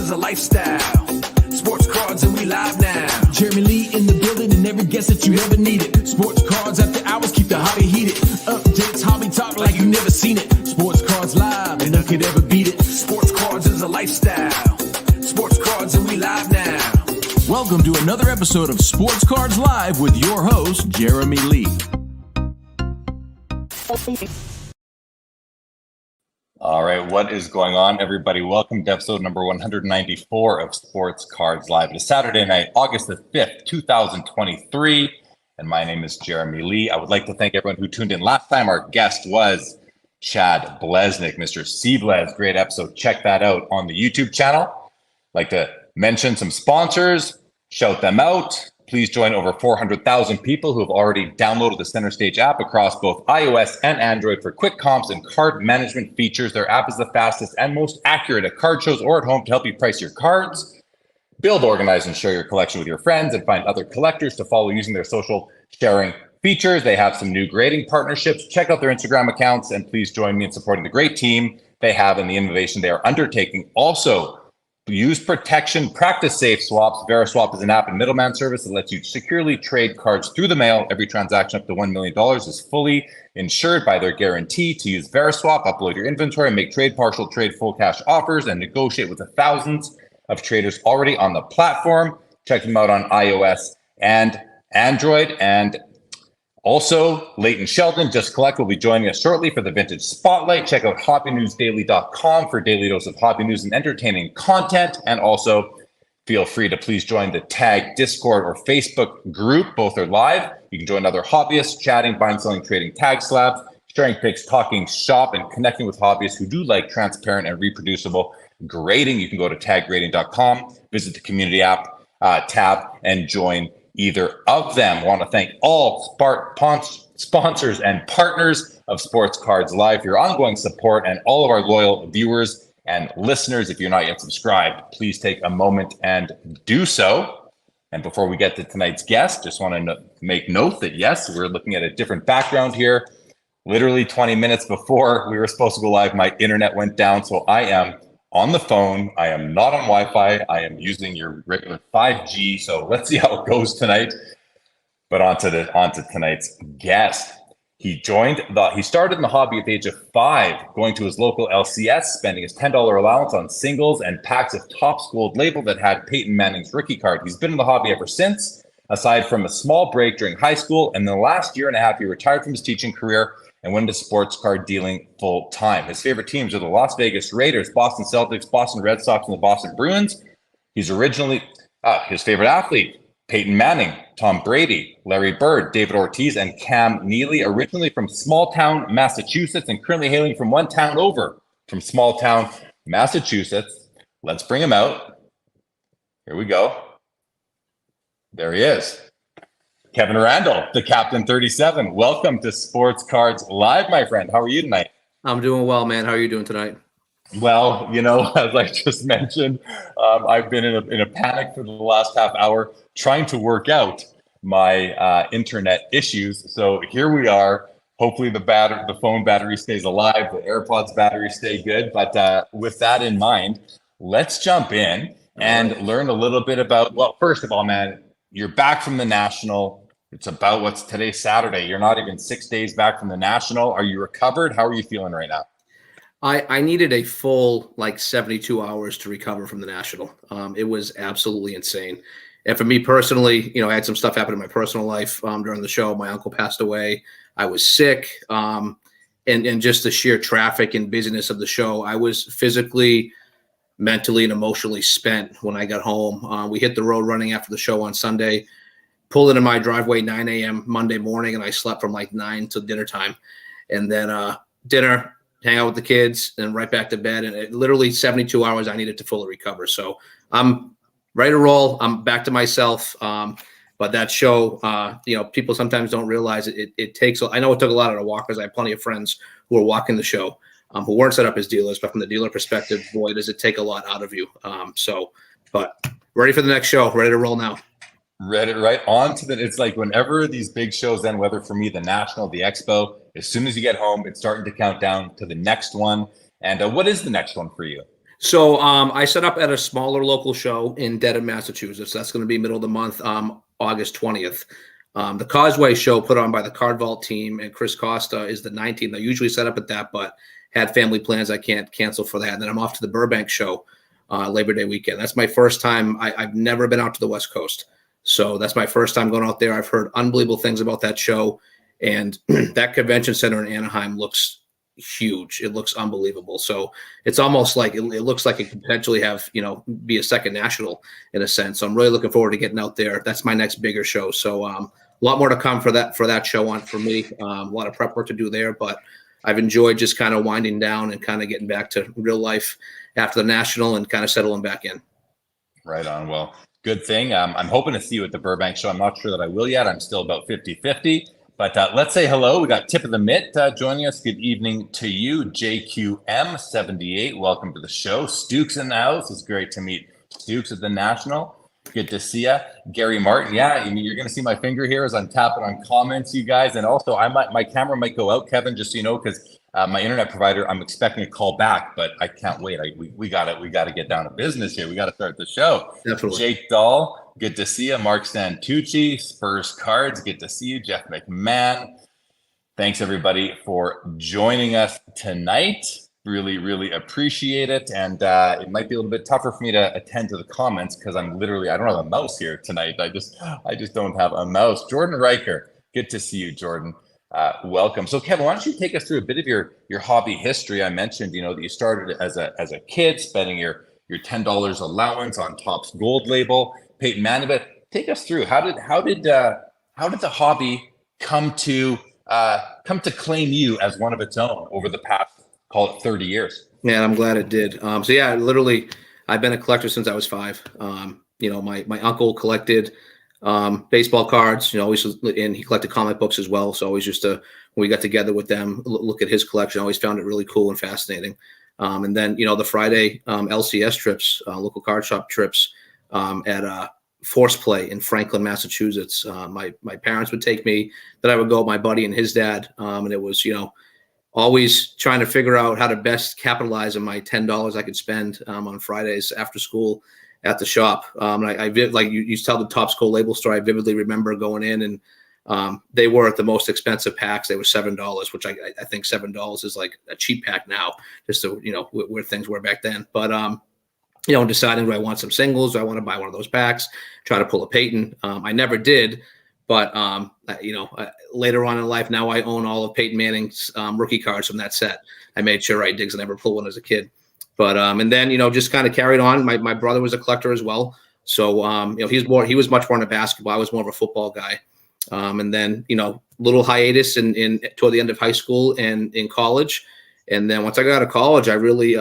is a lifestyle. Sports cards and we live now. Jeremy Lee in the building and every guest that you ever needed. Sports cards after hours keep the hobby heated. Updates, hobby talk like you never seen it. Sports cards live and none could ever beat it. Sports cards is a lifestyle. Sports cards and we live now. Welcome to another episode of Sports Cards Live with your host, Jeremy Lee. All right, what is going on, everybody? Welcome to episode number 194 of Sports Cards Live. It is Saturday night, August the 5th, 2023, and my name is Jeremy Lee. I would like to thank everyone who tuned in. Last time our guest was Chad Blesnick, Mr. C. Bles. Great episode. Check that out on the YouTube channel. I'd like to mention some sponsors, shout them out. Please join over 400,000 people who have already downloaded the Center Stage app across both iOS and Android for quick comps and card management features. Their app is the fastest and most accurate at card shows or at home to help you price your cards, build, organize, and share your collection with your friends, and find other collectors to follow using their social sharing features. They have some new grading partnerships. Check out their Instagram accounts, and please join me in supporting the great team they have and the innovation they are undertaking. Also, use protection, practice safe swaps. Veriswap is an app and middleman service that lets you securely trade cards through the mail. Every transaction up to $1 million is fully insured by their guarantee. To use Veriswap, upload your inventory, make trade, partial trade, full cash offers, and negotiate with the thousands of traders already on the platform. Check them out on iOS and Android. And also, Leighton Sheldon, Just Collect, will be joining us shortly for the Vintage Spotlight. Check out hobbynewsdaily.com for daily dose of hobby news and entertaining content. And also, feel free to please join the Tag Discord or Facebook group. Both are live. You can join other hobbyists, chatting, buying, selling, trading tag slabs, sharing pics, talking shop, and connecting with hobbyists who do like transparent and reproducible grading. You can go to taggrading.com, visit the community app tab, and join either of them. I want to thank all sponsors and partners of Sports Cards Live for your ongoing support, and all of our loyal viewers and listeners. If you're not yet subscribed, please take a moment and do so. And before we get to tonight's guest, just want to make note that yes, we're looking at a different background here. Literally 20 minutes before we were supposed to go live, my internet went down, so I am on the phone. I am not on Wi-Fi. I am using your regular 5G. So let's see how it goes tonight. But on to tonight's guest. He started in the hobby at the age of 5, going to his local LCS, spending his $10 allowance on singles and packs of Topps Gold label that had Peyton Manning's rookie card. He's been in the hobby ever since, aside from a small break during high school. And in the last year and a half, he retired from his teaching career and went into sports card dealing full time. His favorite teams are the Las Vegas Raiders, Boston Celtics, Boston Red Sox, and the Boston Bruins. He's originally his favorite athlete, Peyton Manning, Tom Brady, Larry Bird, David Ortiz, and Cam Neely, originally from small town Massachusetts and currently hailing from one town over from small town Massachusetts. Let's bring him out. Here we go. There he is. Kevin Randall, the Captain 37. Welcome to Sports Cards Live, my friend. How are you tonight? I'm doing well, man. How are you doing tonight? Well, as I just mentioned, I've been in a panic for the last half hour trying to work out my internet issues. So here we are. Hopefully the phone battery stays alive, the AirPods battery stay good. But with that in mind, let's jump in and learn a little bit about, well, first of all, man, you're back from the National. It's about what's today's Saturday. You're not even 6 days back from the National. Are you recovered? How are you feeling right now? I needed a full 72 hours to recover from the National. It was absolutely insane. And for me personally, I had some stuff happen in my personal life during the show. My uncle passed away. I was sick. And just the sheer traffic and busyness of the show, I was physically, mentally, and emotionally spent when I got home. We hit the road running after the show on Sunday. Pulled into my driveway 9 a.m. Monday morning, and I slept from 9 till dinner time. And then dinner, hang out with the kids, and right back to bed. And literally 72 hours I needed to fully recover. So I'm ready to roll. I'm back to myself. But that show, people sometimes don't realize it takes, I know it took a lot out of walkers. I have plenty of friends who are walking the show who weren't set up as dealers, but from the dealer perspective, boy, does it take a lot out of you. But ready for the next show, ready to roll now. Read it right on to it's like whenever these big shows end, whether for me, the National, the Expo, as soon as you get home, it's starting to count down to the next one. And what is the next one for you? So I set up at a smaller local show in Dedham, Massachusetts. That's going to be middle of the month, August 20th. The Causeway show put on by the Card Vault team and Chris Costa is the 19th. I usually set up at that, but had family plans. I can't cancel for that. And then I'm off to the Burbank show Labor Day weekend. That's my first time. I've never been out to the West Coast. So that's my first time going out there. I've heard unbelievable things about that show. And that convention center in Anaheim looks huge. It looks unbelievable. So it's almost like it looks like it could potentially have, be a second national in a sense. So I'm really looking forward to getting out there. That's my next bigger show. So a lot more to come for that show on for me. A lot of prep work to do there, but I've enjoyed just kind of winding down and kind of getting back to real life after the national and kind of settling back in. Right on. Well, good thing. I'm hoping to see you at the Burbank show. I'm not sure that I will yet. I'm still about 50-50. But let's say hello. We got Tip of the Mitt joining us. Good evening to you, JQM78. Welcome to the show. Stukes in the house. It's great to meet Stukes at the National. Good to see you. Gary Martin. Yeah, you're going to see my finger here as I'm tapping on comments, you guys. And also, my camera might go out, Kevin, just so you know, because my internet provider, I'm expecting a call back, but I can't wait. We got to get down to business here. We got to start the show. Definitely. Jake Dahl. Good to see you. Mark Santucci, Spurs Cards. Good to see you. Jeff McMahon. Thanks, everybody, for joining us tonight. Really, really appreciate it. And it might be a little bit tougher for me to attend to the comments because I don't have a mouse here tonight. I just don't have a mouse. Jordan Riker. Good to see you, Jordan. Welcome. So, Kevin, why don't you take us through a bit of your hobby history? I mentioned, that you started as a kid, spending your $10 allowance on Topps Gold label. Peyton Manning, but take us through how did the hobby come to claim you as one of its own over the past, call it 30 years? Yeah, I'm glad it did. So yeah, literally, I've been a collector since I was 5. My uncle collected baseball cards, and he collected comic books as well. So always used to, when we got together with them, look at his collection. I always found it really cool and fascinating. And then the Friday LCS trips, local card shop trips. At Force Play in Franklin, Massachusetts. My parents would take me, then I would go with my buddy and his dad. And it was, always trying to figure out how to best capitalize on my $10 I could spend on Fridays after school at the shop. And like you tell the Topps Gold label story, I vividly remember going in and they were at the most expensive packs. They were $7, which I think $7 is like a cheap pack now, just so, where things were back then. But, deciding, do I want some singles? Do I want to buy one of those packs? Try to pull a Peyton. I never did, but later on in life, now I own all of Peyton Manning's rookie cards from that set. I made sure I did because I never pulled one as a kid. But and then just kind of carried on. My brother was a collector as well, so he was much more into basketball. I was more of a football guy. And then little hiatus in toward the end of high school and in college, and then once I got out of college, I really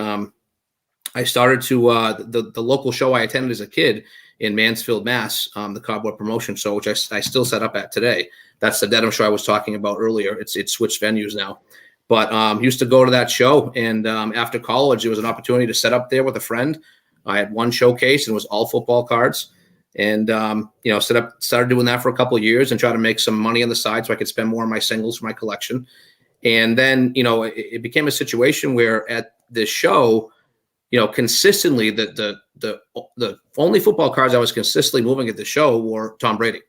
I started to the local show I attended as a kid in Mansfield, Mass, the Cardboard Promotion Show, which I still set up at today. That's the Dedham show I was talking about earlier. It's switched venues now, but used to go to that show. And after college, there was an opportunity to set up there with a friend. I had one showcase and it was all football cards, and started doing that for a couple of years and try to make some money on the side so I could spend more on my singles for my collection. And then it became a situation where at this show, consistently the only football cards I was consistently moving at the show were Tom Brady.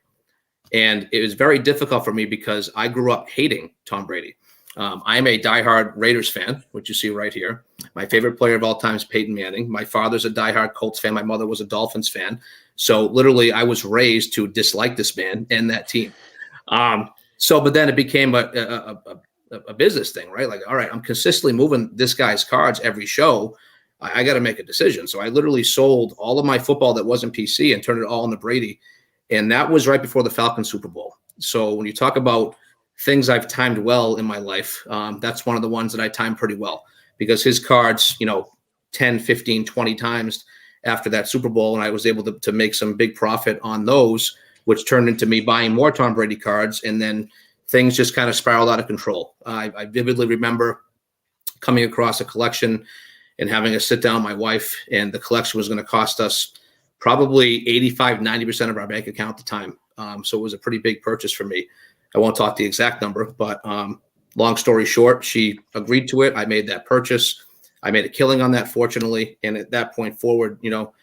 And it was very difficult for me because I grew up hating Tom Brady. I'm a diehard Raiders fan, which you see right here. My favorite player of all time is Peyton Manning. My father's a diehard Colts fan. My mother was a Dolphins fan. So literally I was raised to dislike this man and that team. But then it became a business thing, right? Like, all right, I'm consistently moving this guy's cards every show. I got to make a decision. So I literally sold all of my football that wasn't PC and turned it all into Brady. And that was right before the Falcons Super Bowl. So when you talk about things I've timed well in my life, that's one of the ones that I timed pretty well because his cards, 10, 15, 20 times after that Super Bowl. And I was able to make some big profit on those, which turned into me buying more Tom Brady cards. And then things just kind of spiraled out of control. I vividly remember coming across a collection and having a sit down with my wife, and the collection was going to cost us probably 85, 90% of our bank account at the time. So it was a pretty big purchase for me. I won't talk the exact number, but long story short, she agreed to it. I made that purchase. I made a killing on that, fortunately. And at that point forward, you know,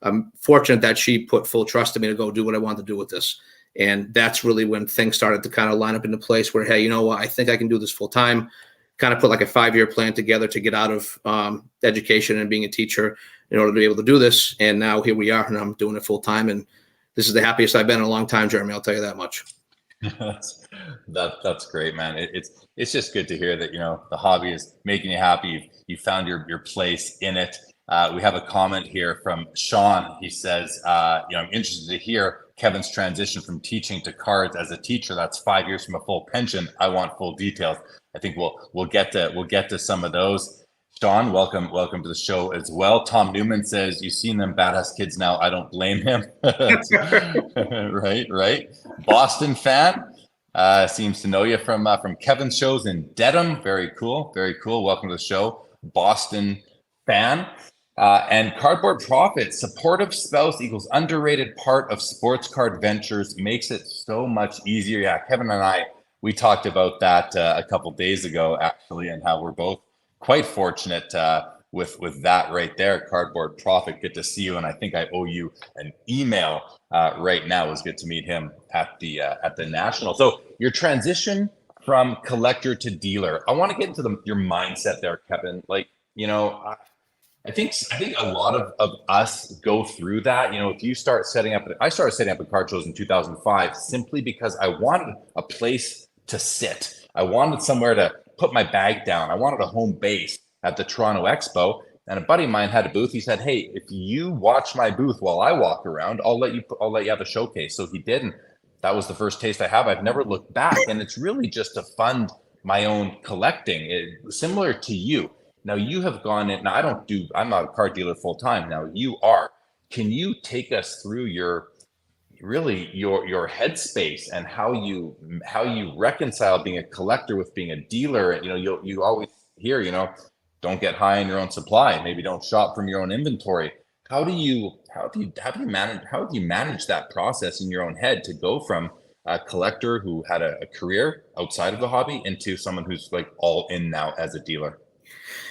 I'm fortunate that she put full trust in me to go do what I wanted to do with this. And that's really when things started to kind of line up into place where, hey, you know what, I think I can do this full time. Kind of put like a 5-year plan together to get out of education and being a teacher in order to be able to do this. And now here we are, and I'm doing it full time. And this is the happiest I've been in a long time, Jeremy. I'll tell you that much. That's great, man. It's just good to hear that, you know, the hobby is making you happy. You found your place in it. We have a comment here from Sean. He says, you know, I'm interested to hear Kevin's transition from teaching to cards as a teacher. That's 5 years from a full pension. I want full details. I think we'll get to some of those. Sean, welcome to the show as well. Tom Newman says, you've seen them badass kids now. I don't blame him. Right. Boston fan seems to know you from Kevin's shows in Dedham. Very cool. Welcome to the show, Boston fan. And Cardboard Profit, supportive spouse equals underrated part of sports card ventures, makes it so much easier. Yeah, Kevin and we talked about that a couple days ago, actually, and how we're both quite fortunate with that right there. Cardboard Profit, good to see you, and I think I owe you an email right now. It was good to meet him at the National. So your transition from collector to dealer, I want to get into your mindset there, Kevin. Like, you know, I think a lot of us go through that. You know, if you start I started setting up at card shows in 2005 simply because I wanted a place to sit. I wanted somewhere to put my bag down. I wanted a home base at the Toronto Expo. And a buddy of mine had a booth. He said, "Hey, if you watch my booth while I walk around, I'll let you have a showcase." So he did, and that was the first taste I have. I've never looked back, and it's really just to fund my own collecting. Similar to you. Now you have gone in. Now I'm not a card dealer full time. Now you are. Can you take us through your headspace and how you reconcile being a collector with being a dealer? You know, you always hear, you know, don't get high on your own supply. Maybe don't shop from your own inventory. How do you manage that process in your own head to go from a collector who had a career outside of the hobby into someone who's like all in now as a dealer?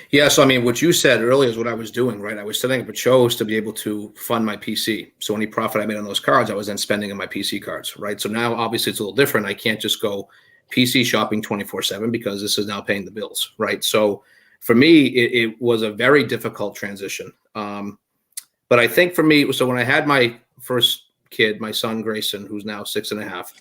Yeah, so I mean, what you said earlier is what I was doing, right? I was setting up at shows to be able to fund my PC. So any profit I made on those cards, I was then spending on my PC cards, right? So now, obviously, it's a little different. I can't just go PC shopping 24/7 because this is now paying the bills, right? So for me, it was a very difficult transition. But I think for me, so when I had my first kid, my son Grayson, who's now 6.5,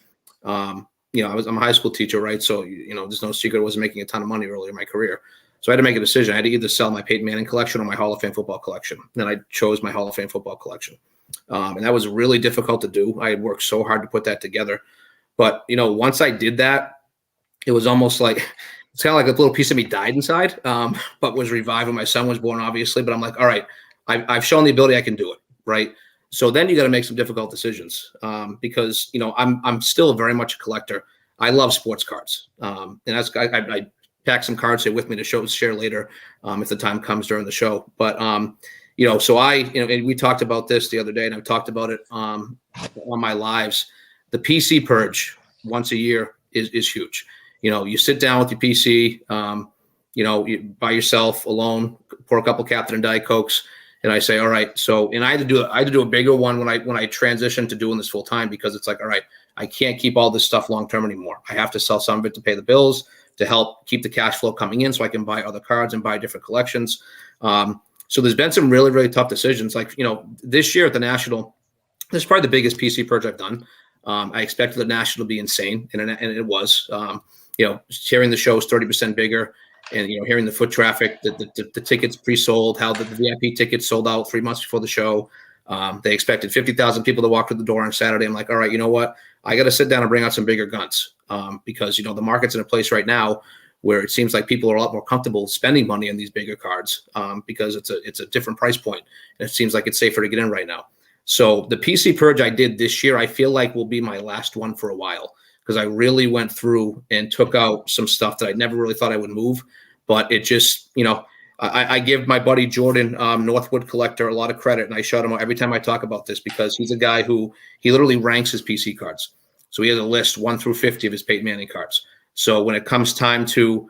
you know, I'm a high school teacher, right? So, you know, there's no secret I wasn't making a ton of money earlier in my career. So I had to make a decision. I had to either sell my Peyton Manning collection or my Hall of Fame football collection. And I chose my Hall of Fame football collection. And that was really difficult to do. I had worked so hard to put that together. But, you know, once I did that, it was almost like, it's kind of like a little piece of me died inside, but was revived when my son was born, obviously. But I'm like, all right, I've shown the ability I can do it, right? So then you got to make some difficult decisions because, you know, I'm still very much a collector. I love sports cards. And I pack some cards here with me to share later if the time comes during the show. But, you know, so and we talked about this the other day, and I've talked about it on my lives. The PC purge once a year is huge. You know, you sit down with your PC, you know, by yourself alone, pour a couple Captain and Diet Cokes, and I say, all right. So, and I had to do a bigger one when I transitioned to doing this full time, because it's like, all right, I can't keep all this stuff long term anymore. I have to sell some of it to pay the bills, to help keep the cash flow coming in so I can buy other cards and buy different collections. So there's been some really, really tough decisions. Like, you know, this year at the National, this is probably the biggest PC purge I've done. I expected the National to be insane, and it was. You know, hearing the show is 30% bigger, and, you know, hearing the foot traffic, the tickets pre-sold, how the VIP tickets sold out 3 months before the show. They expected 50,000 people to walk through the door on Saturday. I'm like, all right, you know what? I got to sit down and bring out some bigger guns because, you know, the market's in a place right now where it seems like people are a lot more comfortable spending money on these bigger cards because it's a different price point, and it seems like it's safer to get in right now. So the PC purge I did this year, I feel like will be my last one for a while, because I really went through and took out some stuff that I never really thought I would move. But it just, you know, I give my buddy Jordan, Northwood Collector, a lot of credit. And I shout him out every time I talk about this, because he's a guy who, he literally ranks his PC cards. So he has a list 1 through 50 of his Peyton Manning cards. So when it comes time to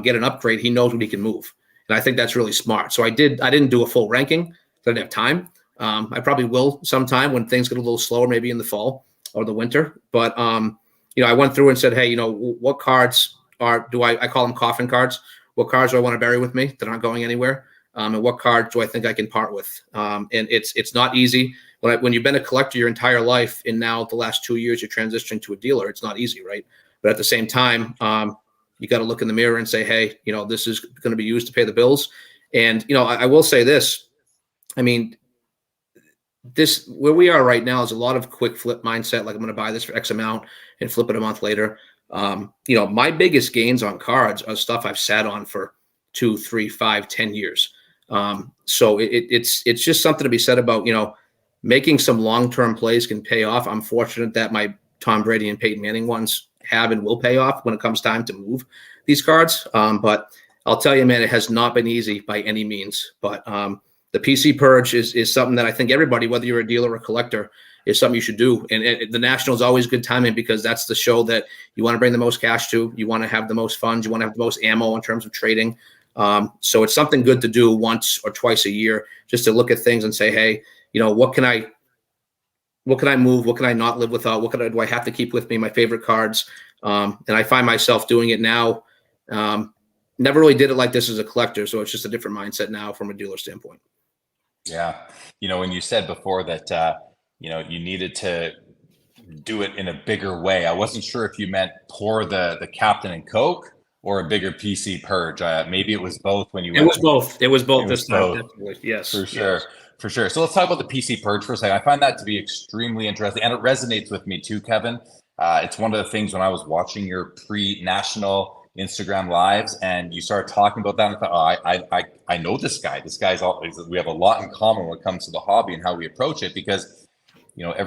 get an upgrade, he knows what he can move. And I think that's really smart. So I didn't do a full ranking. I didn't have time. I probably will sometime when things get a little slower, maybe in the fall or the winter. But I went through and said, hey, what cards I call them coffin cards. What cards do I want to bury with me that aren't going anywhere? And what cards do I think I can part with? And it's not easy. When you've been a collector your entire life, and now the last 2 years you're transitioning to a dealer, it's not easy, right? But at the same time, you got to look in the mirror and say, hey, this is going to be used to pay the bills. And, I will say this. I mean, this where we are right now is a lot of quick flip mindset. Like, I'm going to buy this for X amount and flip it a month later. My biggest gains on cards are stuff I've sat on for 2, 3, 5, 10 years. So it's just something to be said about, making some long-term plays can pay off. I'm fortunate that my Tom Brady and Peyton Manning ones have and will pay off when it comes time to move these cards. But I'll tell you, man, it has not been easy by any means. But the PC purge is something that I think everybody, whether you're a dealer or a collector, is something you should do. And the National is always good timing because that's the show that you want to bring the most cash to. You want to have the most funds. You want to have the most ammo in terms of trading. So it's something good to do once or twice a year, just to look at things and say, hey, what can I move? What can I not live without? Do I have to keep with me? My favorite cards. And I find myself doing it now. Never really did it like this as a collector. So it's just a different mindset now from a dealer standpoint. Yeah. When you said before that, you needed to do it in a bigger way, I wasn't sure if you meant pour the Captain and Coke or a bigger PC purge. Maybe it was both when you went. It was both this time. Definitely. Yes. For sure. Yes. For sure. So let's talk about the PC purge for a second. I find that to be extremely interesting, and it resonates with me too, Kevin. It's one of the things when I was watching your pre-national Instagram lives and you started talking about that, and I thought, I know this guy. This guy's we have a lot in common when it comes to the hobby and how we approach it, because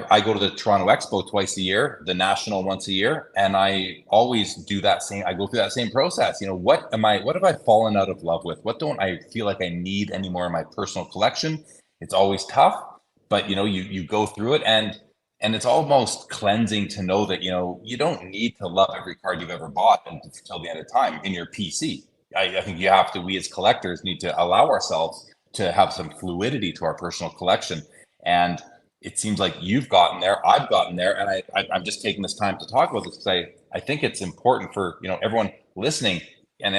I go to the Toronto Expo twice a year, the National once a year, and I always do that same. I go through that same process. What have I fallen out of love with? What don't I feel like I need anymore in my personal collection? It's always tough, but you go through it, and it's almost cleansing to know that you don't need to love every card you've ever bought until the end of time in your PC. I think we as collectors need to allow ourselves to have some fluidity to our personal collection, and it seems like you've gotten there, I've gotten there, and I'm just taking this time to talk about this because I think it's important for everyone listening, and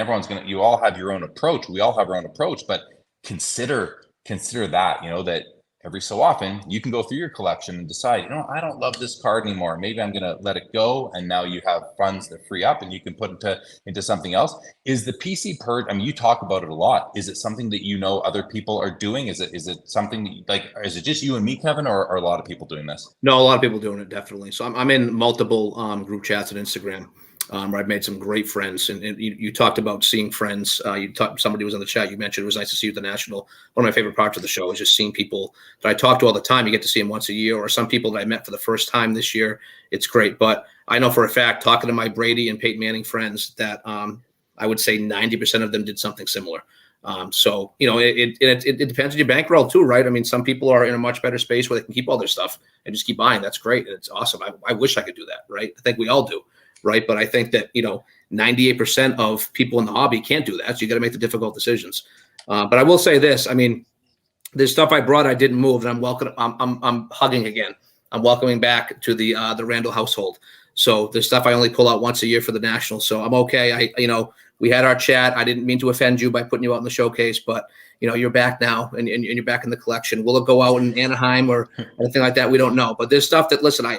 you all have your own approach. We all have our own approach, but consider that that every so often you can go through your collection and decide, I don't love this card anymore. Maybe I'm going to let it go. And now you have funds that free up and you can put into something else. Is the PC purge, you talk about it a lot. Is it something that other people are doing? Is it something is it just you and me, Kevin, or are a lot of people doing this? No, a lot of people doing it, definitely. So I'm in multiple group chats on Instagram. Where I've made some great friends, and you talked about seeing friends. Somebody was in the chat. You mentioned it was nice to see you at the National. One of my favorite parts of the show is just seeing people that I talk to all the time. You get to see them once a year, or some people that I met for the first time this year. It's great. But I know for a fact, talking to my Brady and Peyton Manning friends, that I would say 90% of them did something similar. So it depends on your bankroll too, right? Some people are in a much better space where they can keep all their stuff and just keep buying. That's great. And it's awesome. I wish I could do that, right? I think we all do. Right. But I think that, 98% of people in the hobby can't do that. So you got to make the difficult decisions. But I will say this, there's stuff I brought, I didn't move, and I'm hugging again. I'm welcoming back to the Randall household. So there's stuff I only pull out once a year for the National. So I'm okay. We had our chat. I didn't mean to offend you by putting you out in the showcase, but you're back now and you're back in the collection. Will it go out in Anaheim or anything like that? We don't know. But there's stuff that, listen, I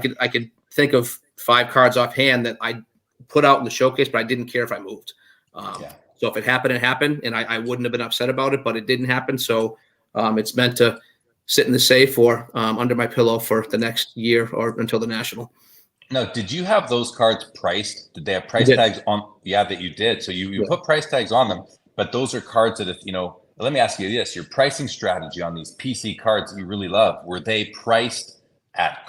could think of 5 cards offhand that I put out in the showcase, but I didn't care if I moved. So if it happened, it happened, and I wouldn't have been upset about it, but it didn't happen. So it's meant to sit in the safe or under my pillow for the next year or until the National. Now, did you have those cards priced? Did they have price tags on? Yeah, that you did. So you put price tags on them, but those are cards that let me ask you this, your pricing strategy on these PC cards that you really love, were they priced at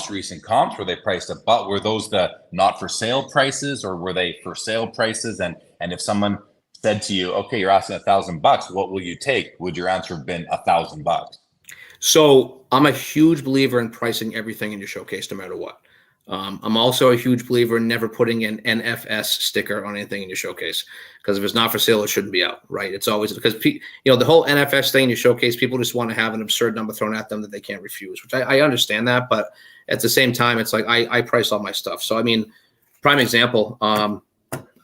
recent comps? Were they priced above? Were those the not for sale prices, or were they for sale prices? And if someone said to you, okay, you're asking $1,000, what will you take? Would your answer have been $1,000? So I'm a huge believer in pricing everything in your showcase, no matter what. I'm also a huge believer in never putting an NFS sticker on anything in your showcase, because if it's not for sale, it shouldn't be out, right? It's always because the whole NFS thing in your showcase, people just want to have an absurd number thrown at them that they can't refuse, which I understand that, but at the same time, it's like I price all my stuff. So I mean, prime example, I'll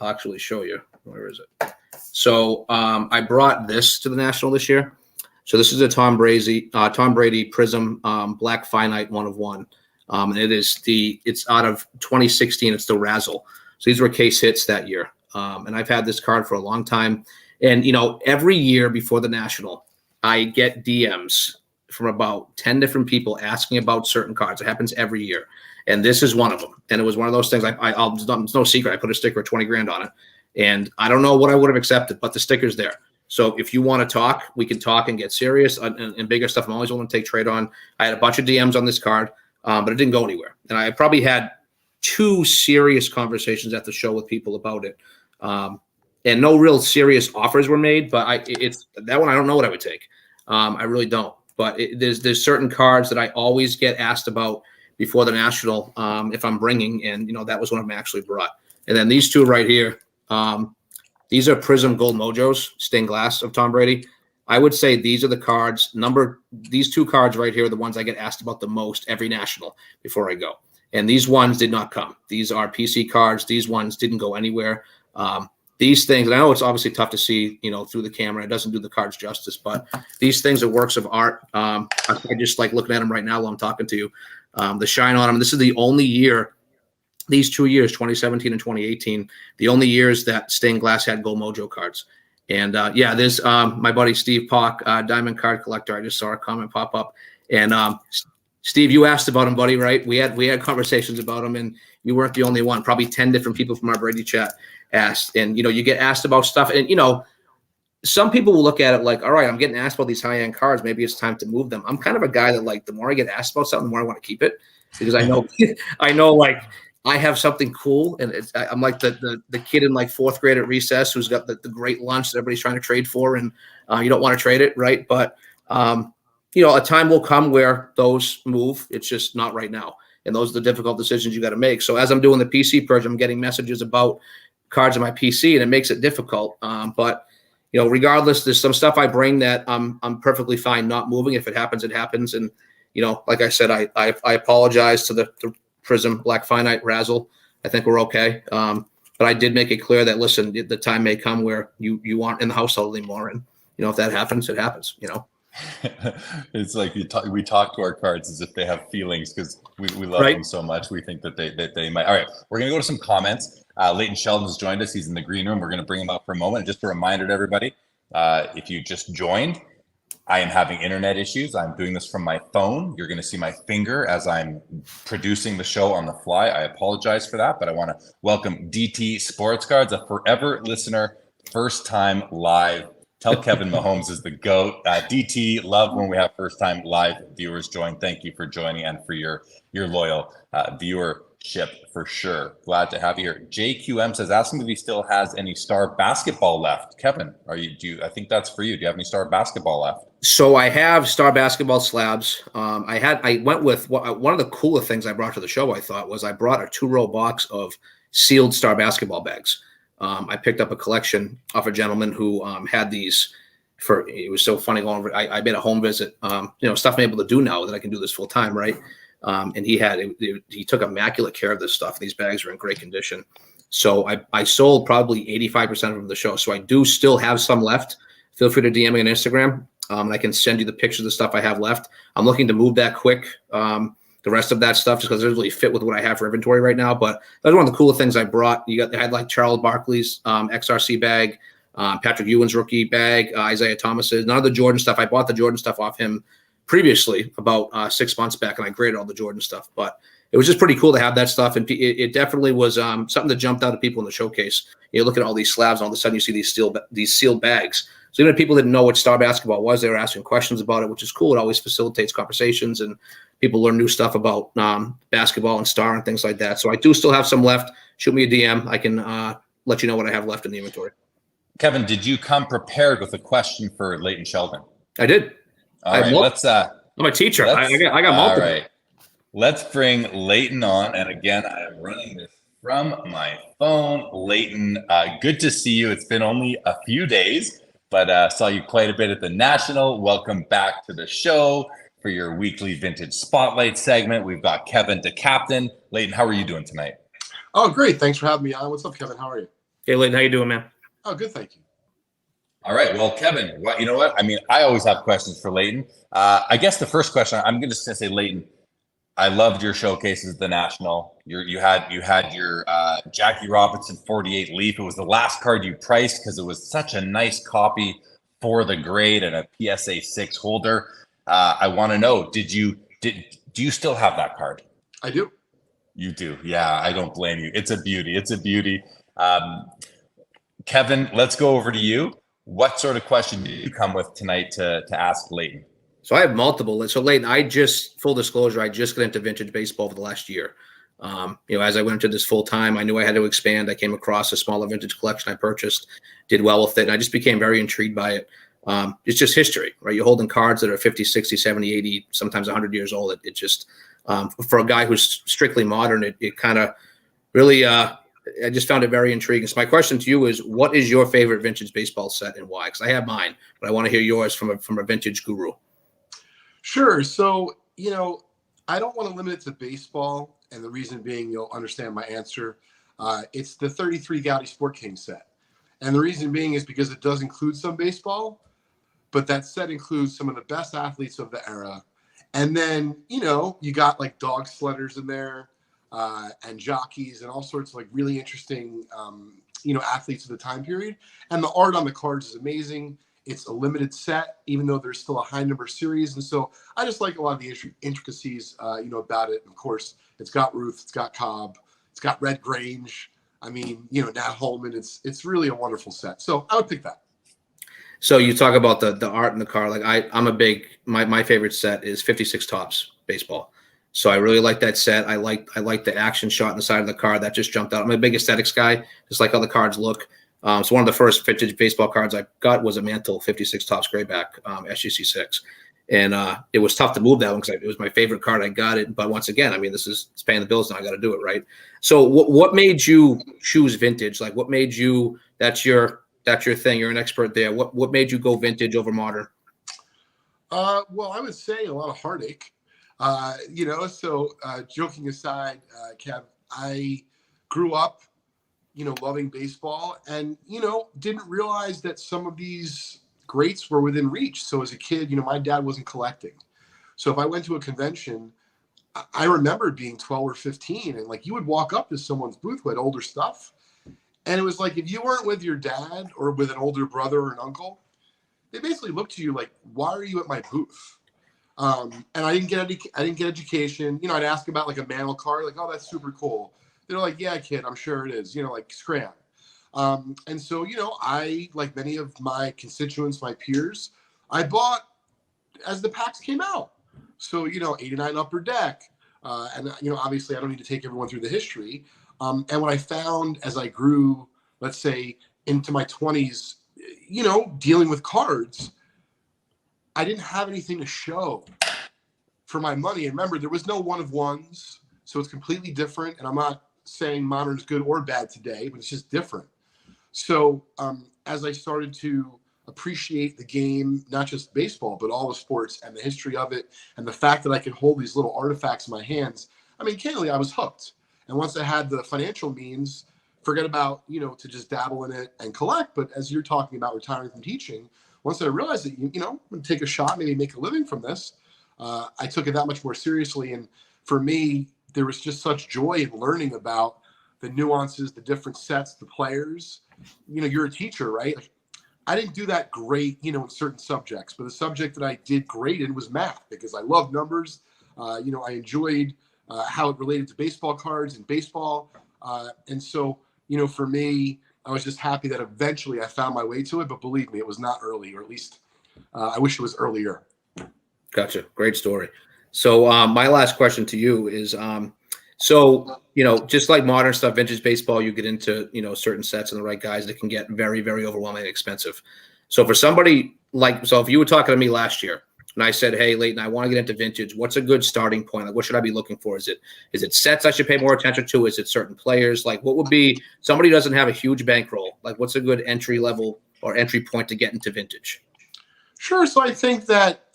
actually show you. Where is it? So I brought this to the National this year. So this is a Tom Brady Prism Black Finite 1 of 1. And it's out of 2016. It's the Razzle. So these were case hits that year. And I've had this card for a long time. And, every year before the National, I get DMs from about 10 different people asking about certain cards. It happens every year. And this is one of them. And it was one of those things. It's no secret. I put a sticker of 20 grand on it. And I don't know what I would have accepted, but the sticker's there. So if you want to talk, we can talk and get serious and bigger stuff. I'm always willing to take trade on. I had a bunch of DMs on this card. But it didn't go anywhere. And I probably had 2 serious conversations at the show with people about it. And no real serious offers were made, but it's that one. I don't know what I would take. I really don't. But there's certain cards that I always get asked about before the National if I'm bringing. And, that was one of them I actually brought. And then these 2 right here, these are Prism Gold Mojos, stained glass of Tom Brady. I would say these are the cards. These 2 cards right here are the ones I get asked about the most every National before I go. And these ones did not come. These are PC cards. These ones didn't go anywhere. These things, and I know it's obviously tough to see, through the camera. It doesn't do the cards justice, but these things are works of art. I just like looking at them right now while I'm talking to you. The shine on them. This is the only year, these 2 years, 2017 and 2018, the only years that stained glass had Gold Mojo cards. And there's my buddy Steve Pock, Diamond Card Collector. I just saw a comment pop up. And Steve, you asked about him, buddy, right? We had conversations about him, and you weren't the only one. Probably 10 different people from our Brady chat asked. And you get asked about stuff, and some people will look at it like, all right, I'm getting asked about these high-end cards. Maybe it's time to move them. I'm kind of a guy that, like, the more I get asked about something, the more I want to keep it, because I know like I have something cool, and I'm like the kid in like 4th grade at recess who's got the great lunch that everybody's trying to trade for, and you don't want to trade it, right? But a time will come where those move. It's just not right now, and those are the difficult decisions you got to make. So as I'm doing the PC purge, I'm getting messages about cards on my PC, and it makes it difficult. But regardless, there's some stuff I bring that I'm perfectly fine not moving. If it happens, it happens. And like I said, I apologize to the Prism Black Finite Razzle. I think we're okay. But I did make it clear that, listen, the time may come where you aren't in the household anymore. And, if that happens, it happens, It's like we talk to our cards as if they have feelings, because we love them so much. We think that they might. All right, we're going to go to some comments. Leighton Sheldon has joined us. He's in the green room. We're going to bring him up for a moment. Just a reminder to everybody, if you just joined, I am having internet issues. I'm doing this from my phone. You're going to see my finger as I'm producing the show on the fly. I apologize for that, but I want to welcome DT Sports Cards, a forever listener, first time live. Tell Kevin Mahomes is the GOAT. DT, love when we have first time live viewers join. Thank you for joining and for your loyal viewership for sure. Glad to have you here. JQM says, ask him if he still has any star basketball left. Kevin, I think that's for you. Do you have any star basketball left? So I have star basketball slabs. I went with one of the cooler things I brought to the show. I thought was I brought a 2-row box of sealed star basketball bags. I picked up a collection off a gentleman who had these it was so funny going over. I made a home visit, stuff I'm able to do now that I can do this full time. Right. And he took immaculate care of this stuff. These bags are in great condition. So I sold probably 85% of them the show. So I do still have some left. Feel free to DM me on Instagram. And I can send you the pictures of the stuff I have left. I'm looking to move that quick. The rest of that stuff, just because it doesn't really fit with what I have for inventory right now. But that's one of the cooler things I brought. I had like Charles Barkley's XRC bag, Patrick Ewing's rookie bag, Isaiah Thomas's, none of the Jordan stuff. I bought the Jordan stuff off him previously about 6 months back, and I graded all the Jordan stuff. But it was just pretty cool to have that stuff. And it definitely was something that jumped out at people in the showcase. You look at all these slabs, and all of a sudden you see these sealed bags. So even if people didn't know what star basketball was, they were asking questions about it, which is cool. It always facilitates conversations, and people learn new stuff about basketball and star and things like that. So I do still have some left. Shoot me a DM. I can let you know what I have left in the inventory. Kevin, did you come prepared with a question for Leighton Sheldon? I did. All right, I'm a teacher. I got multiple. All right. let's bring Leighton on. And again, I am running this from my phone. Leighton, good to see you. It's been only a few days, but saw you quite a bit at the National. Welcome back to the show for your weekly Vintage Spotlight segment. We've got Kevin to captain. Leighton, how are you doing tonight? Oh, great. Thanks for having me on. What's up, Kevin? How are you? Hey, Leighton, how you doing, man? Oh, good. Thank you. All right. Well, Kevin, you know what? I mean, I always have questions for Leighton. I guess the first question, I'm going to say, Leighton, I loved your showcases at the National. You had your Jackie Robinson 48 Leaf. It was the last card you priced because it was such a nice copy for the grade and a PSA 6 holder. I want to know, do you still have that card? I do. You do. Yeah, I don't blame you. It's a beauty. It's a beauty. Kevin, let's go over to you. What sort of question did you come with tonight to ask Leighton? So I have multiple. So Leighton, full disclosure, I just got into vintage baseball over the last year. As I went into this full time, I knew I had to expand. I came across a smaller vintage collection I purchased, did well with it, and I just became very intrigued by it. It's just history, right? You're holding cards that are 50, 60, 70, 80, sometimes 100 years old. It just, for a guy who's strictly modern, it kind of really, I just found it very intriguing. So my question to you is, what is your favorite vintage baseball set and why? Because I have mine, but I want to hear yours from a vintage guru. Sure. So, I don't want to limit it to baseball. And the reason being, you'll understand my answer. It's the 33 Gaudy Sport King set. And the reason being is because it does include some baseball, but that set includes some of the best athletes of the era. And then, you got like dog sledders in there and jockeys and all sorts of like really interesting, athletes of the time period. And the art on the cards is amazing. It's a limited set, even though there's still a high number series. And so I just like a lot of the intricacies, about it. And of course, it's got Ruth, it's got Cobb, it's got Red Grange. I mean, Nat Holman. It's really a wonderful set. So I would pick that. So you talk about the art in the car. Like I'm a big, my favorite set is 56 Topps baseball. So I really like that set. I like the action shot in the side of the car that just jumped out. I'm a big aesthetics guy, just like how the cards look. So one of the first vintage baseball cards I got was a Mantle 56 Topps Grayback SGC 6. And it was tough to move that one because it was my favorite card. I got it. But once again, I mean, it's paying the bills now. I got to do it, right? So what made you choose vintage? Like what made you, that's your thing. You're an expert there. What made you go vintage over modern? Well, I would say a lot of heartache. So joking aside, Kev, I grew up, loving baseball and, didn't realize that some of these greats were within reach. So as a kid, my dad wasn't collecting. So if I went to a convention, I remember being 12 or 15 and like you would walk up to someone's booth who had older stuff. And it was like, if you weren't with your dad or with an older brother or an uncle, they basically looked to you like, why are you at my booth? And I didn't get education. I'd ask about like a Mantle card, like, oh, that's super cool. They're like, yeah, kid, I'm sure it is, like scram. And so, I, like many of my constituents, my peers, I bought as the packs came out. So, 89 Upper Deck. And, obviously I don't need to take everyone through the history. And what I found as I grew, let's say into my 20s, dealing with cards, I didn't have anything to show for my money. And remember, there was no one of ones. So it's completely different. And I'm not saying modern is good or bad today, but it's just different. So as I started to appreciate the game, not just baseball, but all the sports and the history of it, and the fact that I could hold these little artifacts in my hands, I mean, candidly, I was hooked. And once I had the financial means, forget about, to just dabble in it and collect. But as you're talking about retiring from teaching, once I realized that, I'm going to take a shot, maybe make a living from this, I took it that much more seriously. And for me, there was just such joy in learning about the nuances, the different sets, the players. You're a teacher, right? Like, I didn't do that great, in certain subjects, but the subject that I did great in was math because I love numbers. I enjoyed how it related to baseball cards and baseball. And so, for me, I was just happy that eventually I found my way to it. But believe me, it was not early, or at least I wish it was earlier. Gotcha. Great story. So my last question to you is, just like modern stuff, vintage baseball, you get into, certain sets and the right guys that can get very, very overwhelmingly expensive. So for somebody if you were talking to me last year and I said, hey, Leighton, I want to get into vintage. What's a good starting point? Like, what should I be looking for? Is it sets I should pay more attention to? Is it certain players? Like, what would be somebody who doesn't have a huge bankroll? Like, what's a good entry level or entry point to get into vintage? Sure. So I think that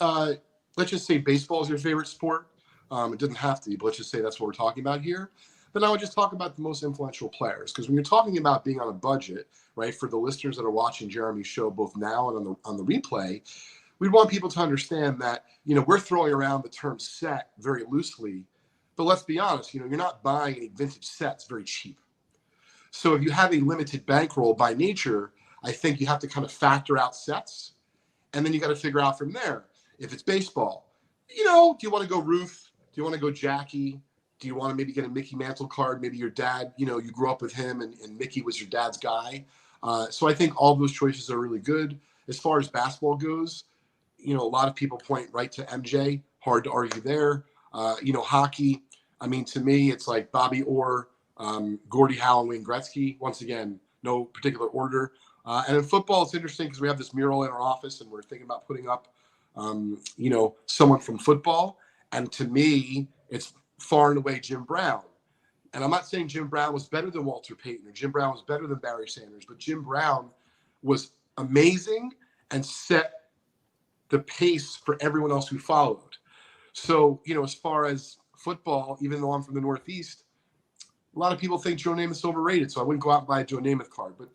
let's just say baseball is your favorite sport. It doesn't have to be, but let's just say that's what we're talking about here. Then I would just talk about the most influential players, because when you're talking about being on a budget, right, for the listeners that are watching Jeremy's show both now and on the replay, we want people to understand that, we're throwing around the term set very loosely, but let's be honest, you're not buying any vintage sets very cheap. So if you have a limited bankroll by nature, I think you have to kind of factor out sets, and then you got to figure out from there. If it's baseball, do you want to go Ruth? Do you want to go Jackie? Do you want to maybe get a Mickey Mantle card? Maybe your dad, you grew up with him and Mickey was your dad's guy. So I think all those choices are really good. As far as basketball goes, a lot of people point right to MJ. Hard to argue there. Hockey, to me, it's like Bobby Orr, Gordie Howe, and Wayne Gretzky. Once again, no particular order. And in football, it's interesting because we have this mural in our office and we're thinking about putting up, someone from football. And to me, it's far and away Jim Brown. And I'm not saying Jim Brown was better than Walter Payton or Jim Brown was better than Barry Sanders, but Jim Brown was amazing and set the pace for everyone else who followed. So, as far as football, even though I'm from the Northeast, a lot of people think Joe Namath is overrated, so I wouldn't go out and buy a Joe Namath card. But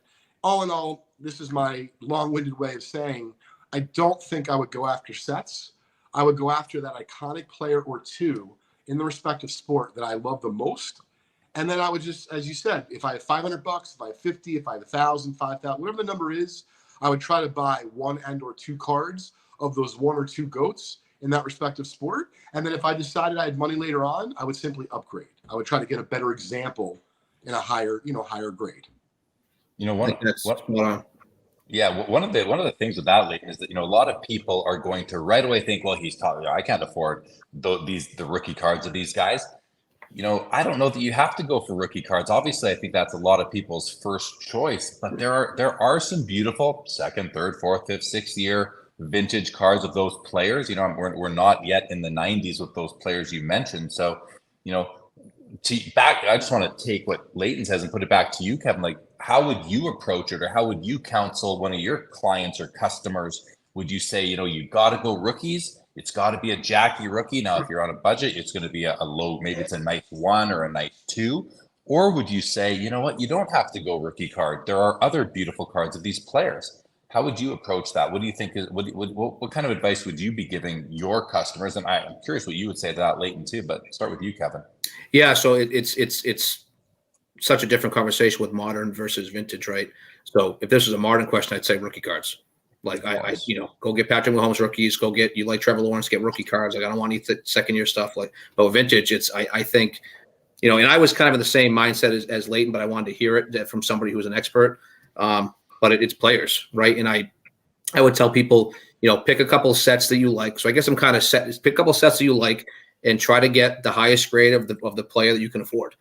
all in all, this is my long-winded way of saying I don't think I would go after sets. I would go after that iconic player or two in the respective sport that I love the most. And then I would just, as you said, if I have $500, if I have 50, if I have 1,000, 5,000, whatever the number is, I would try to buy one and or two cards of those one or two GOATs in that respective sport. And then if I decided I had money later on, I would simply upgrade. I would try to get a better example in a higher grade. One of the things with that, Leighton, is that a lot of people are going to right away think, well, he's talking. I can't afford the rookie cards of these guys. I don't know that you have to go for rookie cards. Obviously, I think that's a lot of people's first choice, but there are some beautiful second, third, fourth, fifth, sixth year vintage cards of those players. We're not yet in the 90s with those players you mentioned. So, I just want to take what Leighton says and put it back to you, Kevin. Like, how would you approach it, or how would you counsel one of your clients or customers? Would you say, you got to go rookies? It's got to be a Jackie rookie. Now, if you're on a budget, it's going to be a low, maybe it's a nice 1 or a nice 2. Or would you say, you know what, you don't have to go rookie card. There are other beautiful cards of these players. How would you approach that? What do you think what kind of advice would you be giving your customers? And I'm curious what you would say to that, Leighton, too, but start with you, Kevin. Yeah, so it's such a different conversation with modern versus vintage, right? So if this was a modern question, I'd say rookie cards. Like I go get Patrick Mahomes rookies, you like Trevor Lawrence, get rookie cards. Like I don't want any second year stuff. Like, but vintage, I think, and I was kind of in the same mindset as Leighton, but I wanted to hear it from somebody who was an expert. But it's players, right? And I would tell people, pick a couple of sets that you like. So I guess I'm kind of pick a couple of sets that you like and try to get the highest grade of the player that you can afford.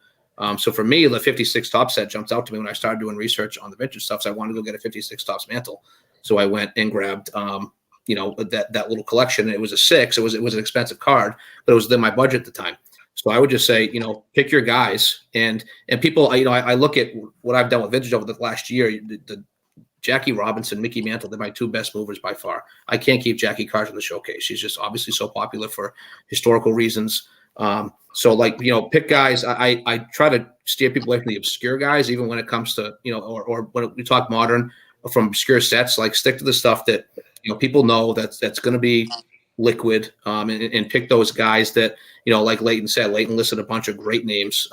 So for me, the 56 top set jumps out to me when I started doing research on the vintage stuff. So I wanted to go get a 56 tops mantle. So I went and grabbed, that little collection. It was a 6. It was an expensive card, but it was within my budget at the time. So I would just say, pick your guys and people. I look at what I've done with vintage over the last year. The Jackie Robinson, Mickey Mantle, they're my two best movers by far. I can't keep Jackie cards in the showcase. She's just obviously so popular for historical reasons. So pick guys. I try to steer people away from the obscure guys, even when it comes to, or when we talk modern from obscure sets, like stick to the stuff that, people know that's going to be liquid, and pick those guys that, like Leighton said, Leighton listed a bunch of great names.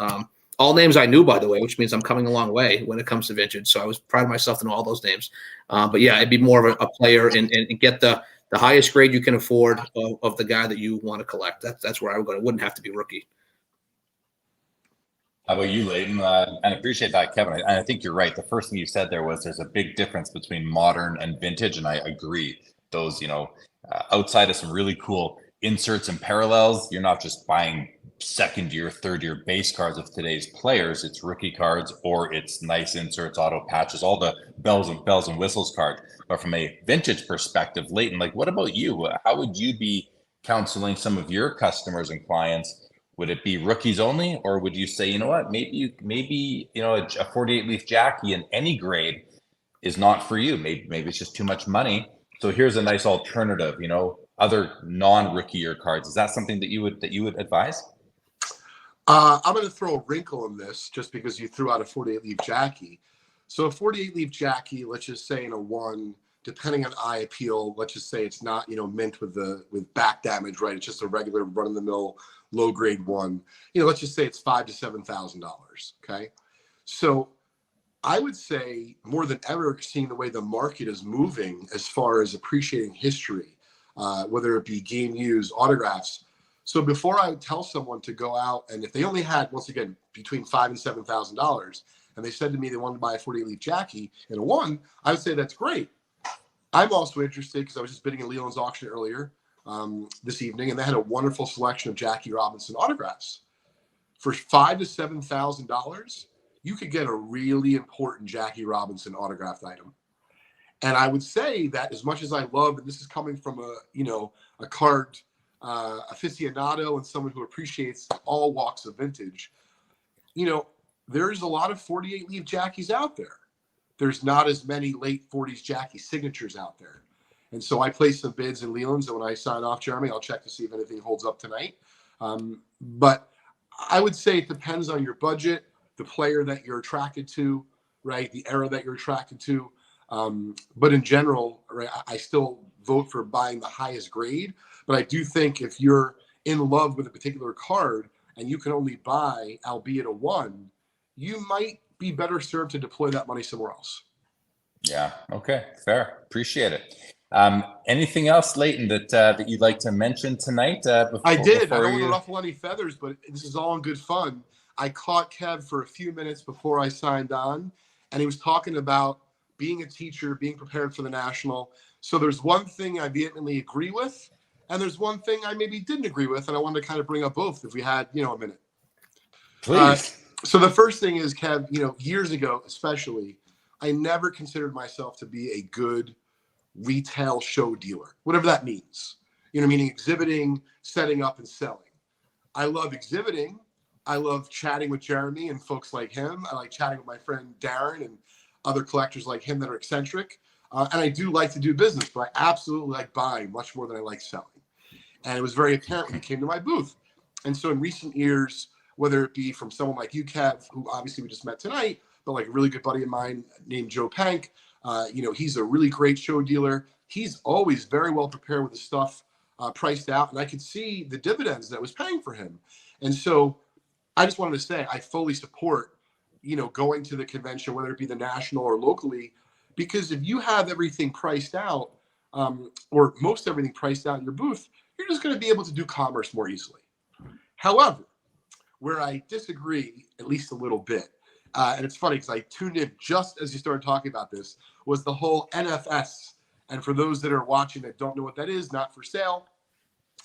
All names I knew, by the way, which means I'm coming a long way when it comes to vintage. So I was proud of myself to know all those names. But yeah, it'd be more of a player and get the highest grade you can afford of the guy that you want to collect. That's where I would go. It wouldn't have to be rookie. How about you, Leighton? And I appreciate that, Kevin. And I think you're right. The first thing you said there was there's a big difference between modern and vintage. And I agree. Those, outside of some really cool inserts and parallels, you're not just buying second year, third year base cards of today's players. It's rookie cards or it's nice inserts, auto patches, all the bells and whistles card. But from a vintage perspective, Leighton, like what about you? How would you be counseling some of your customers and clients? Would it be rookies only, or would you say, you know what, maybe a 48 leaf Jackie in any grade is not for you. Maybe it's just too much money. So here's a nice alternative, other non-rookie year cards. Is that something that you would advise? I'm going to throw a wrinkle in this just because you threw out a 48 leaf Jackie. So a 48 leaf Jackie, let's just say in a 1, depending on eye appeal, let's just say it's not, mint with back damage, right? It's just a regular run of the mill low grade 1. Let's just say it's $5,000 to $7,000. Okay. So I would say more than ever, seeing the way the market is moving as far as appreciating history, whether it be game used, autographs. So before I would tell someone to go out, and if they only had, once again, between $5,000 and $7,000, and they said to me they wanted to buy a 48 leaf Jackie in a 1, I would say that's great. I'm also interested because I was just bidding in Leland's auction earlier this evening, and they had a wonderful selection of Jackie Robinson autographs. For $5,000 to $7,000, you could get a really important Jackie Robinson autographed item. And I would say that as much as I love, and this is coming from a card aficionado and someone who appreciates all walks of vintage, there's a lot of 48 leaf Jackies out there. There's not as many late 40s Jackie signatures out there. And so I placed some bids in Leland's, and when I sign off, Jeremy, I'll check to see if anything holds up tonight. But I would say it depends on your budget, the player that you're attracted to, right? The era that you're attracted to. But in general, right, I still vote for buying the highest grade. But I do think if you're in love with a particular card and you can only buy, albeit a 1, you might be better served to deploy that money somewhere else. Yeah. Okay. Fair. Appreciate it. Anything else, Leighton, that you'd like to mention tonight? I did. I don't want to ruffle any feathers, but this is all in good fun. I caught Kev for a few minutes before I signed on, and he was talking about being a teacher, being prepared for the national. So there's one thing I vehemently agree with, and there's one thing I maybe didn't agree with, and I wanted to kind of bring up both if we had, a minute. Please. So the first thing is, Kev, years ago especially, I never considered myself to be a good retail show dealer, whatever that means. Meaning exhibiting, setting up, and selling. I love exhibiting. I love chatting with Jeremy and folks like him. I like chatting with my friend Darren and other collectors like him that are eccentric. And I do like to do business, but I absolutely like buying much more than I like selling. And it was very apparent when he came to my booth. And so in recent years, whether it be from someone like you, Kev, who obviously we just met tonight, but like a really good buddy of mine named Joe Pank, he's a really great show dealer. He's always very well prepared with the stuff priced out. And I could see the dividends that was paying for him. And so I just wanted to say I fully support, going to the convention, whether it be the national or locally, because if you have everything priced out, or most everything priced out in your booth, you're just going to be able to do commerce more easily. However, where I disagree, at least a little bit, and it's funny because I tuned in just as you started talking about this, was the whole NFS. And for those that are watching that don't know what that is, not for sale.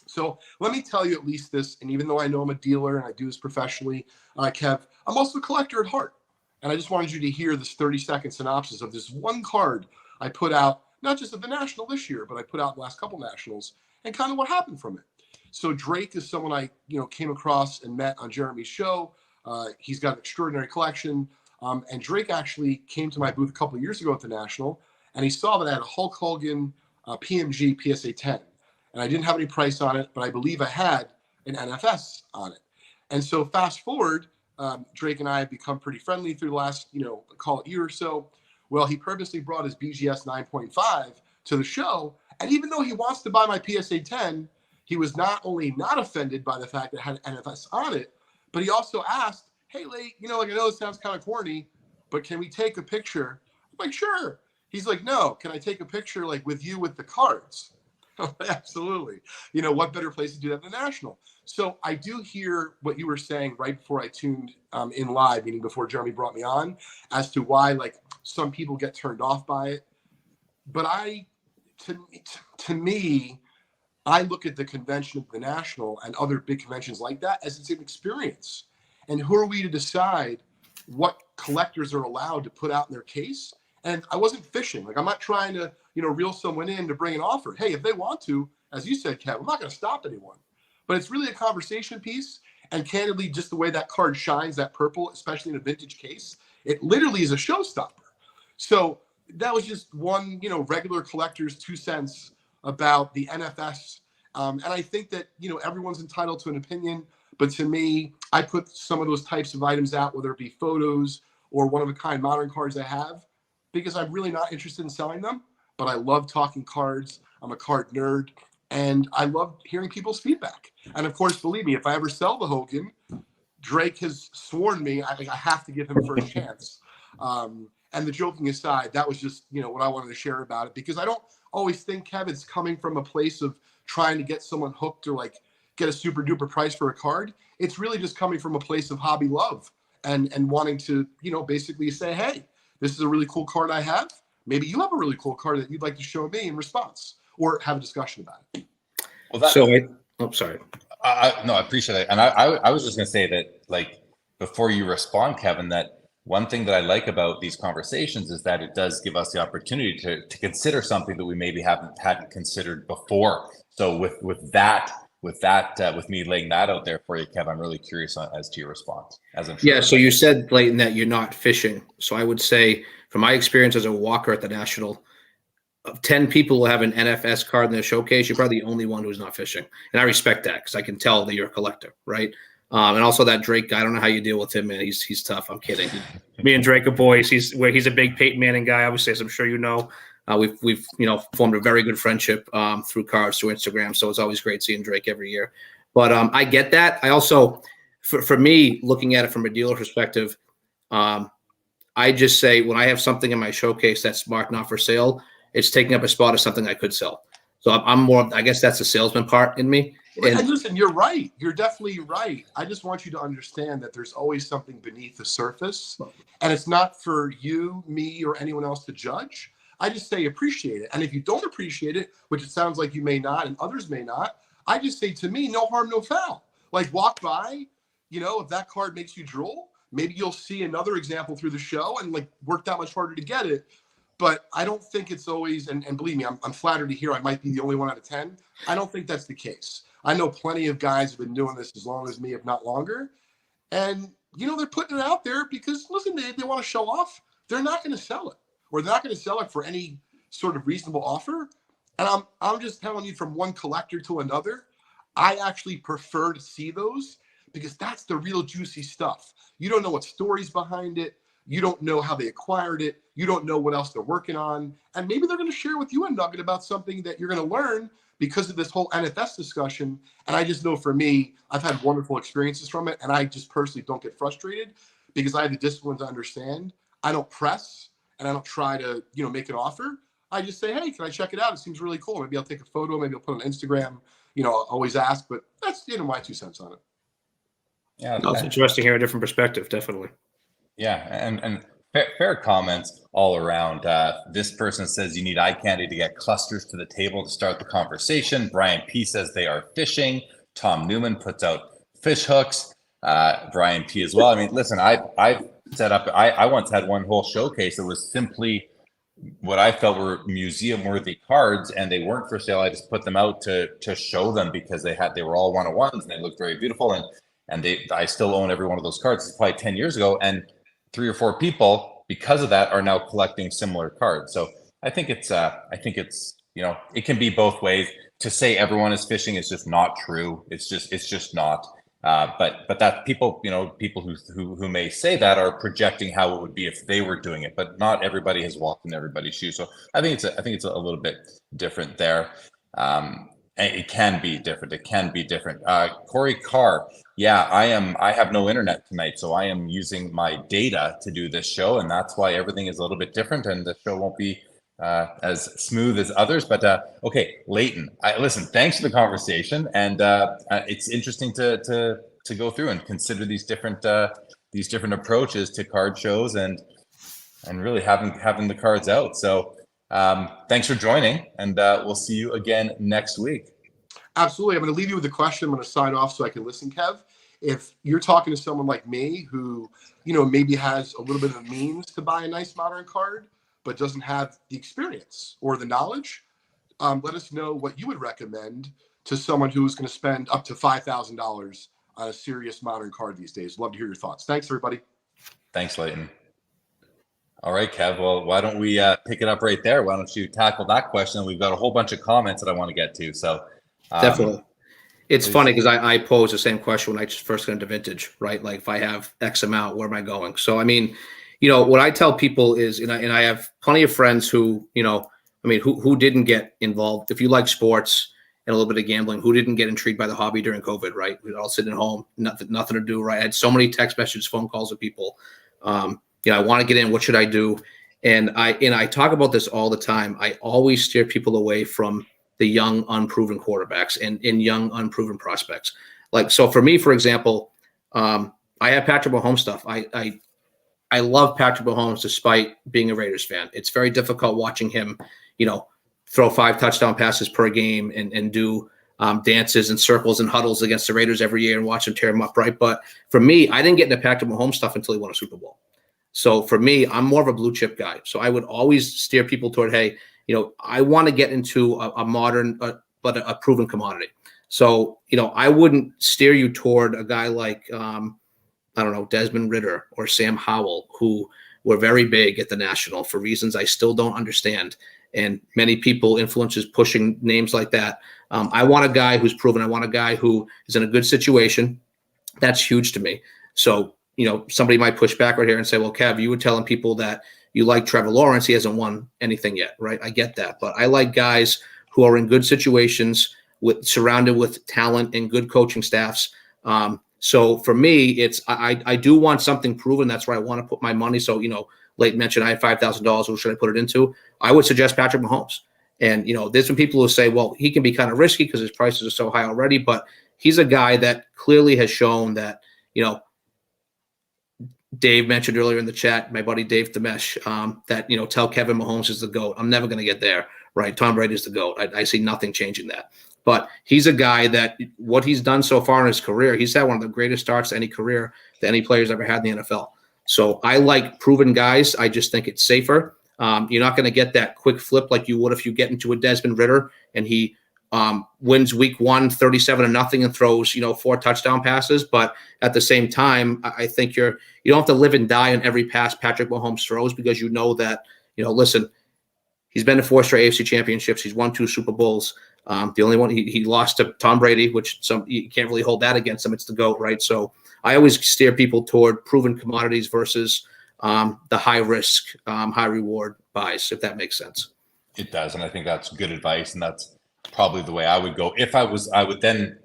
So let me tell you at least this, and even though I know I'm a dealer and I do this professionally, Kev, I'm also a collector at heart. And I just wanted you to hear this 30-second synopsis of this one card I put out, not just at the National this year, but I put out the last couple Nationals, and kind of what happened from it. So Drake is someone I came across and met on Jeremy's show. He's got an extraordinary collection. And Drake actually came to my booth a couple of years ago at the National, and he saw that I had a Hulk Hogan PMG PSA 10. And I didn't have any price on it, but I believe I had an NFS on it. And so fast forward, Drake and I have become pretty friendly through the last, call it year or so. Well, he purposely brought his BGS 9.5 to the show. And even though he wants to buy my PSA 10, he was not only not offended by the fact that it had an NFS on it, but he also asked, hey, Leighton, I know it sounds kind of corny, but can we take a picture? I'm like, sure. He's like, no, can I take a picture with you with the cards? Absolutely. What better place to do that than the National? So I do hear what you were saying right before I tuned in live, meaning before Jeremy brought me on, as to why some people get turned off by it. But to me, I look at the convention of the National and other big conventions like that as it's an experience. And who are we to decide what collectors are allowed to put out in their case? And I wasn't fishing. Like, I'm not trying to, reel someone in to bring an offer. Hey, if they want to, as you said, Kev, I'm not going to stop anyone. But it's really a conversation piece. And candidly, just the way that card shines, that purple, especially in a vintage case, it literally is a showstopper. So that was just one, regular collector's 2 cents about the NFS. And I think that, everyone's entitled to an opinion. But to me, I put some of those types of items out, whether it be photos or one-of-a-kind modern cards I have, because I'm really not interested in selling them. But I love talking cards. I'm a card nerd. And I love hearing people's feedback. And of course, believe me, if I ever sell the Hogan, Drake has sworn me, I think I have to give him first chance. And the joking aside, that was just, what I wanted to share about it, because I don't always think, Kev, it's coming from a place of trying to get someone hooked or like get a super duper price for a card. It's really just coming from a place of hobby love and wanting to, basically say, hey, this is a really cool card I have. Maybe you have a really cool card that you'd like to show me in response, or have a discussion about it. Well, Sorry. No, I appreciate it. And I was just going to say that, like, before you respond, Kevin, that one thing that I like about these conversations is that it does give us the opportunity to consider something that we maybe hadn't considered before. So with me laying that out there for you, Kev, I'm really curious as to your response. So you said, Leighton, that you're not fishing. So I would say, from my experience as a walker at the National, of 10 people who have an NFS card in their showcase, you're probably the only one who's not fishing. And I respect that, because I can tell that you're a collector, right? And also that Drake guy, I don't know how you deal with him, man. He's tough. I'm kidding. Me and Drake are boys. He's a big Peyton Manning guy, obviously, as I'm sure you know. We've formed a very good friendship through cards, through Instagram. So it's always great seeing Drake every year. But I get that. I also, for me, looking at it from a dealer perspective, I just say, when I have something in my showcase that's marked not for sale, it's taking up a spot of something I could sell. So I'm more, I guess that's the salesman part in me. And listen, you're right. You're definitely right. I just want you to understand that there's always something beneath the surface, and it's not for you, me, or anyone else to judge. I just say appreciate it. And if you don't appreciate it, which it sounds like you may not and others may not, I just say, to me, no harm, no foul. Like, walk by, if that card makes you drool, maybe you'll see another example through the show and like work that much harder to get it. But I don't think it's always, and believe me, I'm flattered to hear I might be the only 1 out of 10. I don't think that's the case. I know plenty of guys who've been doing this as long as me, if not longer. And, they're putting it out there because, listen, they want to show off. They're not going to sell it, or they're not going to sell it for any sort of reasonable offer. And I'm just telling you, from one collector to another, I actually prefer to see those, because that's the real juicy stuff. You don't know what stories behind it. You don't know how they acquired it. You don't know what else they're working on. And maybe they're going to share with you a nugget about something that you're going to learn because of this whole NFS discussion. And I just know, for me, I've had wonderful experiences from it. And I just personally don't get frustrated, because I have the discipline to understand. I don't press, and I don't try to, make an offer. I just say, hey, can I check it out? It seems really cool. Maybe I'll take a photo. Maybe I'll put it on Instagram. I'll always ask, but that's, my 2 cents on it. Yeah, it's interesting to hear a different perspective, definitely. Yeah, and fair comments all around. This person says you need eye candy to get clusters to the table to start the conversation. Brian P says they are fishing. Tom Newman puts out fish hooks. Brian P as well. I mean, listen, I've set up. I once had one whole showcase that was simply what I felt were museum-worthy cards, and they weren't for sale. I just put them out to show them, because they were all 1-on-1s, and they looked very beautiful. And I still own every one of those cards. It's probably 10 years ago, and 3 or 4 people, because of that, are now collecting similar cards. So I think it's it can be both ways. To say everyone is fishing is just not true. It's just not. But that people who may say that are projecting how it would be if they were doing it. But not everybody has walked in everybody's shoes. So I think it's a little bit different there. It can be different. It can be different. Corey Carr, yeah, I have no internet tonight, so I am using my data to do this show, and that's why everything is a little bit different, and the show won't be as smooth as others. But okay, Leighton, listen, thanks for the conversation, and it's interesting to go through and consider these different approaches to card shows, and really having the cards out. So thanks for joining, and we'll see you again next week. Absolutely. I'm going to leave you with a question. I'm going to sign off so I can listen, Kev. If you're talking to someone like me who, maybe has a little bit of means to buy a nice modern card, but doesn't have the experience or the knowledge, let us know what you would recommend to someone who's going to spend up to $5,000 on a serious modern card these days. Love to hear your thoughts. Thanks, everybody. Thanks, Leighton. All right, Kev. Well, why don't we pick it up right there? Why don't you tackle that question? We've got a whole bunch of comments that I want to get to. So definitely. It's please. funny because I posed the same question when I just first got into vintage, right? Like if I have X amount, where am I going? So, I mean, what I tell people is, and I have plenty of friends who, who didn't get involved. If you like sports and a little bit of gambling, who didn't get intrigued by the hobby during COVID, right? We were all sitting at home, nothing to do, right? I had so many text messages, phone calls with people. I want to get in. What should I do? And I talk about this all the time. I always steer people away from the young, unproven quarterbacks and young, unproven prospects. Like, so for me, for example, I have Patrick Mahomes stuff. I love Patrick Mahomes despite being a Raiders fan. It's very difficult watching him, throw 5 touchdown passes per game and do dances and circles and huddles against the Raiders every year and watch them tear them up, right? But for me, I didn't get into Patrick Mahomes stuff until he won a Super Bowl. So for me, I'm more of a blue chip guy. So I would always steer people toward, hey, I want to get into a modern, but a proven commodity. So, I wouldn't steer you toward a guy like, Desmond Ridder or Sam Howell, who were very big at the National for reasons I still don't understand. And many people, influencers pushing names like that. I want a guy who's proven. I want a guy who is in a good situation. That's huge to me. So, somebody might push back right here and say, well, Kev, you were telling people that you like Trevor Lawrence. He hasn't won anything yet, right? I get that. But I like guys who are in good situations, surrounded with talent and good coaching staffs. So for me, it's I do want something proven. That's where I want to put my money. So, Leighton mentioned I had $5,000. Who should I put it into? I would suggest Patrick Mahomes. And, there's some people who say, well, he can be kind of risky because his prices are so high already. But he's a guy that clearly has shown that, Dave mentioned earlier in the chat, my buddy Dave Demesh, that, tell Kevin Mahomes is the GOAT. I'm never going to get there, right? Tom Brady is the GOAT. I see nothing changing that. But he's a guy that what he's done so far in his career, he's had one of the greatest starts to any career that any player's ever had in the NFL. So I like proven guys. I just think it's safer. You're not going to get that quick flip like you would if you get into a Desmond Ridder and he wins week 1, 37-0 and throws, 4 touchdown passes. But at the same time, I think you don't have to live and die on every pass Patrick Mahomes throws because that, listen, he's been to 4 straight AFC championships. He's won 2 Super Bowls. The only one he lost to Tom Brady, which you can't really hold that against him. It's the GOAT, right? So I always steer people toward proven commodities versus the high risk, high reward buys, if that makes sense. It does. And I think that's good advice. And that's probably the way I would go. If I would then,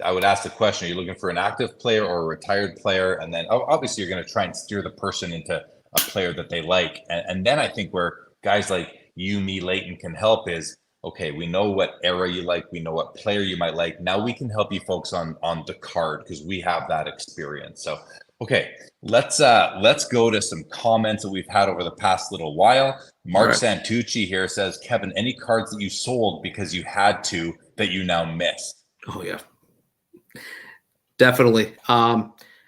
I would ask the question, are you looking for an active player or a retired player? And then obviously you're going to try and steer the person into a player that they like. And then I think where guys like you, me, Leighton can help is, okay, we know what era you like. We know what player you might like. Now we can help you folks on the card because we have that experience. So, okay, let's go to some comments that we've had over the past little while. Mark Santucci here says, Kevin, any cards that you sold because you had to that you now miss? Oh yeah, definitely.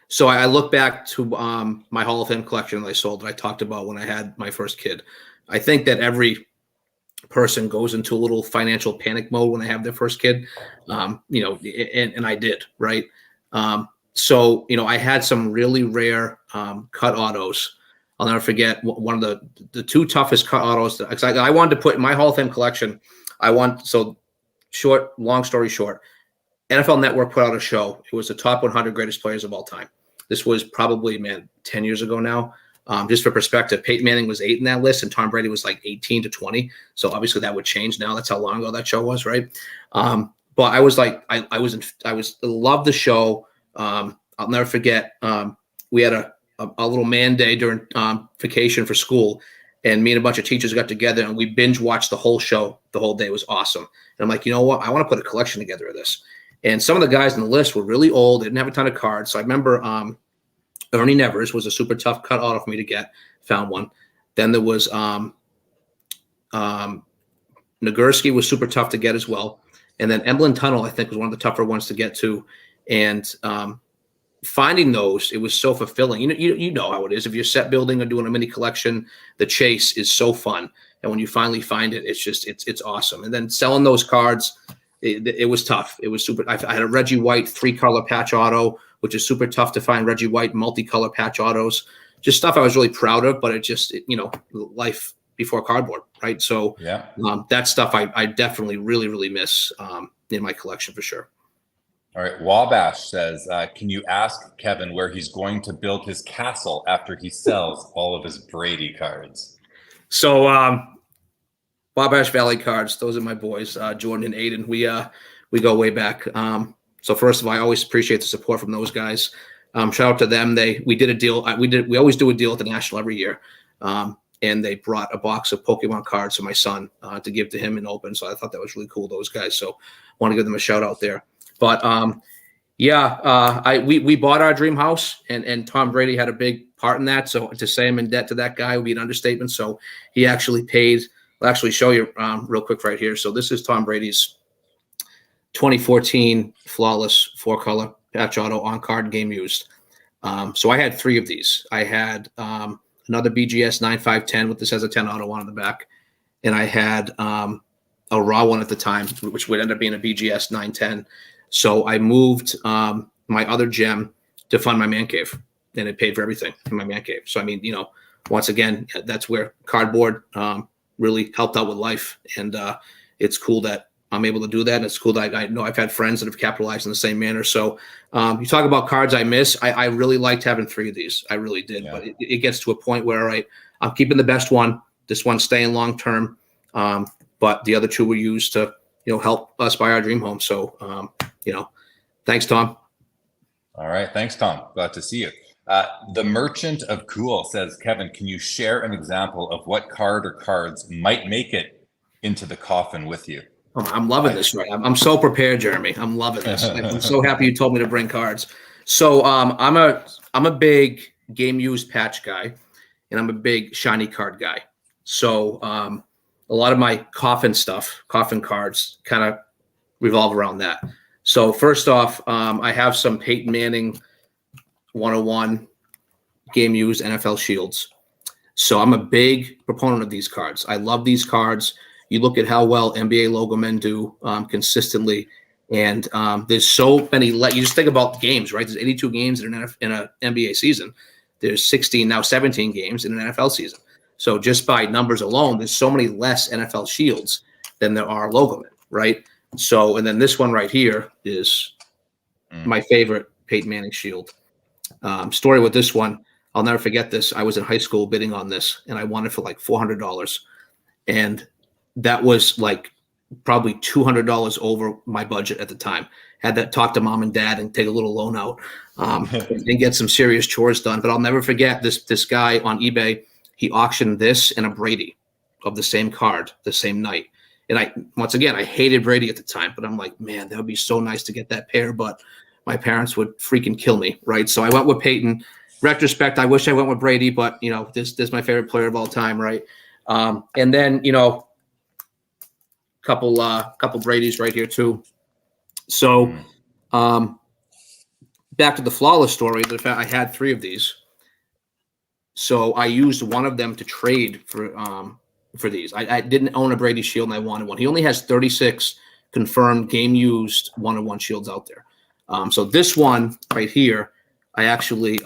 So I look back to my Hall of Fame collection that I sold that I talked about when I had my first kid. I think that every person goes into a little financial panic mode when they have their first kid, and I did, right? So, I had some really rare cut autos. I'll never forget one of the 2 toughest cut autos. I wanted to put in my Hall of Fame collection. Long story short, NFL Network put out a show. It was the top 100 greatest players of all time. This was probably, 10 years ago now. Just for perspective, Peyton Manning was 8 in that list, and Tom Brady was like 18 to 20. So obviously that would change now. That's how long ago that show was, right? But I was like, I loved the show. I'll never forget. We had a little man day during vacation for school, and me and a bunch of teachers got together and we binge watched the whole show. The whole day. It was awesome. And I'm like, you know what? I want to put a collection together of this. And some of the guys on the list were really old. They didn't have a ton of cards. So I remember Ernie Nevers was a super tough cut auto for me to get. Found one. Then there was Nagurski was super tough to get as well. And then Emblem Tunnel, I think, was one of the tougher ones to get to. And finding those, it was so fulfilling. You know how it is. If you're set building or doing a mini collection, the chase is so fun. And when you finally find it, it's awesome. And then selling those cards, it was tough. It was super. I had a Reggie White 3-color patch auto, which is super tough to find. Reggie White multicolor patch autos, just stuff I was really proud of. But life before cardboard, right? So that stuff I definitely really miss in my collection for sure. All right, Wabash says, can you ask Kevin where he's going to build his castle after he sells all of his Brady cards? So Wabash Valley cards, those are my boys, Jordan and Aiden. We go way back. So first of all, I always appreciate the support from those guys. Shout out to them. We did a deal. We always do a deal at the National every year. And they brought a box of Pokemon cards to my son to give to him and open. So I thought that was really cool, those guys. So I want to give them a shout out there. But we bought our dream house, and Tom Brady had a big part in that. So to say I'm in debt to that guy would be an understatement. So he actually paid. I'll actually show you real quick right here. So this is Tom Brady's 2014 flawless 4-color patch auto on card game used. So I had 3 of these. I had another BGS 9510 with this has a 10 auto on the back, and I had a raw one at the time, which would end up being a BGS 910. So I moved my other gem to fund my man cave, and it paid for everything in my man cave. So I mean, once again, that's where cardboard really helped out with life, and it's cool that I'm able to do that. And it's cool that I know I've had friends that have capitalized in the same manner. So you talk about cards I miss. I really liked having 3 of these. I really did. Yeah. But it gets to a point where I'm keeping the best one. This one's staying long term. But the other 2 were used to help us buy our dream home. So thanks, Tom. All right, thanks, Tom. Glad to see you. The Merchant of Cool says, Kevin, can you share an example of what card or cards might make it into the coffin with you? I'm loving this, right? I'm so prepared, Jeremy. I'm loving this. I'm so happy you told me to bring cards. So I'm a big game used patch guy, and I'm a big shiny card guy. So a lot of my coffin cards kind of revolve around that. So first off, I have some Peyton Manning 101 game used NFL shields. So I'm a big proponent of these cards. I love these cards. You look at how well NBA logo men do consistently, and there's so many. You just think about games, right? There's 82 games in an NBA season. There's 16 now, 17 games in an NFL season. So just by numbers alone, there's so many less NFL shields than there are logo men, right? So, and then this one right here is my favorite Peyton Manning shield. Story with this one, I'll never forget this. I was in high school bidding on this, and I won it for like $400, and that was like probably $200 over my budget at the time. Had to talk to mom and dad and take a little loan out and get some serious chores done. But I'll never forget this guy on eBay. He auctioned this and a Brady of the same card the same night. And I hated Brady at the time, but I'm like, man, that would be so nice to get that pair. But my parents would freaking kill me, right? So I went with Peyton. Retrospect, I wish I went with Brady, but this is my favorite player of all time, right? And then couple Brady's right here too. So back to the flawless story, the fact I had 3 of these. So I used one of them to trade for these. I didn't own a Brady shield and I wanted one. He only has 36 confirmed game used 101 shields out there. So this one right here, I actually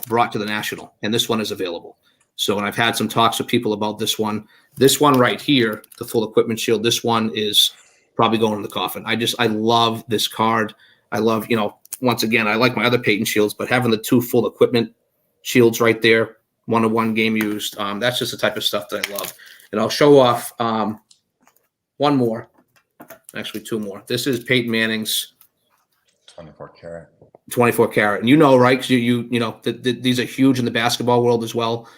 brought to the National, and this one is available. So, and I've had some talks with people about this one. This one right here, the full equipment shield, this one is probably going in the coffin. I love this card. I love, once again, I like my other Peyton shields, but having the 2 full equipment shields right there, 101 game used, that's just the type of stuff that I love. And I'll show off one more, actually 2 more. This is Peyton Manning's 24 karat. 24 karat. And right? Cause these are huge in the basketball world as well.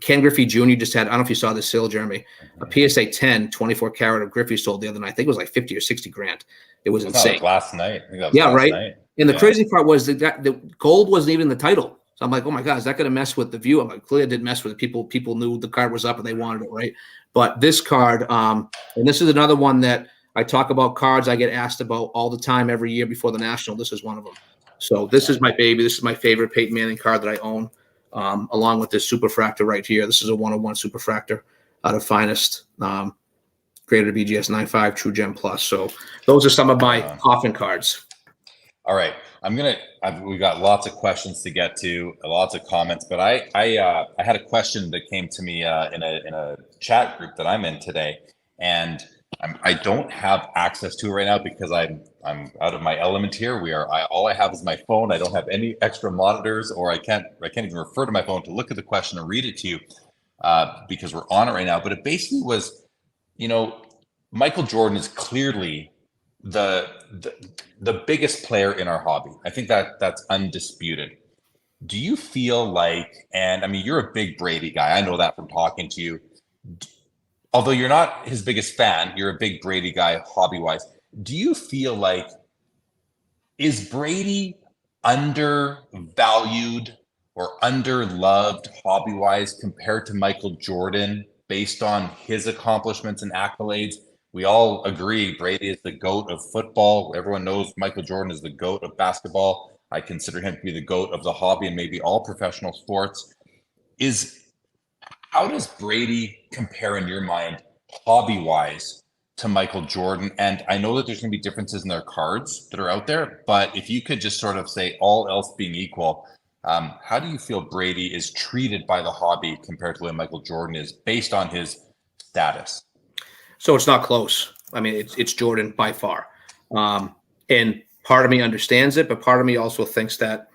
Ken Griffey Jr. just had, I don't know if you saw this sale, Jeremy, a PSA 10 24 karat of Griffey sold the other night. I think it was like 50 or 60 grand. It was insane. Like last night. Right. And the crazy part was that the gold wasn't even the title. So I'm like, oh my God, is that going to mess with the view? I'm like, clearly it didn't mess with it. People knew the card was up and they wanted it, right? But this card, and this is another one that I talk about cards I get asked about all the time every year before the National. This is one of them. So this is my baby. This is my favorite Peyton Manning card that I own, along with this Superfractor right here. This is a 101 Superfractor out of Finest, graded BGS 95 True Gem Plus. So those are some of my coffin cards. All right, we got lots of questions to get to, lots of comments, but I had a question that came to me in a chat group that I'm in today, and I don't have access to it right now because I'm out of my element here. All I have is my phone. I don't have any extra monitors, or I can't even refer to my phone to look at the question and read it to you because we're on it right now. But it basically was, Michael Jordan is clearly the biggest player in our hobby. I think that's undisputed. Do you feel like, and I mean, you're a big Brady guy. I know that from talking to you. Although you're not his biggest fan, you're a big Brady guy hobby-wise. Do you feel like, is Brady undervalued or underloved hobby-wise compared to Michael Jordan based on his accomplishments and accolades? We all agree Brady is the GOAT of football. Everyone knows Michael Jordan is the GOAT of basketball. I consider him to be the GOAT of the hobby and maybe all professional sports. How does Brady compare in your mind, hobby-wise, to Michael Jordan? And I know that there's going to be differences in their cards that are out there, but if you could just sort of say, all else being equal, how do you feel Brady is treated by the hobby compared to the way Michael Jordan is based on his status? So it's not close. I mean, it's Jordan by far. And part of me understands it, but part of me also thinks that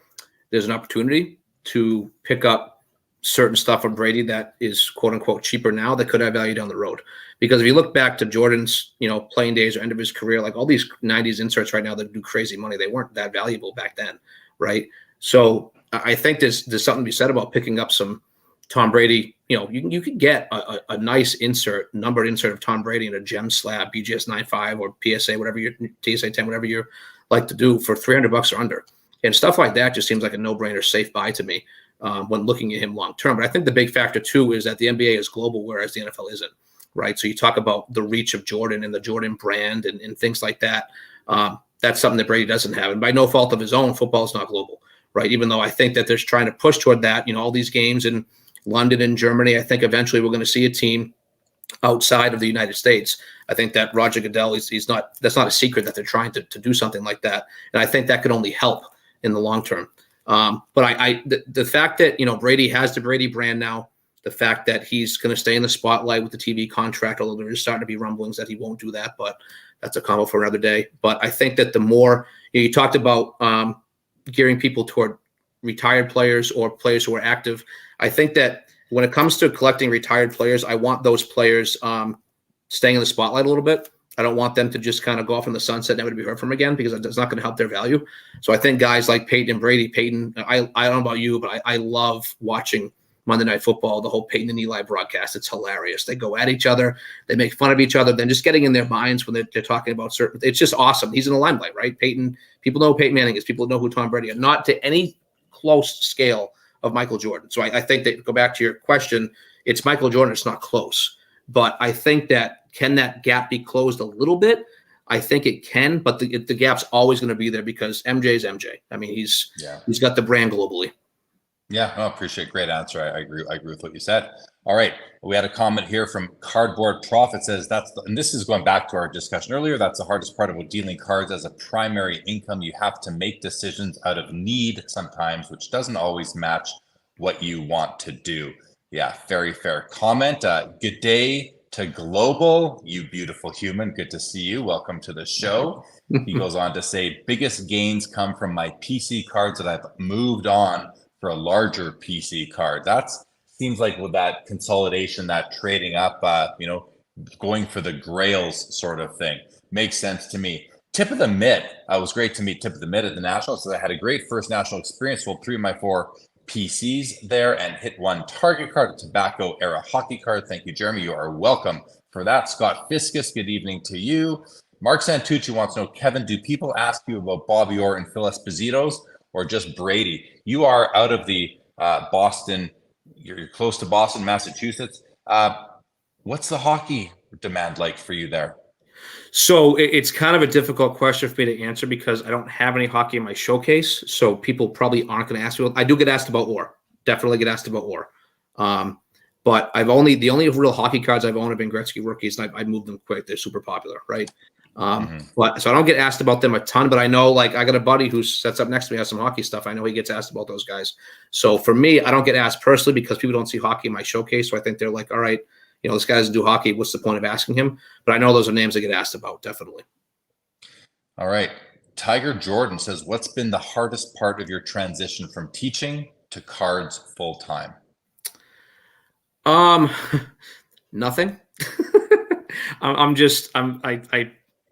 there's an opportunity to pick up certain stuff from Brady that is quote unquote cheaper now that could have value down the road. Because if you look back to Jordan's, playing days or end of his career, like all these 90s inserts right now that do crazy money, they weren't that valuable back then, right? So I think there's something to be said about picking up some Tom Brady. You could get a nice numbered insert of Tom Brady in a gem slab, BGS 95 or PSA, whatever TSA 10, whatever you like to do, for $300 or under. And stuff like that just seems like a no-brainer, safe buy to me when looking at him long-term. But I think the big factor, too, is that the NBA is global, whereas the NFL isn't, right? So you talk about the reach of Jordan and the Jordan brand and things like that. That's something that Brady doesn't have. And by no fault of his own, football is not global, right? Even though I think that there's trying to push toward that, all these games in London and Germany, I think eventually we're going to see a team outside of the United States. I think that Roger Goodell, that's not a secret that they're trying to do something like that. And I think that could only help in the long term. But the fact that, Brady has the Brady brand now, the fact that he's going to stay in the spotlight with the TV contract, although there's starting to be rumblings that he won't do that, but that's a combo for another day. But I think that the more, you talked about gearing people toward retired players or players who are active. I think that when it comes to collecting retired players, I want those players staying in the spotlight a little bit. I don't want them to just kind of go off in the sunset and never to be heard from again, because it's not going to help their value. So I think guys like Peyton and Brady, I don't know about you, but I love watching Monday Night Football, the whole Peyton and Eli broadcast. It's hilarious. They go at each other. They make fun of each other. Then just getting in their minds when they're talking about certain – it's just awesome. He's in the limelight, right? People know who Peyton Manning is. People know who Tom Brady is. Not to any close scale of Michael Jordan. So I think that, go back to your question, it's Michael Jordan. It's not close. But I think that, can that gap be closed a little bit? I think it can, but the gap's always going to be there because MJ is MJ. I mean, he's got the brand globally. Yeah, I appreciate. Great answer. I agree with what you said. All right, we had a comment here from Cardboard Profit, says and this is going back to our discussion earlier. That's the hardest part about dealing cards as a primary income. You have to make decisions out of need sometimes, which doesn't always match what you want to do. Yeah, very fair comment. Good day to Global, you beautiful human. Good to see you. Welcome to the show. He goes on to say, biggest gains come from my PC cards that I've moved on for a larger PC card. That seems like with that consolidation, that trading up, going for the grails sort of thing. Makes sense to me. Tip of the Mid. It was great to meet Tip of the Mid at the National. So I had a great first national experience. Sold 3 of my 4 PCs there and hit 1 Target card, a tobacco era hockey card. Thank you, Jeremy. You are welcome for that. Scott Fiscus, good evening to you. Mark Santucci wants to know, Kevin, do people ask you about Bobby Orr and Phil Esposito's or just Brady? You are out of the Boston, you're close to Boston, Massachusetts. What's the hockey demand like for you there? So it's kind of a difficult question for me to answer because I don't have any hockey in my showcase. So people probably aren't going to ask me. I do get asked about Or. Definitely get asked about Or. But the only real hockey cards I've owned have been Gretzky rookies, and I've moved them quick. They're super popular, right? But so I don't get asked about them a ton, but I know, like, I got a buddy who sets up next to me, has some hockey stuff. I know he gets asked about those guys. So for me, I don't get asked personally because people don't see hockey in my showcase. So I think they're like, all right, this guy doesn't do hockey. What's the point of asking him? But I know those are names that get asked about, definitely. All right. Tiger Jordan says, what's been the hardest part of your transition from teaching to cards full time? Nothing.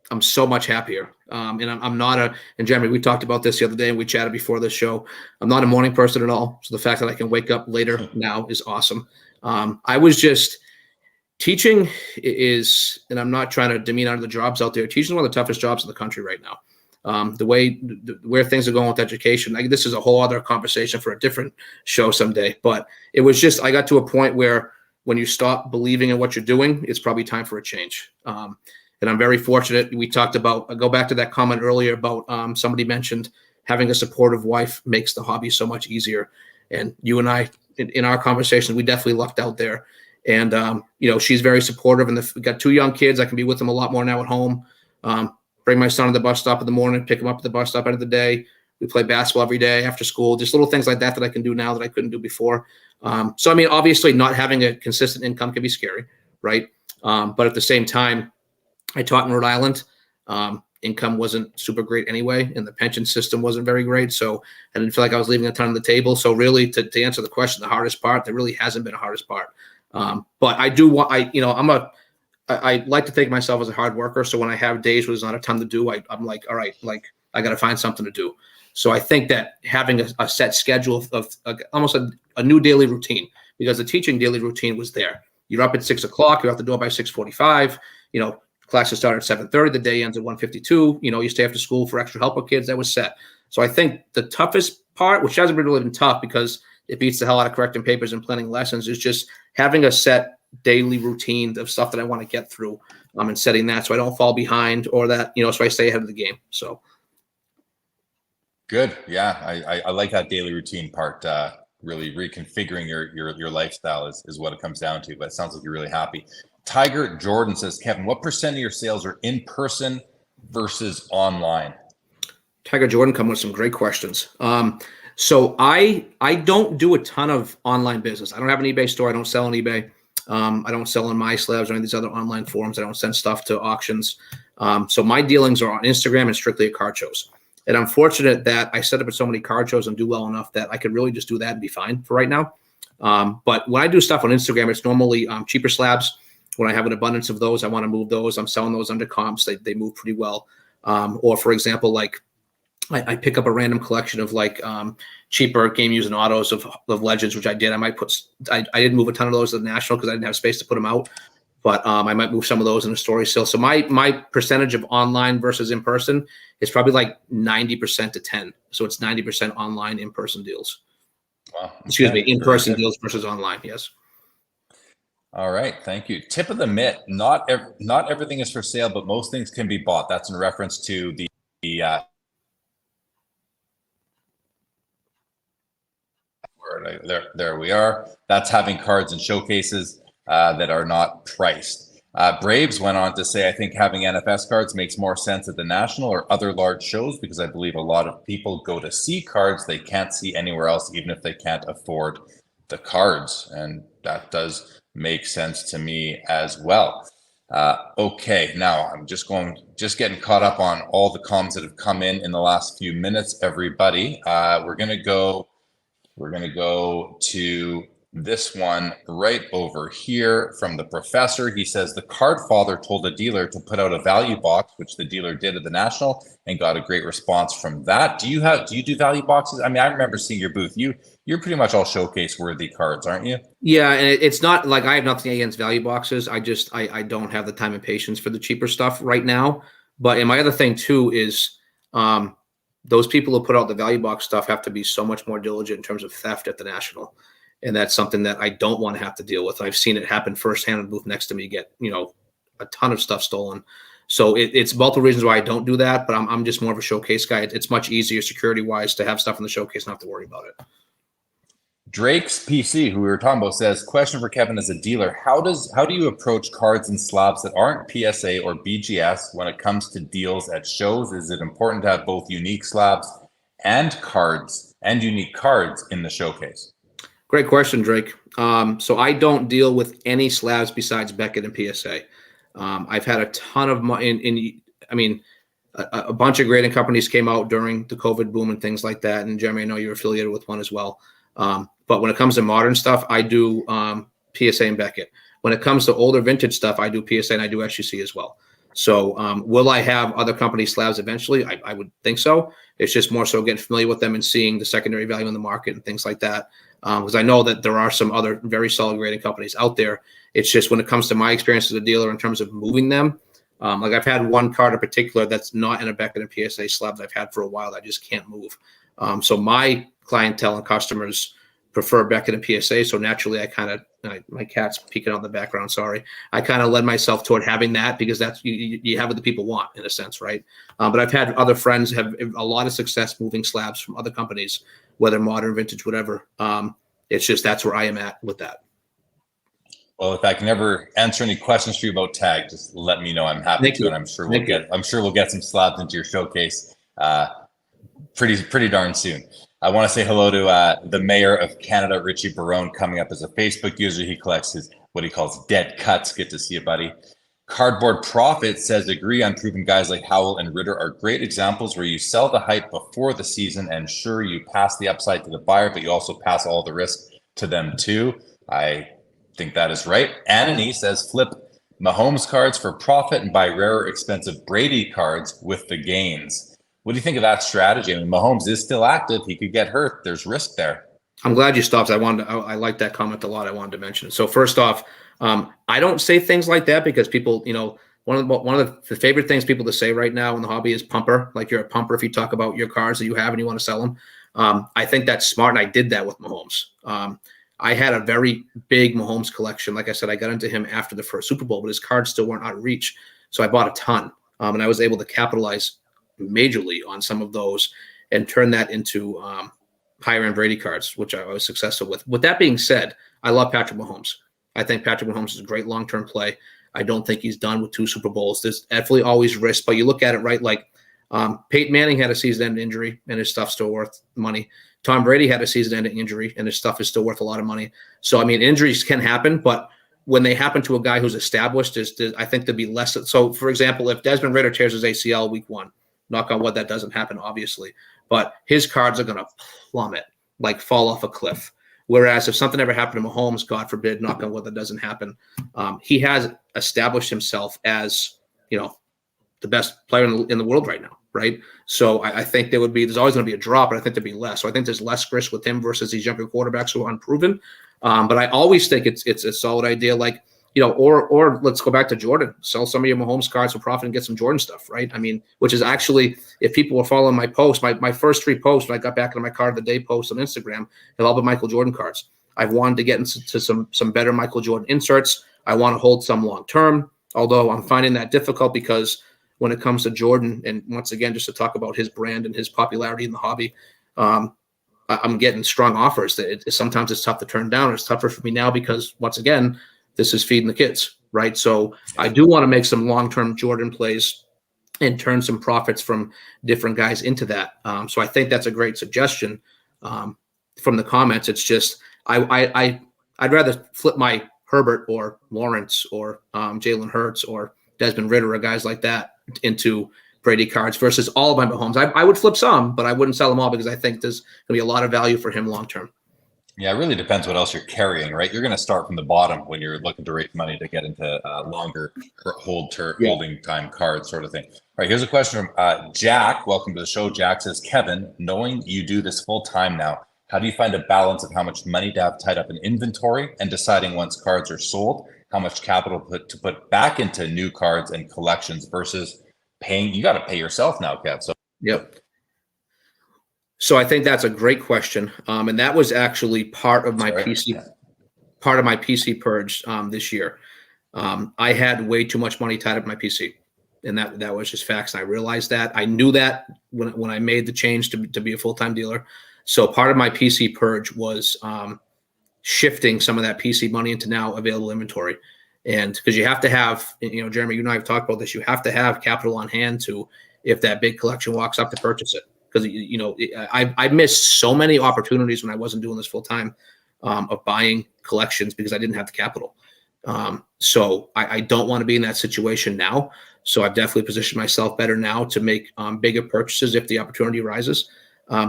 I'm so much happier. And I'm not and Jeremy, we talked about this the other day and we chatted before the show. I'm not a morning person at all. So the fact that I can wake up later now is awesome. I was just teaching is, and I'm not trying to demean other jobs out there. Teaching is one of the toughest jobs in the country right now. Where things are going with education, this is a whole other conversation for a different show someday. But it was just, I got to a point where when you stop believing in what you're doing, it's probably time for a change. And I'm very fortunate. We talked about, I'll go back to that comment earlier about somebody mentioned having a supportive wife makes the hobby so much easier. And you and I, in our conversation, we definitely lucked out there. And, she's very supportive, and we got 2 young kids. I can be with them a lot more now at home. Bring my son to the bus stop in the morning, pick him up at the bus stop end of the day. We play basketball every day after school, just little things like that I can do now that I couldn't do before. So, obviously not having a consistent income can be scary, right? But at the same time, I taught in Rhode Island. Income wasn't super great anyway, and the pension system wasn't very great. So I didn't feel like I was leaving a ton on the table. So really, to answer the question, the hardest part, there really hasn't been a hardest part. But I do want, I like to think of myself as a hard worker. So when I have days where there's not a ton to do, I'm like, all right, like I got to find something to do. So I think that having a set schedule of almost a new daily routine, because the teaching daily routine was there. You're up at 6 o'clock, you're out the door by 6:45, classes start at 7:30, the day ends at 1:52, you stay after school for extra help with kids, that was set. So I think the toughest part, which hasn't really been tough because it beats the hell out of correcting papers and planning lessons, is just having a set daily routine of stuff that I want to get through, and setting that so I don't fall behind or that, so I stay ahead of the game. So. Good. Yeah. I like that daily routine part. Really reconfiguring your lifestyle is what it comes down to, but it sounds like you're really happy. Tiger Jordan says, Kevin, what % of your sales are in person versus online? Tiger Jordan come with some great questions. So I don't do a ton of online business. I don't have an eBay store. I don't sell on eBay. I don't sell on My Slabs or any of these other online forums. I don't send stuff to auctions. So my dealings are on Instagram and strictly at card shows. And I'm fortunate that I set up at so many card shows and do well enough that I could really just do that and be fine for right now. But when I do stuff on Instagram, it's normally cheaper slabs. When I have an abundance of those, I want to move those. I'm selling those under comps. They move pretty well. Or for example, like I pick up a random collection of like cheaper game used autos of Legends, which I did. I didn't move a ton of those to the National because I didn't have space to put them out. But I might move some of those in a story sale. So my percentage of online versus in person is probably like 90% to 10. So it's 90% online, in-person deals. Wow. Okay. Excuse me, in-person deals versus online. Yes. All right. Thank you. Tip of the mitt. Not everything is for sale, but most things can be bought. That's in reference to the there we are. That's having cards and showcases that are not priced. Braves went on to say, I think having NFS cards makes more sense at the National or other large shows because I believe a lot of people go to see cards they can't see anywhere else, even if they can't afford the cards. And that does make sense to me as well. Okay, now I'm just getting caught up on all the comments that have come in the last few minutes, everybody. We're gonna go to this one right over here from the professor. He says the card father told the dealer to put out a value box, which the dealer did at the National and got a great response from that. Do you do value boxes? I mean, I remember seeing your booth. You're pretty much all showcase worthy cards, aren't you? Yeah, and it's not like I have nothing against value boxes. I don't have the time and patience for the cheaper stuff right now. But and my other thing too is those people who put out the value box stuff have to be so much more diligent in terms of theft at the National. And that's something that I don't want to have to deal with. I've seen it happen firsthand in the booth next to me, get, a ton of stuff stolen. So it's multiple reasons why I don't do that, but I'm just more of a showcase guy. It's much easier security wise to have stuff in the showcase and not have to worry about it. Drake's PC, who we were talking about, says, question for Kevin as a dealer. How do you approach cards and slabs that aren't PSA or BGS when it comes to deals at shows? Is it important to have both unique slabs and cards and unique cards in the showcase? Great question, Drake. So I don't deal with any slabs besides Beckett and PSA. I've had a ton of money a bunch of grading companies came out during the COVID boom and things like that. And Jeremy, I know you're affiliated with one as well. But when it comes to modern stuff, I do PSA and Beckett. When it comes to older vintage stuff, I do PSA and I do SGC as well. So will I have other company slabs eventually? I would think so. It's just more so getting familiar with them and seeing the secondary value in the market and things like that. Because I know that there are some other very solid grading companies out there. It's just when it comes to my experience as a dealer in terms of moving them, like I've had one card in particular that's not in a Beckett and PSA slab that I've had for a while that I just can't move. So my clientele and customers prefer Beckett and PSA. So naturally, my cat's peeking out in the background. Sorry. I kind of led myself toward having that because that's you have what the people want in a sense, right? But I've had other friends have a lot of success moving slabs from other companies, whether modern, vintage, whatever. It's just that's where I am at with that. Well, if I can ever answer any questions for you about tag, just let me know. I'm happy to, and I'm sure we'll get some slabs into your showcase pretty darn soon. I want to say hello to the mayor of Canada, Richie Barone, coming up as a Facebook user. He collects what he calls dead cuts. Good to see you, buddy. Cardboard Profit says, agree on proven guys like Howell and Ritter are great examples where you sell the hype before the season and sure, you pass the upside to the buyer, but you also pass all the risk to them too. I think that is right. Anony says, flip Mahomes cards for profit and buy rarer, expensive Brady cards with the gains. What do you think of that strategy? I mean, Mahomes is still active. He could get hurt. There's risk there. I'm glad you stopped. I like that comment a lot. I wanted to mention it. So first off, I don't say things like that because people, one of the favorite things people to say right now in the hobby is pumper. Like you're a pumper if you talk about your cards that you have and you want to sell them. I think that's smart, and I did that with Mahomes. I had a very big Mahomes collection. Like I said, I got into him after the first Super Bowl, but his cards still weren't out of reach. So I bought a ton, and I was able to capitalize majorly on some of those and turn that into higher end Brady cards, which I was successful with. With that being said, I love Patrick Mahomes. I think Patrick Mahomes is a great long-term play. I don't think he's done with 2 Super Bowls. There's definitely always risk, but you look at it, right? Like Peyton Manning had a season-ending injury and his stuff's still worth money. Tom Brady had a season-ending injury and his stuff is still worth a lot of money. So, I mean, injuries can happen, but when they happen to a guy who's established, I think there'd be less. So, for example, if Desmond Ridder tears his ACL week 1, knock on wood, that doesn't happen, obviously, but his cards are going to plummet, like fall off a cliff. Whereas if something ever happened to Mahomes, God forbid, knock on wood, that doesn't happen. He has established himself as, the best player in the world right now, right? So I think there's always going to be a drop, but I think there'd be less. So I think there's less risk with him versus these younger quarterbacks who are unproven. But I always think it's a solid idea, like, or let's go back to Jordan, sell some of your Mahomes cards for profit and get some Jordan stuff, right? I mean, which is actually, if people were following my posts, my first 3 posts when I got back into my card of the day post on Instagram have all been Michael Jordan cards. I've wanted to get into some better Michael Jordan inserts. I want to hold some long term, although I'm finding that difficult because when it comes to Jordan, and once again, just to talk about his brand and his popularity in the hobby, I'm getting strong offers that sometimes it's tough to turn down. It's tougher for me now because, once again, this is feeding the kids, right? So I do want to make some long-term Jordan plays and turn some profits from different guys into that. So I think that's a great suggestion from the comments. It's just I'd rather flip my Herbert or Lawrence or Jalen Hurts or Desmond Ridder or guys like that into Brady cards versus all of my Mahomes. I would flip some, but I wouldn't sell them all because I think there's going to be a lot of value for him long-term. Yeah, it really depends what else you're carrying, right? You're going to start from the bottom when you're looking to raise money to get into longer holding time cards sort of thing. All right, here's a question from Jack. Welcome to the show. Jack says, Kevin, knowing you do this full time now, how do you find a balance of how much money to have tied up in inventory and deciding once cards are sold, how much capital to put back into new cards and collections versus paying? You got to pay yourself now, Kev. So yep. So I think that's a great question, and that was actually part of my PC purge this year. I had way too much money tied up in my PC, and that was just facts. And I realized that. I knew that when I made the change to be a full-time dealer. So part of my PC purge was shifting some of that PC money into now available inventory. And because you have to have, Jeremy, you and I have talked about this, you have to have capital on hand to, if that big collection walks up, to purchase it. Because, I missed so many opportunities when I wasn't doing this full time of buying collections because I didn't have the capital. So I don't want to be in that situation now. So I've definitely positioned myself better now to make bigger purchases if the opportunity arises.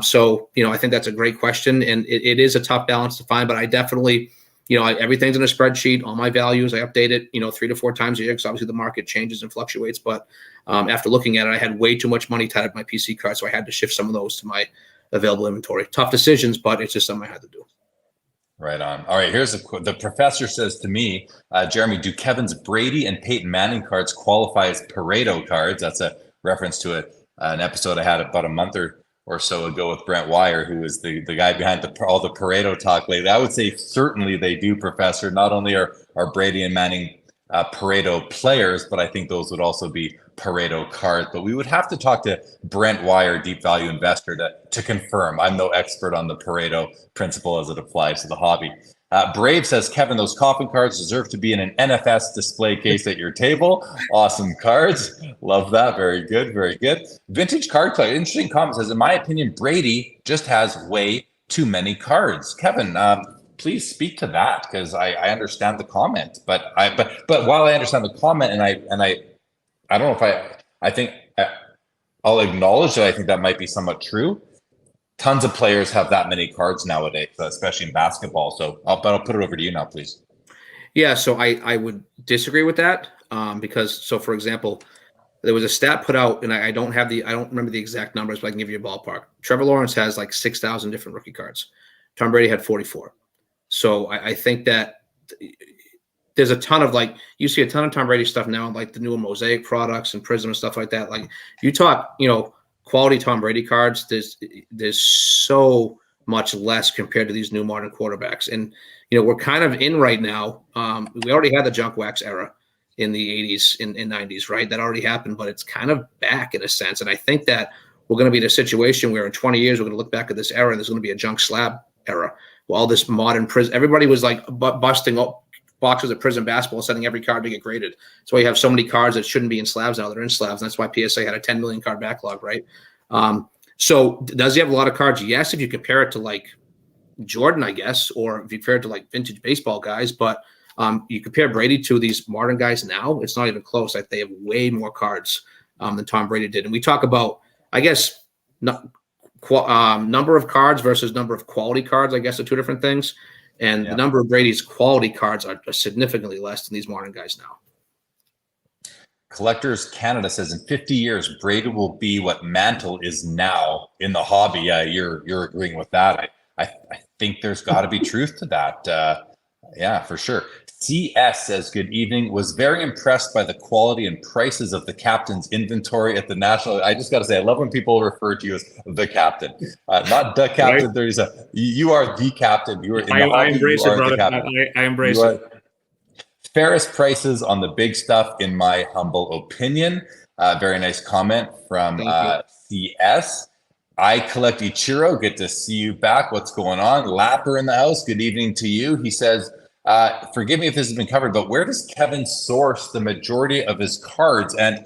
So I think that's a great question, and it is a tough balance to find, but I definitely, everything's in a spreadsheet. All my values, I update it, 3 to 4 times a year, because obviously the market changes and fluctuates. But after looking at it, I had way too much money tied up in my PC card, so I had to shift some of those to my available inventory. Tough decisions, but it's just something I had to do. Right on. All right, here's the professor says to me, Jeremy, do Kevin's Brady and Peyton Manning cards qualify as Pareto cards? That's a reference to an episode I had about a month or so ago with Brent Wire, who is the guy behind all the Pareto talk lately. I would say certainly they do, Professor. Not only are Brady and Manning Pareto players, but I think those would also be Pareto cards. But we would have to talk to Brent Wire, deep value investor, to confirm. I'm no expert on the Pareto principle as it applies to the hobby. Brave says, Kevin, those coffin cards deserve to be in an NFS display case at your table. Awesome cards. Love that. Very good. Very good. Vintage card collector. Interesting comment. Says, in my opinion, Brady just has way too many cards. Kevin, please speak to that, because I understand the comment, but while I understand the comment, and I don't know if I think I'll acknowledge that I think that might be somewhat true. Tons of players have that many cards nowadays, especially in basketball. So I'll put it over to you now, please. Yeah, so I would disagree with that because, so for example, there was a stat put out, and I don't remember the exact numbers, but I can give you a ballpark. Trevor Lawrence has like 6,000 different rookie cards. Tom Brady had 44. So I think that there's a ton of, like, you see a ton of Tom Brady stuff now, like the newer Mosaic products and Prism and stuff like that. Like, you talk, quality Tom Brady cards, there's so much less compared to these new modern quarterbacks. And, we're kind of in right now. We already had the junk wax era in the 80s and 90s, right? That already happened, but it's kind of back in a sense. And I think that we're going to be in a situation where in 20 years, we're going to look back at this era and there's going to be a junk slab era. Well, all this modern Prism, everybody was like busting up boxes of Prism basketball, sending every card to get graded. That's why you have so many cards that shouldn't be in slabs now. They're in slabs. And that's why PSA had a 10 million card backlog, right? So does he have a lot of cards? Yes, if you compare it to like Jordan, I guess, or if you compare it to like vintage baseball guys. But you compare Brady to these modern guys now, it's not even close. Like, they have way more cards than Tom Brady did. And we talk about, I guess, number of cards versus number of quality cards, I guess, are two different things. And the number of Brady's quality cards are significantly less than these modern guys now. Collectors Canada says, in 50 years, Brady will be what Mantle is now in the hobby. Yeah, you're agreeing with that. I think there's got to be truth to that. Yeah, for sure. CS says, good evening. Was very impressed by the quality and prices of the captain's inventory at the National. I just got to say, I love when people refer to you as the captain, not the captain. Right. You are the captain. You are in the hobby. I embrace it, brother. I embrace it. Fairest prices on the big stuff, in my humble opinion. Very nice comment from CS. I collect Ichiro. Good to see you back. What's going on? Lapper in the house. Good evening to you. He says, forgive me if this has been covered, but where does Kevin source the majority of his cards? And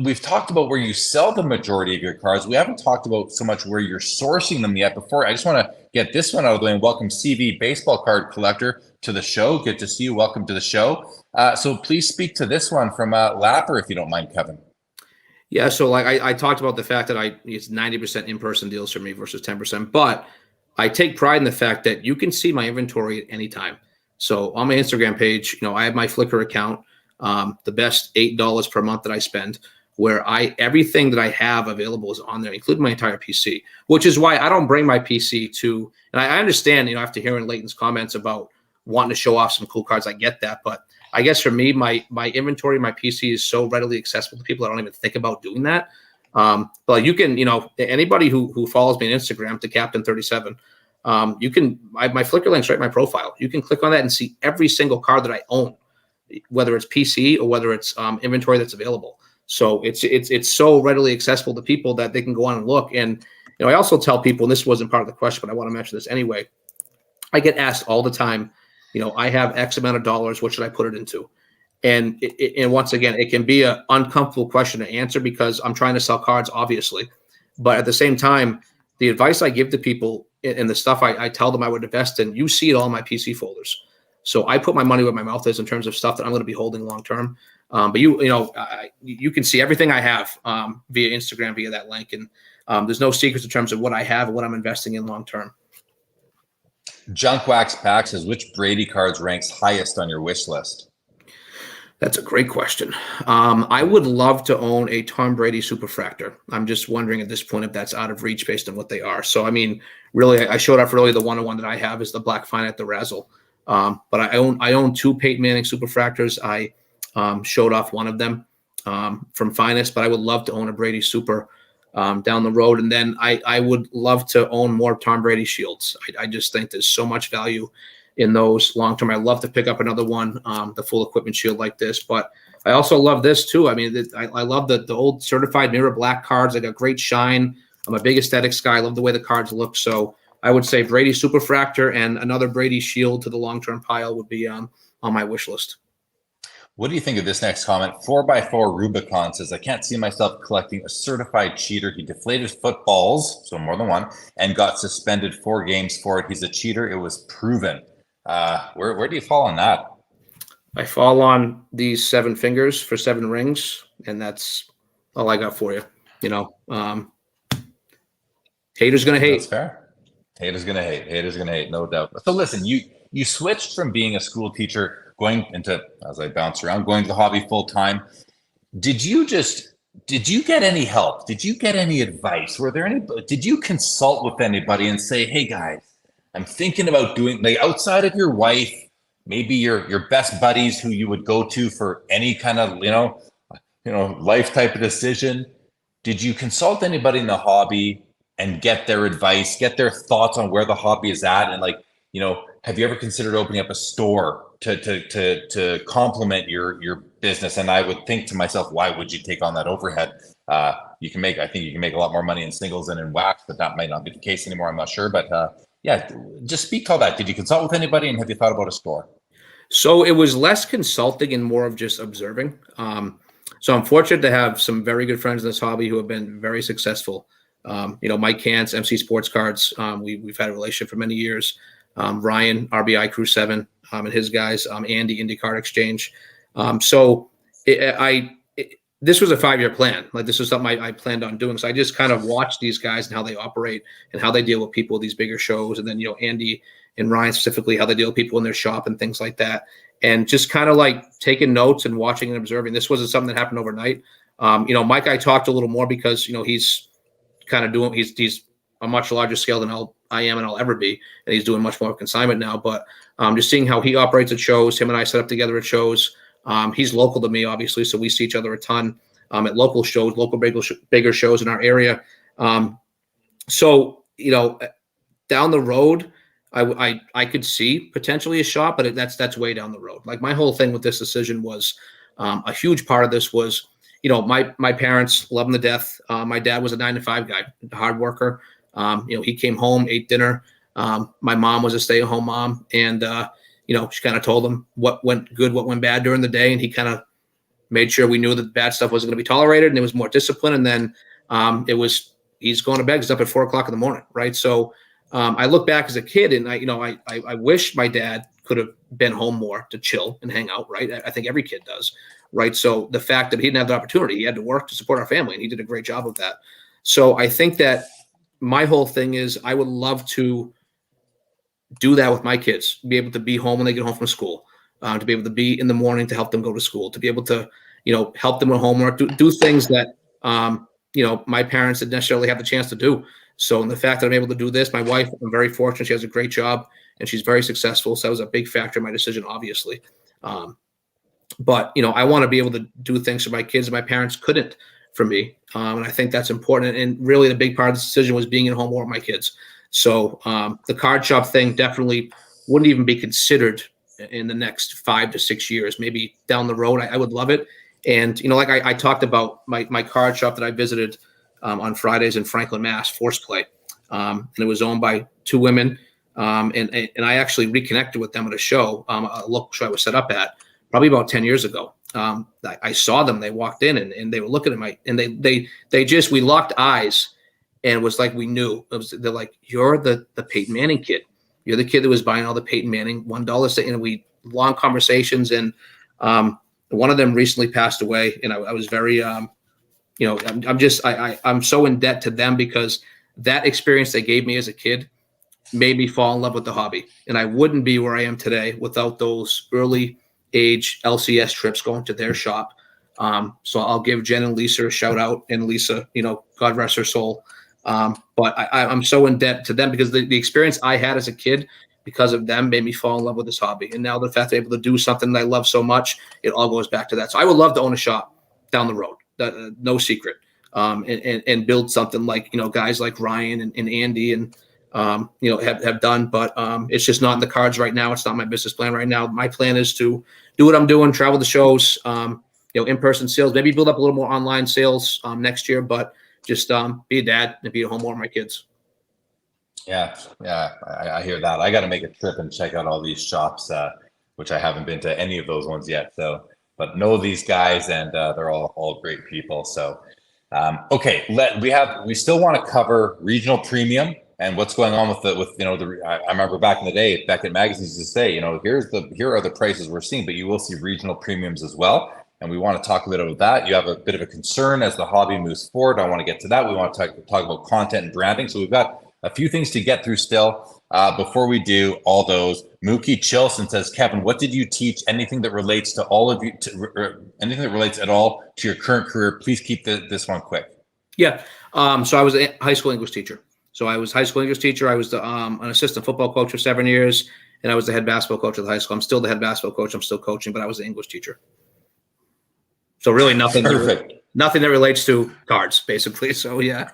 we've talked about where you sell the majority of your cards. We haven't talked about so much where you're sourcing them yet. Before, I just want to get this one out of the way and welcome CV Baseball Card Collector to the show. Good to see you. Welcome to the show. So please speak to this one from Lapper, if you don't mind, Kevin. Yeah, so like I talked about the fact that it's 90% in-person deals for me versus 10%, but I take pride in the fact that you can see my inventory at any time. So on my Instagram page, I have my Flickr account, the best $8 per month that I spend, where everything that I have available is on there, including my entire PC, which is why I don't bring my PC to, and I understand, after hearing Leighton's comments about wanting to show off some cool cards, I get that, but I guess for me, my inventory, my PC is so readily accessible to people, I don't even think about doing that. But you can, anybody who follows me on Instagram, to Captain37, you can, my Flickr link's right in my profile. You can click on that and see every single card that I own. whether it's PC or whether it's inventory that's available. So it's so readily accessible to people that they can go on and look. And I also tell people, and this wasn't part of the question, but I want to mention this anyway. I get asked all the time, I have X amount of dollars. What should I put it into? And once again, it can be an uncomfortable question to answer because I'm trying to sell cards, obviously. But at the same time, the advice I give to people and the stuff I tell them I would invest in, you see it all in my PC folders. So I put my money where my mouth is in terms of stuff that I'm going to be holding long term. But you can see everything I have via Instagram, via that link. And there's no secrets in terms of what I have and what I'm investing in long term. Junk Wax Pack says, which Brady cards ranks highest on your wish list? That's a great question. I would love to own a Tom Brady Superfractor. I'm just wondering at this point if that's out of reach based on what they are. So, I mean, really, I showed off earlier the one-on-one that I have is the Black Fine at the Razzle. But I own two Peyton Manning Superfractors. I showed off one of them from Finest, but I would love to own a Brady Super down the road. And then I would love to own more Tom Brady Shields. I just think there's so much value in those long term. I love to pick up another one, the full equipment shield like this. But I also love this too. I mean, I love the old certified mirror black cards. They got great shine. I'm a big aesthetics guy. I love the way the cards look. So I would say Brady Superfractor and another Brady Shield to the long term pile would be on my wish list. What do you think of this next comment? 4x4 Rubicon says, I can't see myself collecting a certified cheater. He deflated footballs, so more than one, and got suspended 4 games for it. He's a cheater. It was proven. Where do you fall on that? I fall on these 7 fingers for 7 rings, and that's all I got for you. Haters gonna hate. That's fair. Haters gonna hate. Haters gonna hate, no doubt. So listen, you switched from being a school teacher, going into, as I bounce around, going to the hobby full time. Did you get any help? Did you get any advice? Did you consult with anybody and say, hey guys, I'm thinking about doing, like, outside of your wife, maybe your best buddies who you would go to for any kind of, life type of decision. Did you consult anybody in the hobby and get their advice, get their thoughts on where the hobby is at? And have you ever considered opening up a store to complement your business? And I would think to myself, why would you take on that overhead? I think you can make a lot more money in singles than in wax, but that might not be the case anymore. I'm not sure, but yeah, just speak to all that. Did you consult with anybody, and have you thought about a store? So it was less consulting and more of just observing. So I'm fortunate to have some very good friends in this hobby who have been very successful. Mike Kantz, MC Sports Cards. We've had a relationship for many years. Ryan, RBI Crew 7, and his guys. Andy, Indy Card Exchange. This was a 5-year plan. Like, this was something I planned on doing. So I just kind of watched these guys and how they operate and how they deal with people at these bigger shows. And then, Andy and Ryan specifically, how they deal with people in their shop and things like that. And just kind of like taking notes and watching and observing. This wasn't something that happened overnight. Mike, I talked a little more because, he's kind of he's a much larger scale than I am and I'll ever be. And he's doing much more consignment now. But just seeing how he operates at shows, him and I set up together at shows. He's local to me, obviously, so we see each other a ton at local shows, local bigger shows in our area. Down the road, I could see potentially a shop, but that's way down the road. Like, my whole thing with this decision was a huge part of this was, my parents love him to death. My dad was a 9-to-5 guy, a hard worker. He came home, ate dinner. My mom was a stay-at-home mom, and she kind of told him what went good, what went bad during the day, and he kind of made sure we knew that bad stuff wasn't going to be tolerated, and there was more discipline. And then he's going to bed. He's up at 4:00 in the morning, right? So I look back as a kid, and I wish my dad could have been home more to chill and hang out, right? I think every kid does, right? So the fact that he didn't have the opportunity, he had to work to support our family, and he did a great job of that. So I think that my whole thing is I would love to do that with my kids, be able to be home when they get home from school, to be able to be in the morning to help them go to school, to be able to, help them with homework, do things that, my parents didn't necessarily have the chance to do. So in the fact that I'm able to do this, my wife, I'm very fortunate. She has a great job and she's very successful. So that was a big factor in my decision, obviously. But I want to be able to do things for my kids that my parents couldn't for me. And I think that's important. And really the big part of the decision was being at home more with my kids. So the card shop thing definitely wouldn't even be considered in the next 5 to 6 years, maybe down the road. I would love it. And, like I talked about my card shop that I visited on Fridays in Franklin, Mass, Force Play. And it was owned by 2 women. And I actually reconnected with them at a show, a local show I was set up at probably about 10 years ago. I saw them, they walked in and they were looking at and we locked eyes, and it was like, we knew. They're like, you're the Peyton Manning kid. You're the kid that was buying all the Peyton Manning $1. And we long conversations, and one of them recently passed away. And I was very, I'm so in debt to them, because that experience they gave me as a kid made me fall in love with the hobby. And I wouldn't be where I am today without those early age LCS trips going to their shop. So I'll give Jen and Lisa a shout out, and Lisa, God rest her soul. But I'm so in debt to them, because the experience I had as a kid because of them made me fall in love with this hobby. And now the fact they're able to do something that I love so much, it all goes back to that. So I would love to own a shop down the road, no secret, and build something like, guys like Ryan and Andy and, have done, but it's just not in the cards right now. It's not my business plan right now. My plan is to do what I'm doing, travel the shows, in-person sales, maybe build up a little more online sales next year, but just be a dad and be at home more with my kids. Yeah, I hear that. I got to make a trip and check out all these shops, which I haven't been to any of those ones yet. So, but know these guys, and they're all great people. So, okay, we still want to cover regional premium and what's going on I remember back in the day, Beckett magazines used to say, here are the prices we're seeing, but you will see regional premiums as well. And we want to talk a bit about that. You have a bit of a concern as the hobby moves forward. I want to get to that. We want to talk about content and branding. So we've got a few things to get through still. Before we do all those, Mookie Chilson says, Kevin, what did you teach? Anything that relates to all of you, anything that relates at all to your current career? Please keep this one quick. Yeah. So I was a high school English teacher. I was high school English teacher. I was an assistant football coach for 7 years, and I was the head basketball coach at the high school. I'm still the head basketball coach. I'm still coaching, but I was the English teacher. So really nothing that relates to cards, basically. So yeah.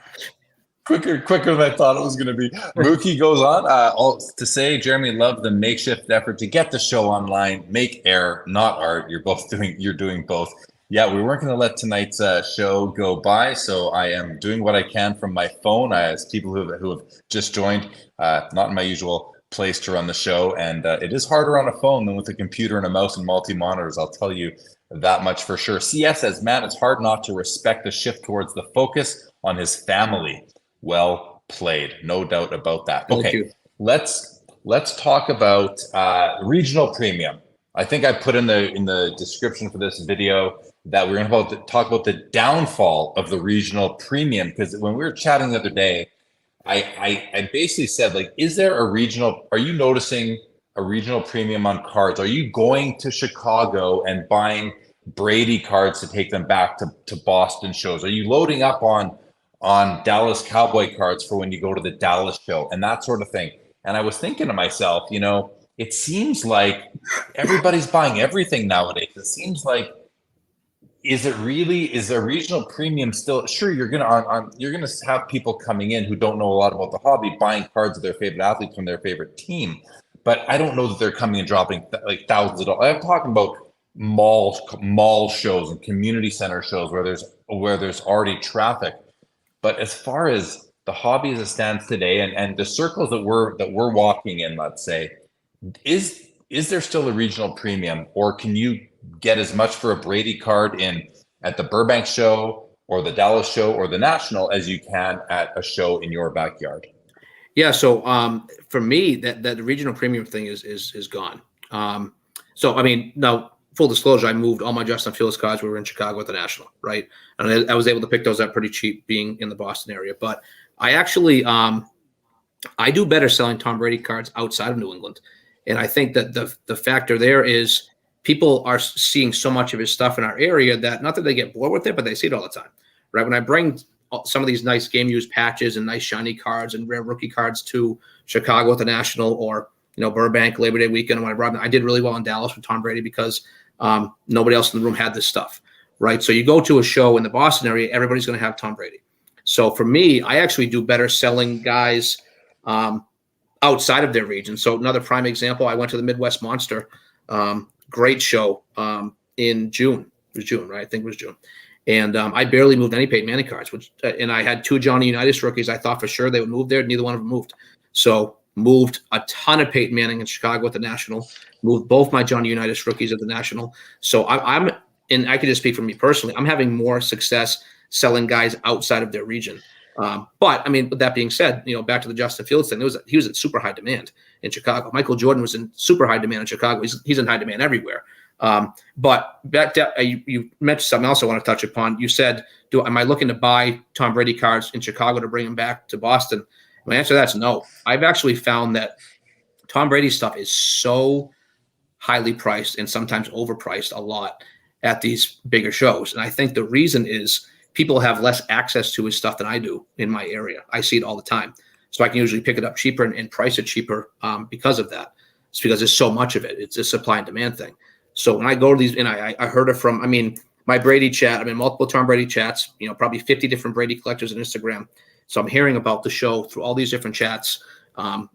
Quicker than I thought it was going to be. Mookie goes on to say, Jeremy loved the makeshift effort to get the show online. Make air, not art. You're doing both. Yeah, we weren't going to let tonight's show go by, so I am doing what I can from my phone. As people who have just joined, not in my usual place to run the show, and it is harder on a phone than with a computer and a mouse and multi-monitors. I'll tell you that much for sure. CS says, man, it's hard not to respect the shift towards the focus on his family. Well played, no doubt about that. Okay, let's talk about regional premium. I think I put in the description for this video that we're going to talk about the downfall of the regional premium, because when we were chatting the other day, I basically said, like, are you noticing a regional premium on cards? Are you going to Chicago and buying Brady cards to take them back to Boston shows? Are you loading up on Dallas Cowboy cards for when you go to the Dallas show and that sort of thing? And I was thinking to myself, it seems like everybody's buying everything nowadays. It seems like, is a regional premium still? Sure, you're gonna have people coming in who don't know a lot about the hobby buying cards of their favorite athletes from their favorite team, but I don't know that they're coming and dropping like thousands of dollars. I'm talking about mall shows and community center shows where there's already traffic. But as far as the hobby as it stands today, and the circles that we're walking in, let's say, is there still a regional premium, or can you get as much for a Brady card at the Burbank show or the Dallas show or the National as you can at a show in your backyard? Yeah. So for me, that regional premium thing is gone. So I mean, now full disclosure, I moved all my Justin Fields cards. We were in Chicago at the National, right? And I was able to pick those up pretty cheap being in the Boston area. But I actually I do better selling Tom Brady cards outside of New England. And I think that the factor there is people are seeing so much of his stuff in our area that not that they get bored with it, but they see it all the time, right? When I bring some of these nice game used patches and nice shiny cards and rare rookie cards to Chicago at the National, or Burbank Labor Day weekend, when I brought them, I did really well in Dallas with Tom Brady because nobody else in the room had this stuff, right? So you go to a show in the Boston area, everybody's going to have Tom Brady. So for me, I actually do better selling guys outside of their region. So another prime example, I went to the Midwest Monster Great show in June. It was June, right? I think it was June. And I barely moved any Peyton Manning cards, and I had 2 Johnny Unitas rookies. I thought for sure they would move there. Neither one of them moved. So moved a ton of Peyton Manning in Chicago at the National, moved both my Johnny Unitas rookies at the National. So I'm and I can just speak for me personally, I'm having more success selling guys outside of their region. But I mean, with that being said, back to the Justin Fields thing, he was in super high demand in Chicago. Michael Jordan was in super high demand in Chicago. He's in high demand everywhere. But you mentioned something else I want to touch upon. You said, am I looking to buy Tom Brady cards in Chicago to bring him back to Boston? My answer to that's no. I've actually found that Tom Brady stuff is so highly priced and sometimes overpriced a lot at these bigger shows. And I think the reason is people have less access to his stuff than I do in my area. I see it all the time. So I can usually pick it up cheaper and price it cheaper because of that. It's because there's so much of it. It's a supply and demand thing. So when I go to these, and I heard it from, my Brady chat, I'm in multiple Tom Brady chats, probably 50 different Brady collectors on Instagram. So I'm hearing about the show through all these different chats.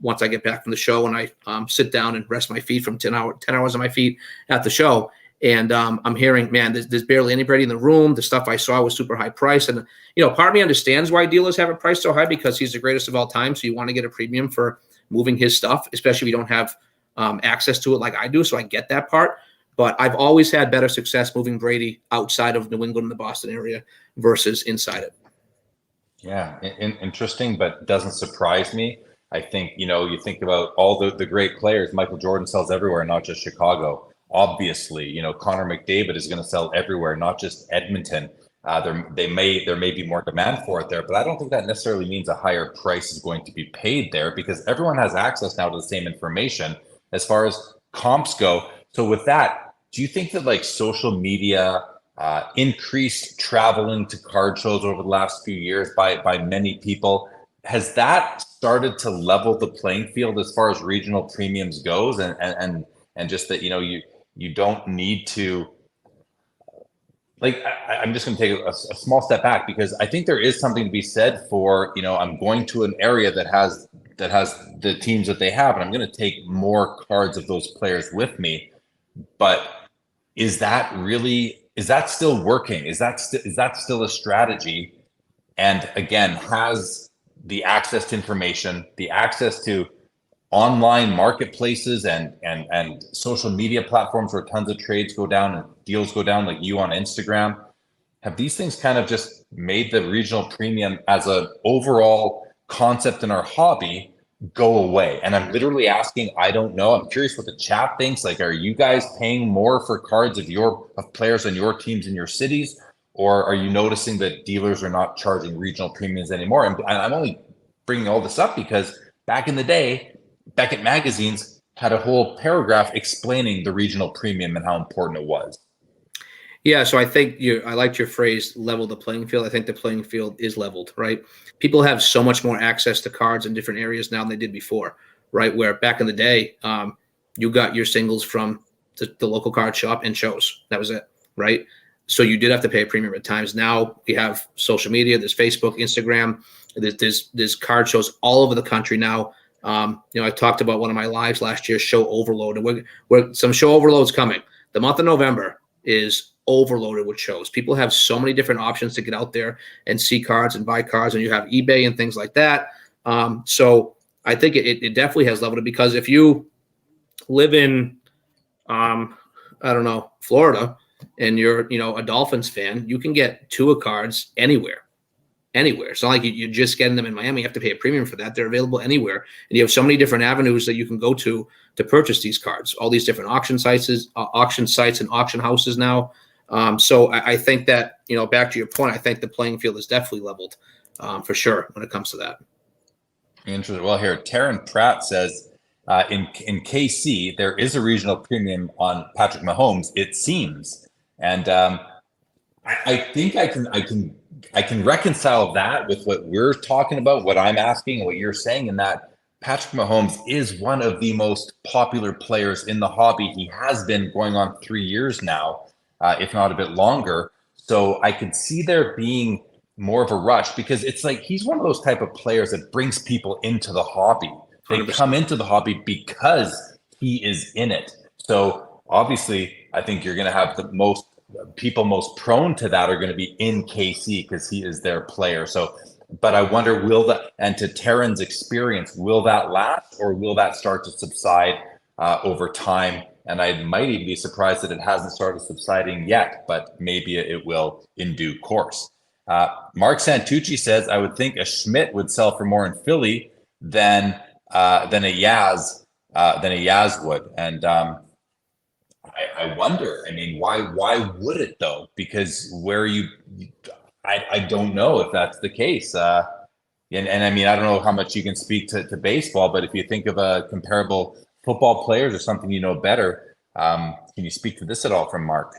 Once I get back from the show and I sit down and rest my feet from 10 hours on my feet at the show. And I'm hearing, man, there's barely anybody in the room. The stuff I saw was super high price. And, part of me understands why dealers have it priced so high because he's the greatest of all time. So you want to get a premium for moving his stuff, especially if you don't have access to it like I do. So I get that part. But I've always had better success moving Brady outside of New England and the Boston area versus inside it. Yeah, interesting, but doesn't surprise me. I think, you think about all the great players. Michael Jordan sells everywhere, not just Chicago. Obviously, Connor McDavid is going to sell everywhere, not just Edmonton. There may be more demand for it there, but I don't think that necessarily means a higher price is going to be paid there because everyone has access now to the same information as far as comps go. So with that, do you think that like social media, increased traveling to card shows over the last few years by many people, has that started to level the playing field as far as regional premiums goes and just that, you don't need to, like, I'm just going to take a small step back because I think there is something to be said for, I'm going to an area that has the teams that they have, and I'm going to take more cards of those players with me. But is that still working? Is that still a strategy? And again, has the access to information, the access to online marketplaces and social media platforms where tons of trades go down and deals go down, like you on Instagram, have these things kind of just made the regional premium as an overall concept in our hobby go away? And I'm literally asking, I don't know. I'm curious what the chat thinks. Like, are you guys paying more for cards of players on your teams in your cities? Or are you noticing that dealers are not charging regional premiums anymore? And I'm only bringing all this up because back in the day, Beckett magazines had a whole paragraph explaining the regional premium and how important it was. Yeah, so I think I liked your phrase, level the playing field. I think the playing field is leveled, right? People have so much more access to cards in different areas now than they did before, right? Where back in the day, you got your singles from the local card shop and shows. That was it, right? So you did have to pay a premium at times. Now we have social media. There's Facebook, Instagram. There's card shows all over the country now. I talked about one of my lives last year, show overload, and we're some show overload's coming. The month of November is overloaded with shows. People have so many different options to get out there and see cards and buy cards, and you have eBay and things like that. So I think it definitely has leveled it because if you live in, Florida, and you're, a Dolphins fan, you can get Tua cards anywhere. It's not like you're just getting them in Miami. You have to pay a premium for that. They're available anywhere. And you have so many different avenues that you can go to purchase these cards, all these different auction sites and auction houses now. So I think that, back to your point, I think the playing field is definitely leveled for sure when it comes to that. Interesting. Well, here, Taryn Pratt says, in KC, there is a regional premium on Patrick Mahomes, it seems. And I think I can reconcile that with what we're talking about, what I'm asking, what you're saying, in that Patrick Mahomes is one of the most popular players in the hobby. He has been going on 3 years now, if not a bit longer. So I could see there being more of a rush because it's like he's one of those type of players that brings people into the hobby. They 100%. Come into the hobby because he is in it. So obviously, I think you're going to have the most people most prone to that are going to be in KC because he is their player. So, but I wonder, will that, and to Taryn's experience, will that last or will that start to subside over time? And I might even be surprised that it hasn't started subsiding yet, but maybe it will in due course. Mark Santucci says, I would think a Schmidt would sell for more in Philly than a Yaz would. And I wonder, I mean, why would it though? Because I don't know if that's the case. And I mean, I don't know how much you can speak to baseball, but if you think of a comparable football players or something you know better, can you speak to this at all from Mark?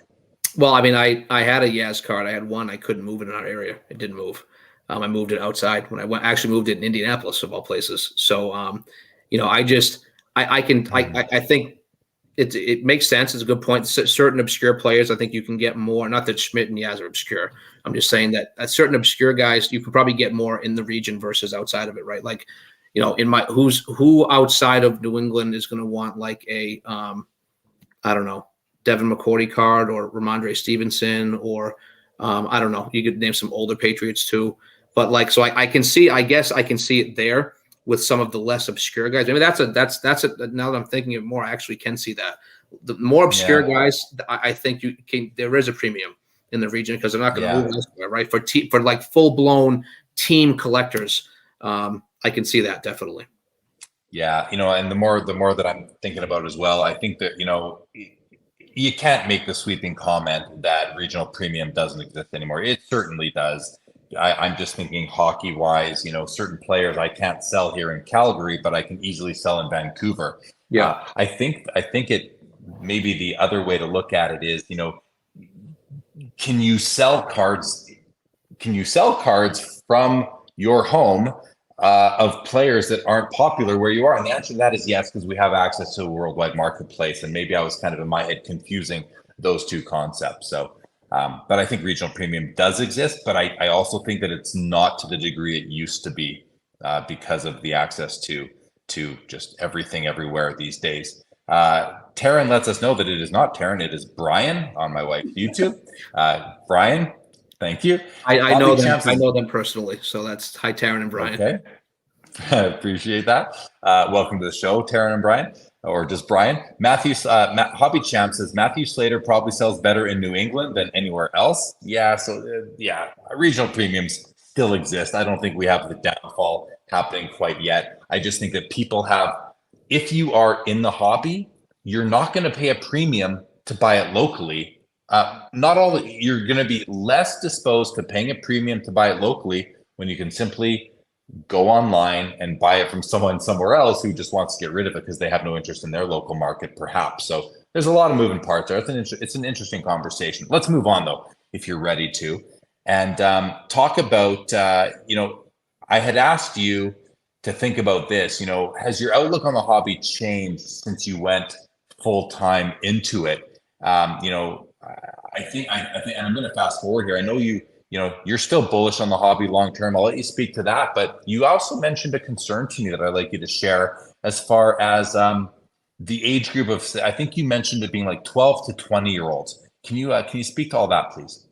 Well, I mean, I had a Yaz card. I had one. I couldn't move it in our area. It didn't move. I moved it outside when I actually moved it in Indianapolis of all places. So, I think it makes sense. It's a good point. Certain obscure players, I think you can get more. Not that Schmidt and Yaz are obscure. I'm just saying that certain obscure guys, you can probably get more in the region versus outside of it, right? Like, who outside of New England is going to want like a, I don't know, Devin McCourty card or Ramondre Stevenson or I don't know. You could name some older Patriots too. But like, so I can see, I guess I can see it there with some of the less obscure guys. I mean, that's now that I'm thinking of it more, I actually can see that. The more obscure guys, I think there is a premium in the region because they're not going to move elsewhere, right? For like full blown team collectors, I can see that definitely. Yeah, and the more that I'm thinking about it as well, I think that you can't make the sweeping comment that regional premium doesn't exist anymore. It certainly does. I'm just thinking hockey wise, certain players I can't sell here in Calgary, but I can easily sell in Vancouver. Yeah. I think it maybe the other way to look at it is, can you sell cards from your home of players that aren't popular where you are? And the answer to that is yes, because we have access to a worldwide marketplace. And maybe I was kind of in my head confusing those two concepts. So, but I think regional premium does exist, but I also think that it's not to the degree it used to be because of the access to just everything everywhere these days. Taryn lets us know that it is not Taryn, it is Brian on my wife's YouTube. Brian, thank you. I know them. I know them personally, so that's hi Taryn and Brian. Okay, appreciate that. Welcome to the show, Taryn and Brian, or just Brian. Hobby Champ says Matthew Slater probably sells better in New England than anywhere else. Yeah, so regional premiums still exist. I don't think we have the downfall happening quite yet. I just think that people have. If you are in the hobby, you're not going to pay a premium to buy it locally. You're going to be less disposed to paying a premium to buy it locally when you can simply go online and buy it from someone somewhere else who just wants to get rid of it because they have no interest in their local market, perhaps. So there's a lot of moving parts there. It's an interesting conversation. Let's move on though, if you're ready to, and talk about, I had asked you to think about this, has your outlook on the hobby changed since you went full-time into it? I think, and I'm going to fast forward here. I know you're still bullish on the hobby long-term. I'll let you speak to that, but you also mentioned a concern to me that I'd like you to share as far as the age group of, I think you mentioned it being like 12 to 20-year-olds. Can you speak to all that, please?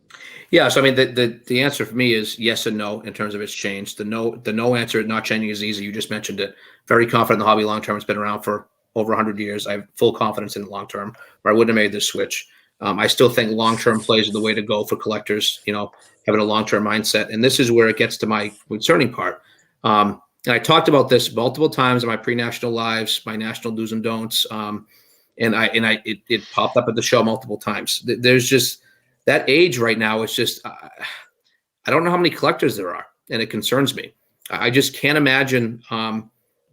Yeah, so I mean, the answer for me is yes and no in terms of its change. The no answer, not changing, is easy. You just mentioned it. Very confident in the hobby long term. It's been around for over 100 years. I have full confidence in it long term, or I wouldn't have made this switch. I still think long term plays are the way to go for collectors. Having a long term mindset, and this is where it gets to my concerning part. And I talked about this multiple times in my pre-national lives, my national do's and don'ts, it popped up at the show multiple times. There's just that age right now. It's just I don't know how many collectors there are, and it concerns me. I just can't imagine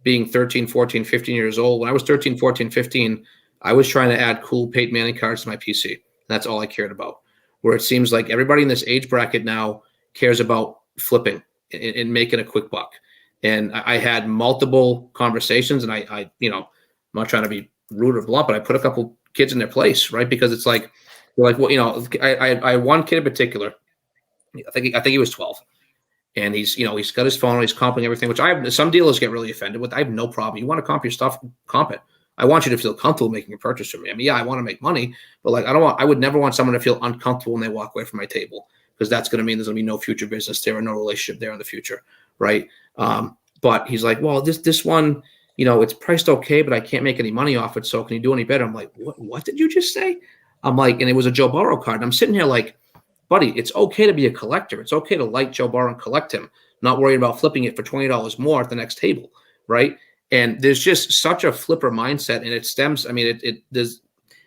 being 13, 14, 15 years old. When I was 13, 14, 15, I was trying to add cool Peyton Manning cards to my PC. That's all I cared about. Where it seems like everybody in this age bracket now cares about flipping and making a quick buck. And I had multiple conversations, and I'm not trying to be rude or blunt, but I put a couple kids in their place, right? Because it's like, they're like, well, I had one kid in particular. I think he was 12, and he's got his phone, he's comping everything, which some dealers get really offended with. I have no problem. You want to comp your stuff, comp it. I want you to feel comfortable making a purchase from me. I mean, yeah, I want to make money, but like, I would never want someone to feel uncomfortable when they walk away from my table, because that's going to mean there's going to be no future business there or no relationship there in the future. Right. But he's like, well, this one, it's priced okay, but I can't make any money off it. So can you do any better? I'm like, what did you just say? I'm like, and it was a Joe Burrow card. And I'm sitting here like, buddy, it's okay to be a collector. It's okay to like Joe Burrow and collect him, not worrying about flipping it for $20 more at the next table. Right. And there's just such a flipper mindset, and it stems. I mean, there's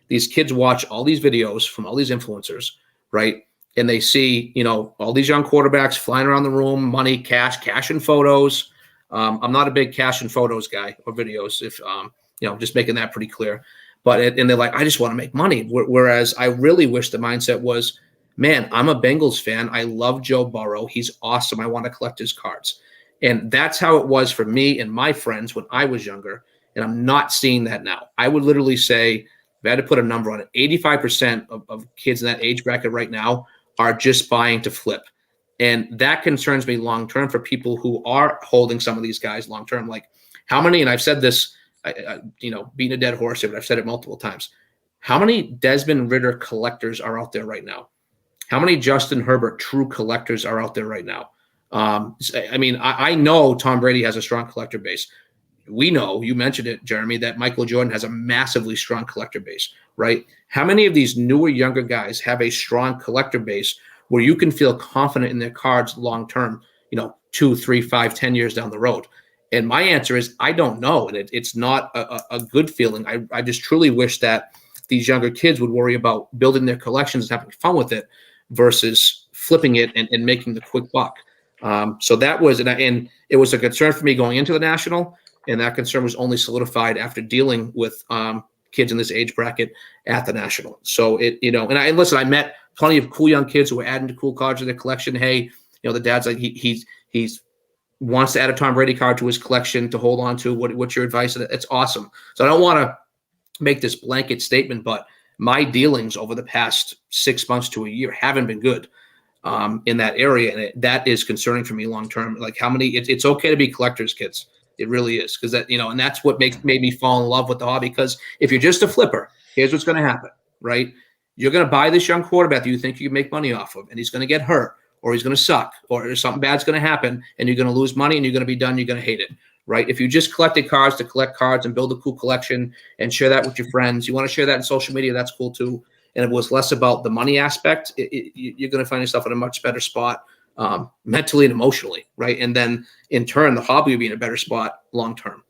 these kids watch all these videos from all these influencers, right? And they see, all these young quarterbacks flying around the room, money, cash and photos. I'm not a big cash and photos guy or videos, if just making that pretty clear. But and they're like, I just want to make money. Whereas I really wish the mindset was, man, I'm a Bengals fan. I love Joe Burrow. He's awesome. I want to collect his cards. And that's how it was for me and my friends when I was younger. And I'm not seeing that now. I would literally say, if I had to put a number on it, 85% of kids in that age bracket right now are just buying to flip. And that concerns me long-term for people who are holding some of these guys long-term. Like, how many, and I've said this, beating a dead horse here, but I've said it multiple times. How many Desmond Ridder collectors are out there right now? How many Justin Herbert true collectors are out there right now? I know Tom Brady has a strong collector base. We know, you mentioned it, Jeremy, that Michael Jordan has a massively strong collector base, right? How many of these newer, younger guys have a strong collector base where you can feel confident in their cards long-term, 2, 3, 5, 10 years down the road? And my answer is, I don't know. And it's not a good feeling. I just truly wish that these younger kids would worry about building their collections and having fun with it versus flipping it and making the quick buck. So that was, and it was a concern for me going into the National, and that concern was only solidified after dealing with kids in this age bracket at the National. So and listen, I met plenty of cool young kids who were adding cool cards to their collection. Hey, the dad's like, he's wants to add a Tom Brady card to his collection to hold on to. What's your advice? It's awesome. So I don't want to make this blanket statement, but my dealings over the past 6 months to a year haven't been good in that area. And that is concerning for me long-term. Like, how many, it's okay to be collectors, kids. It really is. Because that, and that's what made me fall in love with the hobby. Because if you're just a flipper, here's what's going to happen, right? You're going to buy this young quarterback that you think you can make money off of, and he's going to get hurt, or he's going to suck, or something bad's going to happen, and you're going to lose money, and you're going to be done. You're going to hate it, right? If you just collected cards to collect cards and build a cool collection and share that with your friends, you want to share that in social media, that's cool too. And it was less about the money aspect, you're going to find yourself in a much better spot mentally and emotionally, right? And then in turn, the hobby will be in a better spot long term.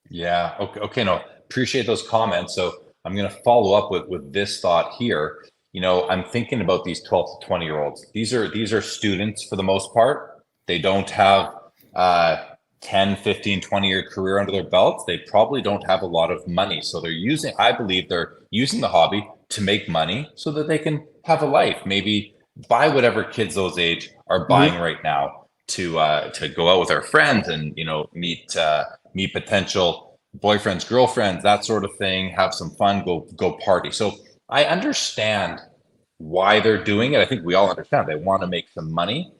Yeah. Okay. No, appreciate those comments. So I'm going to follow up with this thought here. I'm thinking about these 12 to 20-year-olds. These are students for the most part. They don't have 10, 15, 20-year career under their belts. They probably don't have a lot of money. So I believe they're using the hobby to make money so that they can have a life, maybe buy whatever kids those age are buying right now to go out with our friends and, meet potential boyfriends, girlfriends, that sort of thing, have some fun, go party. So I understand why they're doing it. I think we all understand they want to make some money.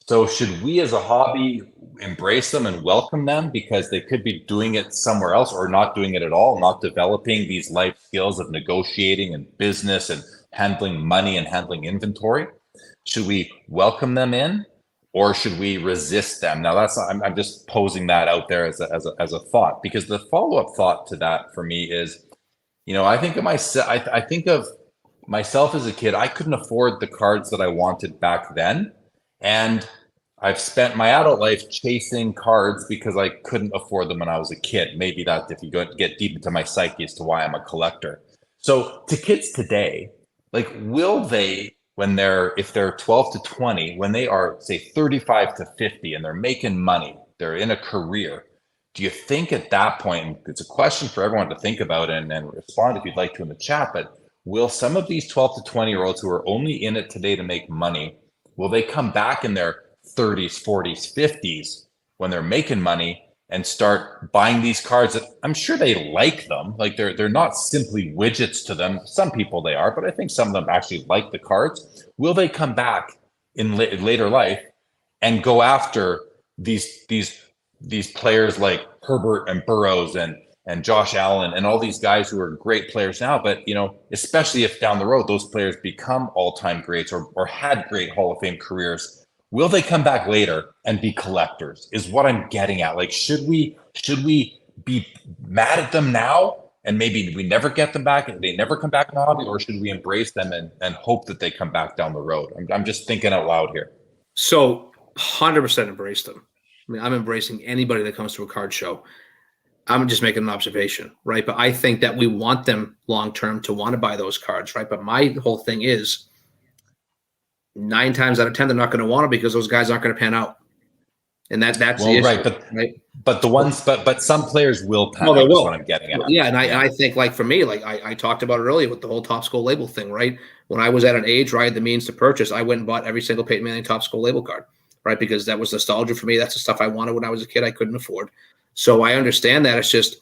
So should we as a hobby embrace them and welcome them because they could be doing it somewhere else or not doing it at all, not developing these life skills of negotiating and business and handling money and handling inventory? Should we welcome them in or should we resist them? Now I'm just posing that out there as a thought, because the follow-up thought to that for me is, I think of myself, I think of myself as a kid. I couldn't afford the cards that I wanted back then. And I've spent my adult life chasing cards because I couldn't afford them when I was a kid. Maybe that's if you get deep into my psyche as to why I'm a collector. So to kids today, like, will they, if they're 12 to 20, when they are, say, 35 to 50 and they're making money, they're in a career, do you think at that point, and it's a question for everyone to think about and respond if you'd like to in the chat, but will some of these 12 to 20-year-olds who are only in it today to make money, will they come back in their 30s, 40s, 50s when they're making money and start buying these cards that I'm sure they like them? Like, they're not simply widgets to them. Some people they are, but I think some of them actually like the cards. Will they come back in later life and go after these players like Herbert and Burrows and and Josh Allen and all these guys who are great players now, but especially if down the road those players become all-time greats or had great Hall of Fame careers, will they come back later and be collectors? Is what I'm getting at. Like, should we be mad at them now and maybe we never get them back and they never come back in the hobby, or should we embrace them and hope that they come back down the road? I'm just thinking out loud here. So 100% embrace them. I mean, I'm embracing anybody that comes to a card show. I'm just making an observation, right? But I think that we want them long-term to want to buy those cards, right? But my whole thing is 9 times out of 10, they're not going to want to because those guys aren't going to pan out. And that's the issue, right? But some players will pan out. They will. Is what I'm getting at. Yeah, and I think, like, for me, like I talked about it earlier with the whole Top School label thing, right? When I was at an age where I had the means to purchase, I went and bought every single Peyton Manning Top School label card, right? Because that was nostalgia for me. That's the stuff I wanted when I was a kid I couldn't afford. So I understand that. It's just,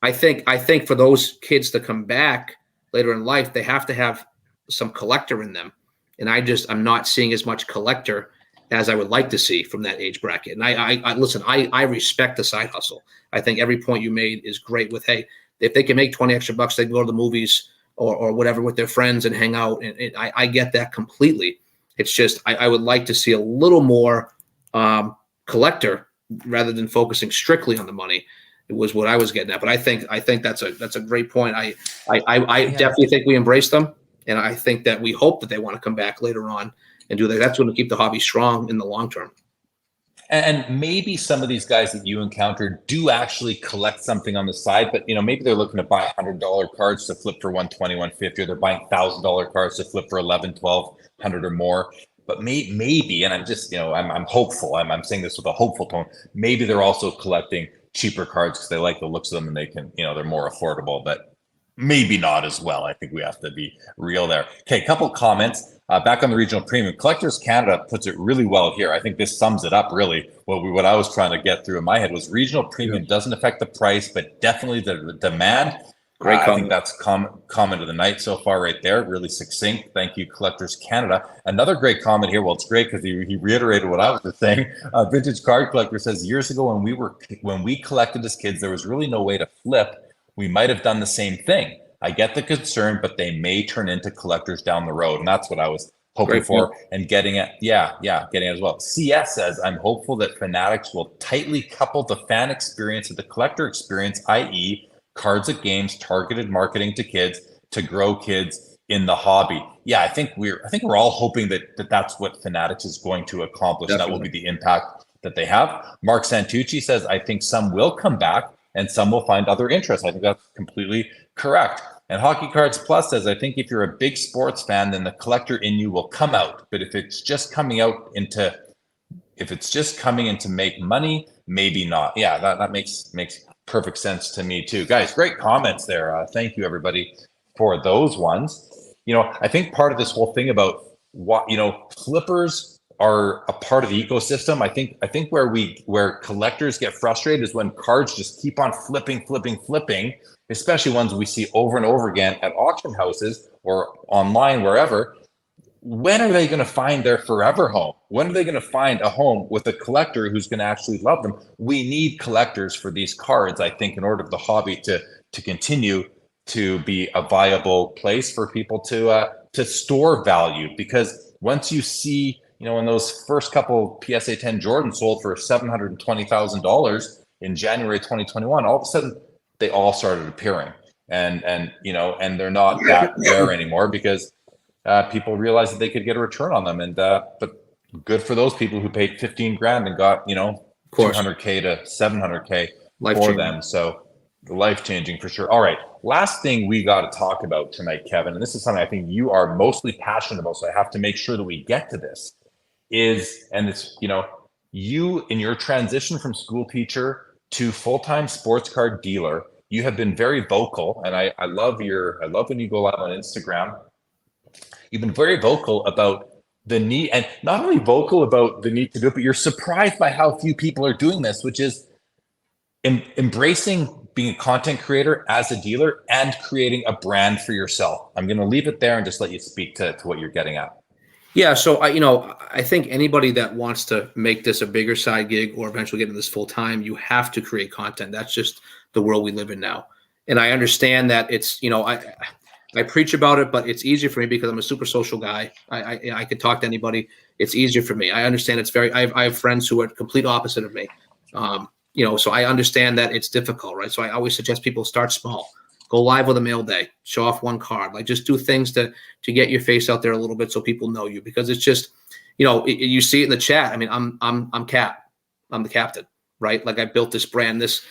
I think for those kids to come back later in life, they have to have some collector in them. And I'm not seeing as much collector as I would like to see from that age bracket. And I listen, I respect the side hustle. I think every point you made is great with, hey, if they can make 20 extra bucks, they can go to the movies or whatever with their friends and hang out. And I get that completely. It's just, I would like to see a little more collector rather than focusing strictly on the money. It was what I was getting at. But I think that's a great point. I definitely think we embrace them. And I think that we hope that they want to come back later on and do that. That's going to keep the hobby strong in the long term. And maybe some of these guys that you encounter do actually collect something on the side, but maybe they're looking to buy $100 cards to flip for 120, 150, or they're buying $1,000 cards to flip for 11, 12, 100 or more. But maybe, and I'm just, I'm hopeful. I'm saying this with a hopeful tone. Maybe they're also collecting cheaper cards because they like the looks of them and they can, they're more affordable, but maybe not as well. I think we have to be real there. Okay, a couple comments. Back on the regional premium, Collectors Canada puts it really well here. I think this sums it up really. What I was trying to get through in my head was regional premium doesn't affect the price, but definitely the demand. Great comment. I think that's comment of the night so far right there. Really succinct. Thank you, Collectors Canada. Another great comment here. Well, it's great because he reiterated what I was just saying. Vintage Card Collector says, years ago when we collected as kids, there was really no way to flip. We might have done the same thing. I get the concern, but they may turn into collectors down the road. And that's what I was hoping for and getting at. Getting at as well. CS says, I'm hopeful that Fanatics will tightly couple the fan experience with the collector experience, i.e. cards at games, targeted marketing to kids to grow kids in the hobby. Yeah, I think we're all hoping that that's what Fanatics is going to accomplish. Definitely. That will be the impact that they have. Mark Santucci says, I think some will come back and some will find other interests. I think that's completely correct. And Hockey Cards Plus says, I think if you're a big sports fan, then the collector in you will come out. But if it's just coming in to make money, maybe not. Yeah, that makes perfect sense to me too. Guys, great comments there. Thank you everybody for those ones. I think part of this whole thing about what, flippers are a part of the ecosystem. I think where collectors get frustrated is when cards just keep on flipping, especially ones we see over and over again at auction houses or online, wherever. When are they going to find their forever home? When are they going to find a home with a collector who's going to actually love them? We need collectors for these cards, I think, in order for the hobby to continue to be a viable place for people to store value. Because once you see, when those first couple PSA 10 Jordan sold for $720,000 in January 2021, all of a sudden they all started appearing, and they're not that rare anymore because people realized that they could get a return on them. And but good for those people who paid $15,000 and got $200K to $700K for them. So life-changing for sure. All right, last thing we got to talk about tonight, Kevin, and this is something I think you are mostly passionate about, so I have to make sure that we get to this. You in your transition from school teacher to full-time sports card dealer, you have been very vocal, and I love when you go live on Instagram. You've been very vocal about the need, and not only vocal about the need to do it, but you're surprised by how few people are doing this, which is embracing being a content creator as a dealer and creating a brand for yourself. I'm going to leave it there and just let you speak to what you're getting at. Yeah, so I think anybody that wants to make this a bigger side gig or eventually get into this full time, you have to create content. That's just the world we live in now. And I understand that it's, I preach about it, but it's easier for me because I'm a super social guy. I could talk to anybody. It's easier for me. I understand it's very. I have friends who are complete opposite of me. So I understand that it's difficult, right? So I always suggest people start small. Go live with a mail day, show off one card, like just do things to get your face out there a little bit so people know you, because it's just, you see it in the chat. I mean, I'm Cap, I'm the captain, right? Like I built this brand, this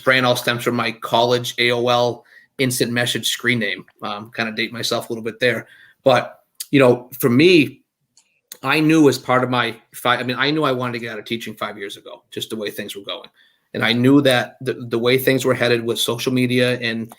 brand all stems from my college AOL instant message screen name. Kind of date myself a little bit there, but for me, I knew as part of my I knew I wanted to get out of teaching 5 years ago, just the way things were going. And I knew that the way things were headed with social media and,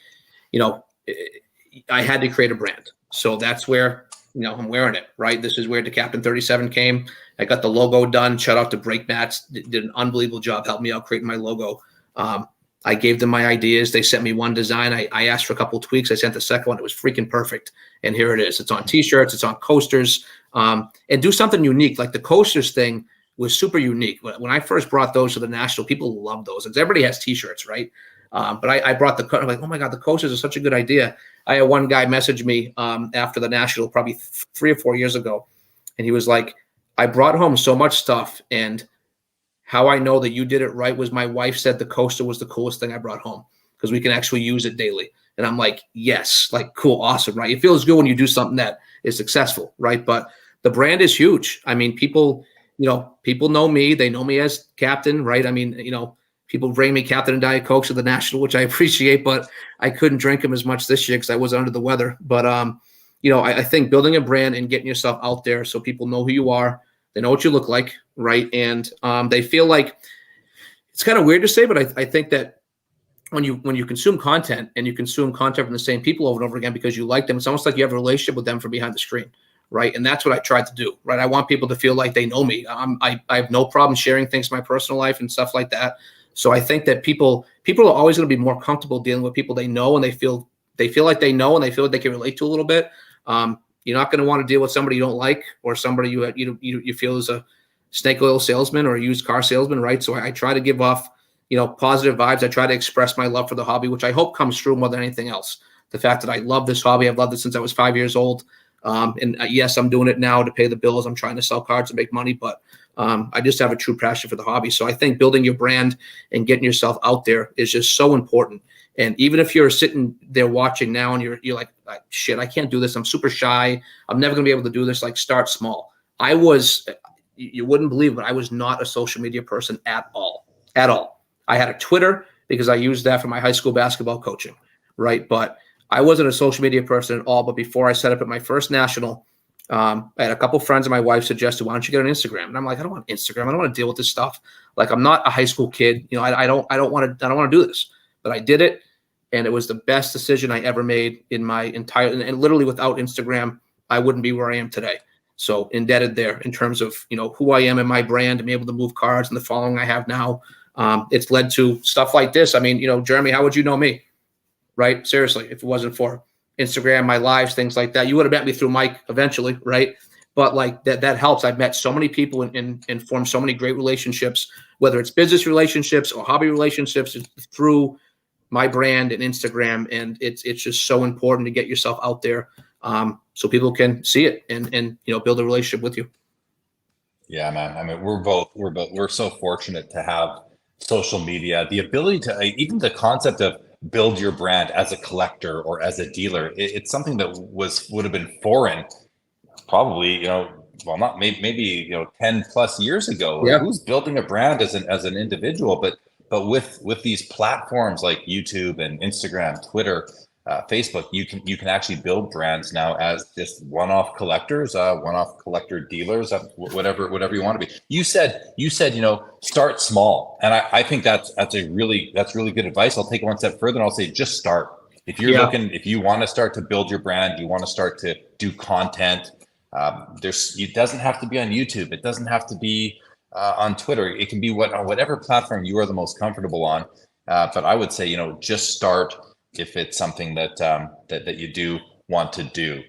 I had to create a brand. So that's where, I'm wearing it, right? This is where the Captain 37 came. I got the logo done. Shout out to Break Mats. Did an unbelievable job. Helped me out creating my logo. I gave them my ideas. They sent me one design. I asked for a couple of tweaks. I sent the second one. It was freaking perfect. And here it is. It's on t-shirts. It's on coasters. And do something unique. Like the coasters thing was super unique. When I first brought those to the National, people love those. Everybody has t-shirts, right? But I brought I'm like, oh my God, the coasters are such a good idea. I had one guy message me after the National probably 3 or 4 years ago. And he was like, I brought home so much stuff. And how I know that you did it right was my wife said the coaster was the coolest thing I brought home because we can actually use it daily. And I'm like, yes, like cool, awesome, right? It feels good when you do something that is successful, right? But the brand is huge. I mean, people know me. They know me as captain, right? I mean, people bring me Captain and Diet Cokes at the National, which I appreciate, but I couldn't drink them as much this year because I was under the weather. But, I think building a brand and getting yourself out there so people know who you are, they know what you look like, right? And they feel like it's kind of weird to say, but I think that when you consume content and you consume content from the same people over and over again because you like them, it's almost like you have a relationship with them from behind the screen. Right. And that's what I tried to do. Right. I want people to feel like they know me. I have no problem sharing things in my personal life and stuff like that. So I think that people are always going to be more comfortable dealing with people they know and they feel like they know and they feel like they can relate to a little bit. You're not going to want to deal with somebody you don't like or somebody you feel is a snake oil salesman or a used car salesman. Right. So I try to give off, positive vibes. I try to express my love for the hobby, which I hope comes through more than anything else. The fact that I love this hobby. I've loved it since I was 5 years old. Yes, I'm doing it now to pay the bills. I'm trying to sell cards and make money, but I just have a true passion for the hobby. So I think building your brand and getting yourself out there is just so important. And even if you're sitting there watching now and you're like, shit, I can't do this. I'm super shy. I'm never going to be able to do this. Like start small. You wouldn't believe it, but I was not a social media person at all. I had a Twitter because I used that for my high school basketball coaching. Right. But I wasn't a social media person at all, but before I set up at my first National, I had a couple friends and my wife suggested, why don't you get on Instagram? And I'm like, I don't want Instagram. I don't want to deal with this stuff. Like, I'm not a high school kid. I don't want to do this, but I did it. And it was the best decision I ever made in my entire, and literally without Instagram, I wouldn't be where I am today. So indebted there in terms of, who I am and my brand and be able to move cards and the following I have now. It's led to stuff like this. I mean, Jeremy, how would you know me? Right? Seriously, if it wasn't for Instagram, my lives, things like that, you would have met me through Mike eventually, right? But like that helps. I've met so many people and formed so many great relationships, whether it's business relationships or hobby relationships through my brand and Instagram. And it's just so important to get yourself out there so people can see it and build a relationship with you. Yeah, man. I mean, we're so fortunate to have social media, the ability to even the concept of build your brand as a collector or as a dealer. It's something that would have been foreign, probably, not maybe 10 plus years ago. Yeah. Who's building a brand as an individual? But with these platforms like YouTube and Instagram, Twitter, Facebook, you can actually build brands now as just one-off collectors, one-off collector dealers, whatever you want to be. You said, start small, and I think that's really good advice. I'll take it one step further, and I'll say just start. If you're looking, if you want to start to build your brand, you want to start to do content. It doesn't have to be on YouTube. It doesn't have to be on Twitter. It can be whatever platform you are the most comfortable on. But I would say, just start if it's something that you do want to do.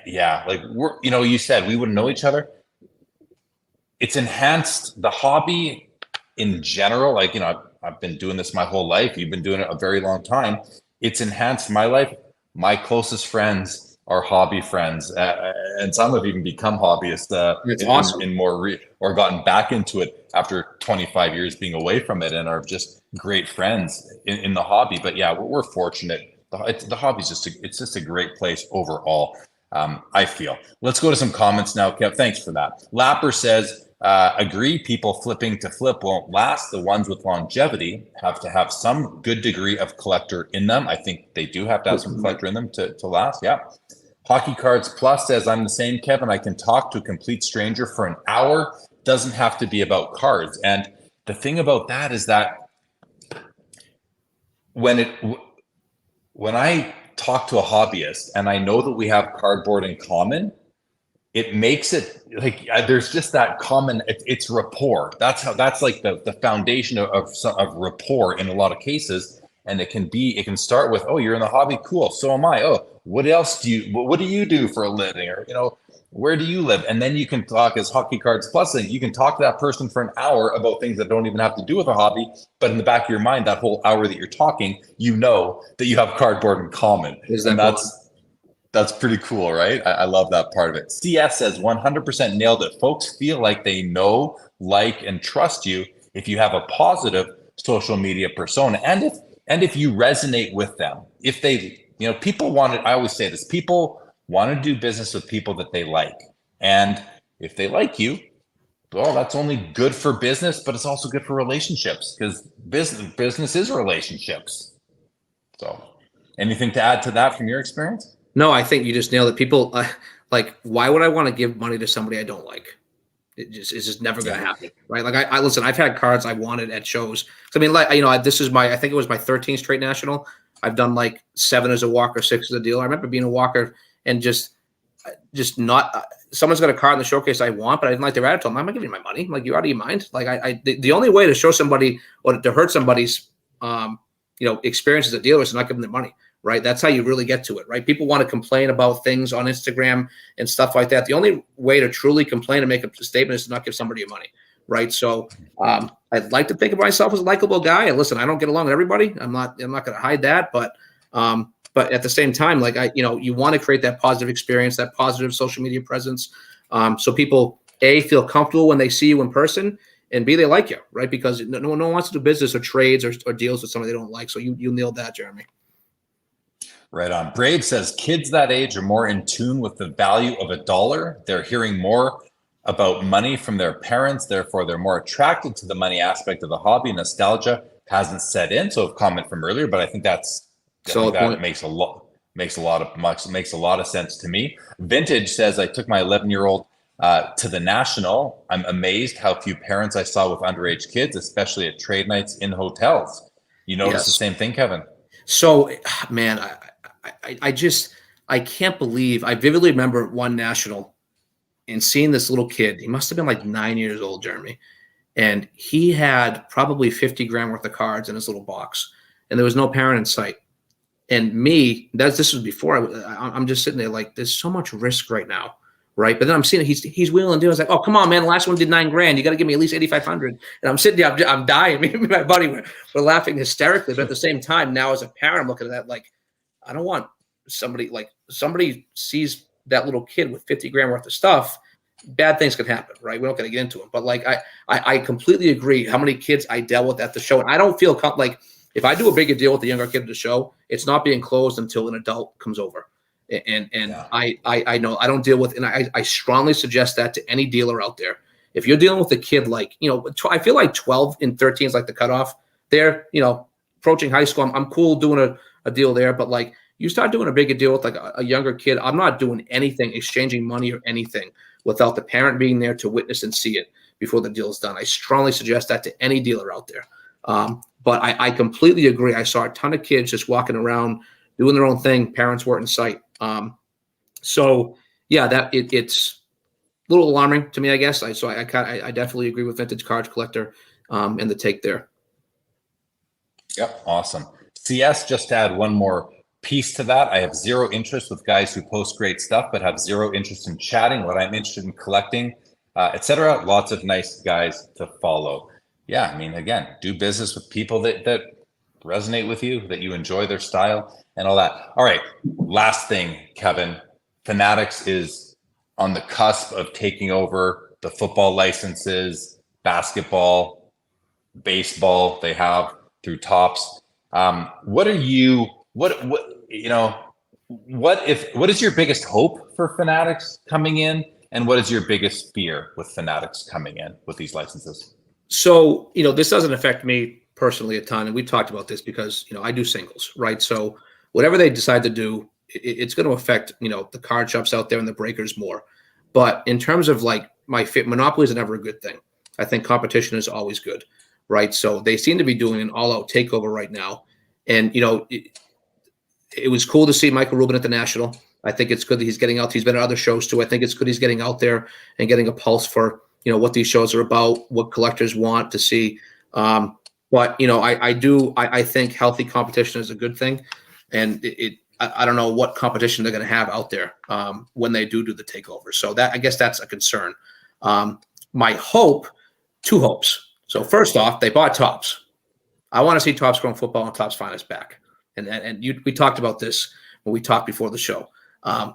Yeah, like you said we wouldn't know each other. It's enhanced the hobby in general. Like, I've been doing this my whole life. You've been doing it a very long time. It's enhanced my life. My closest friends are hobby friends, and some have even become hobbyists. It's awesome. In or gotten back into it after 25 years being away from it, and are just great friends in the hobby. But yeah, we're fortunate. The hobby's just a great place overall. I feel. Let's go to some comments now, Kev. Thanks for that. Lapper says, agree, people flipping to flip won't last. The ones with longevity have to have some good degree of collector in them. I think they do have to have some collector in them to last. Yeah. Hockey Cards Plus says, I'm the same, Kevin. I can talk to a complete stranger for an hour. Doesn't have to be about cards. And the thing about that is that when I talk to a hobbyist and I know that we have cardboard in common, it makes it like there's just that common. It's rapport. That's like the foundation of rapport in a lot of cases. And it can start with, oh, you're in the hobby, cool. So am I. Oh, what do you do for a living? Or where do you live? And then you can talk as Hockey Cards Plus, and you can talk to that person for an hour about things that don't even have to do with a hobby. But in the back of your mind, that whole hour that you're talking, you know that you have cardboard in common. That's pretty cool, right? I love that part of it. CS says 100% nailed it. Folks feel like they know, like, and trust you if you have a positive social media persona, and if you resonate with them. If they, people want to, I always say this, people want to do business with people that they like. And if they like you, well, that's only good for business, but it's also good for relationships, because business is relationships. So anything to add to that from your experience? No, I think you just nailed it. People like, why would I want to give money to somebody I don't like? It's just never going to happen, right? Like I listen, I've had cards I wanted at shows. I mean, this is I think it was my 13th straight national. I've done like 7 as a walker, 6 as a dealer. I remember being a walker and just not, someone's got a card in the showcase I want, but I didn't like their attitude. I'm not giving you my money. I'm like, you out of your mind? Like the only way to show somebody or to hurt somebody's, experience as a dealer is to not give them their money. Right. That's how you really get to it. Right. People want to complain about things on Instagram and stuff like that. The only way to truly complain and make a statement is to not give somebody your money. Right. So I'd like to think of myself as a likable guy. And listen, I don't get along with everybody. I'm not going to hide that. But at the same time, like you want to create that positive experience, that positive social media presence. So people, A, feel comfortable when they see you in person, and B, they like you. Right. Because no one wants to do business or trades or deals with somebody they don't like. So you nailed that, Jeremy. Right on. Brave says kids that age are more in tune with the value of a dollar. They're hearing more about money from their parents. Therefore, they're more attracted to the money aspect of the hobby. Nostalgia hasn't set in. So a comment from earlier, but I think that makes a lot of sense to me. Vintage says, I took my 11-year-old to the national. I'm amazed how few parents I saw with underage kids, especially at trade nights in hotels. You notice the same thing, Kevin? So, man, I can't believe, I vividly remember one national and seeing this little kid. He must have been like 9 years old, Jeremy. And he had probably 50 grand worth of cards in his little box. And there was no parent in sight. And this was before I'm just sitting there like, there's so much risk right now. Right. But then I'm seeing it, he's wheeling and doing. I was like, oh, come on, man. The last one did 9 grand. You got to give me at least 8,500. And I'm sitting there, I'm dying. Me and my buddy were laughing hysterically. But at the same time, now as a parent, I'm looking at that like, I don't want somebody sees that little kid with 50 grand worth of stuff. Bad things can happen, right? We don't got to get into it. But like, I completely agree how many kids I dealt with at the show. And I don't feel like if I do a bigger deal with the younger kid at the show, it's not being closed until an adult comes over. And yeah. I know I don't deal with, and I strongly suggest that to any dealer out there. If you're dealing with a kid, like, I feel like 12 and 13 is like the cutoff. They're, approaching high school. I'm cool doing a deal there, but like you start doing a bigger deal with like a younger kid, I'm not doing anything, exchanging money or anything without the parent being there to witness and see it before the deal is done. I strongly suggest that to any dealer out there. But I completely agree. I saw a ton of kids just walking around doing their own thing. Parents weren't in sight. So yeah, that it's a little alarming to me, I guess. I definitely agree with Vintage Cards Collector and the take there. Yep, awesome. CS just had one more piece to that. I have zero interest with guys who post great stuff, but have zero interest in chatting, what I'm interested in collecting, etc. Lots of nice guys to follow. Yeah, I mean, again, do business with people that resonate with you, that you enjoy their style and all that. All right, last thing, Kevin. Fanatics is on the cusp of taking over the football licenses, basketball, baseball they have through Tops. What is your biggest hope for Fanatics coming in, and what is your biggest fear with Fanatics coming in with these licenses? So, this doesn't affect me personally a ton, and we've talked about this because, I do singles, right? So whatever they decide to do, it's going to affect, the card shops out there and the breakers more. But in terms of like monopoly is never a good thing. I think competition is always good, right? So they seem to be doing an all-out takeover right now. And, it was cool to see Michael Rubin at the National. I think it's good that he's getting out. He's been at other shows too. I think it's good he's getting out there and getting a pulse for, what these shows are about, what collectors want to see. But, I think healthy competition is a good thing. And I don't know what competition they're going to have out there when they do the takeover. So I guess that's a concern. My hope, two hopes. So first off, they bought Tops. I want to see Tops Chrome football and Tops Finest back. And we talked about this when we talked before the show.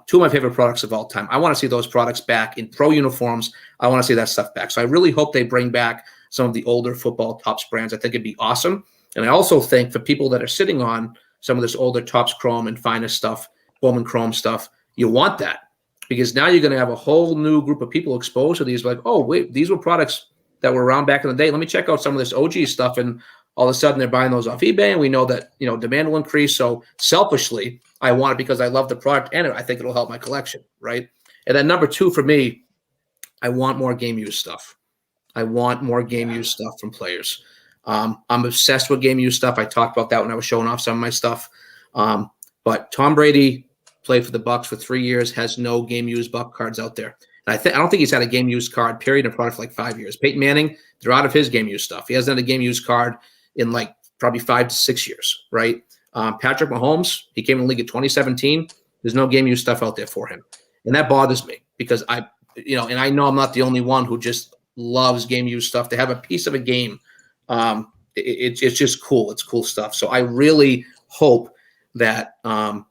Two of my favorite products of all time. I want to see those products back in pro uniforms. I want to see that stuff back. So I really hope they bring back some of the older football Tops brands. I think it'd be awesome. And I also think for people that are sitting on some of this older Tops Chrome and Finest stuff, Bowman Chrome stuff, you want that. Because now you're going to have a whole new group of people exposed to these, like, oh, wait, these were products that were around back in the day. Let me check out some of this OG stuff. And all of a sudden they're buying those off eBay. And we know that, demand will increase. So selfishly, I want it because I love the product and I think it'll help my collection, right? And then number two for me, I want more game use stuff. I want more game use stuff from players. I'm obsessed with game use stuff. I talked about that when I was showing off some of my stuff. But Tom Brady played for the Bucs for 3 years, has no game use Buck cards out there. And I don't think he's had a game use card, period, in a product for like 5 years. Peyton Manning, they're out of his game use stuff. He hasn't had a game use card in like probably 5 to 6 years, right? Patrick Mahomes, he came in the league in 2017. There's no game use stuff out there for him. And that bothers me because and I know I'm not the only one who just loves game use stuff. To have a piece of a game, it's just cool. It's cool stuff. So I really hope that, and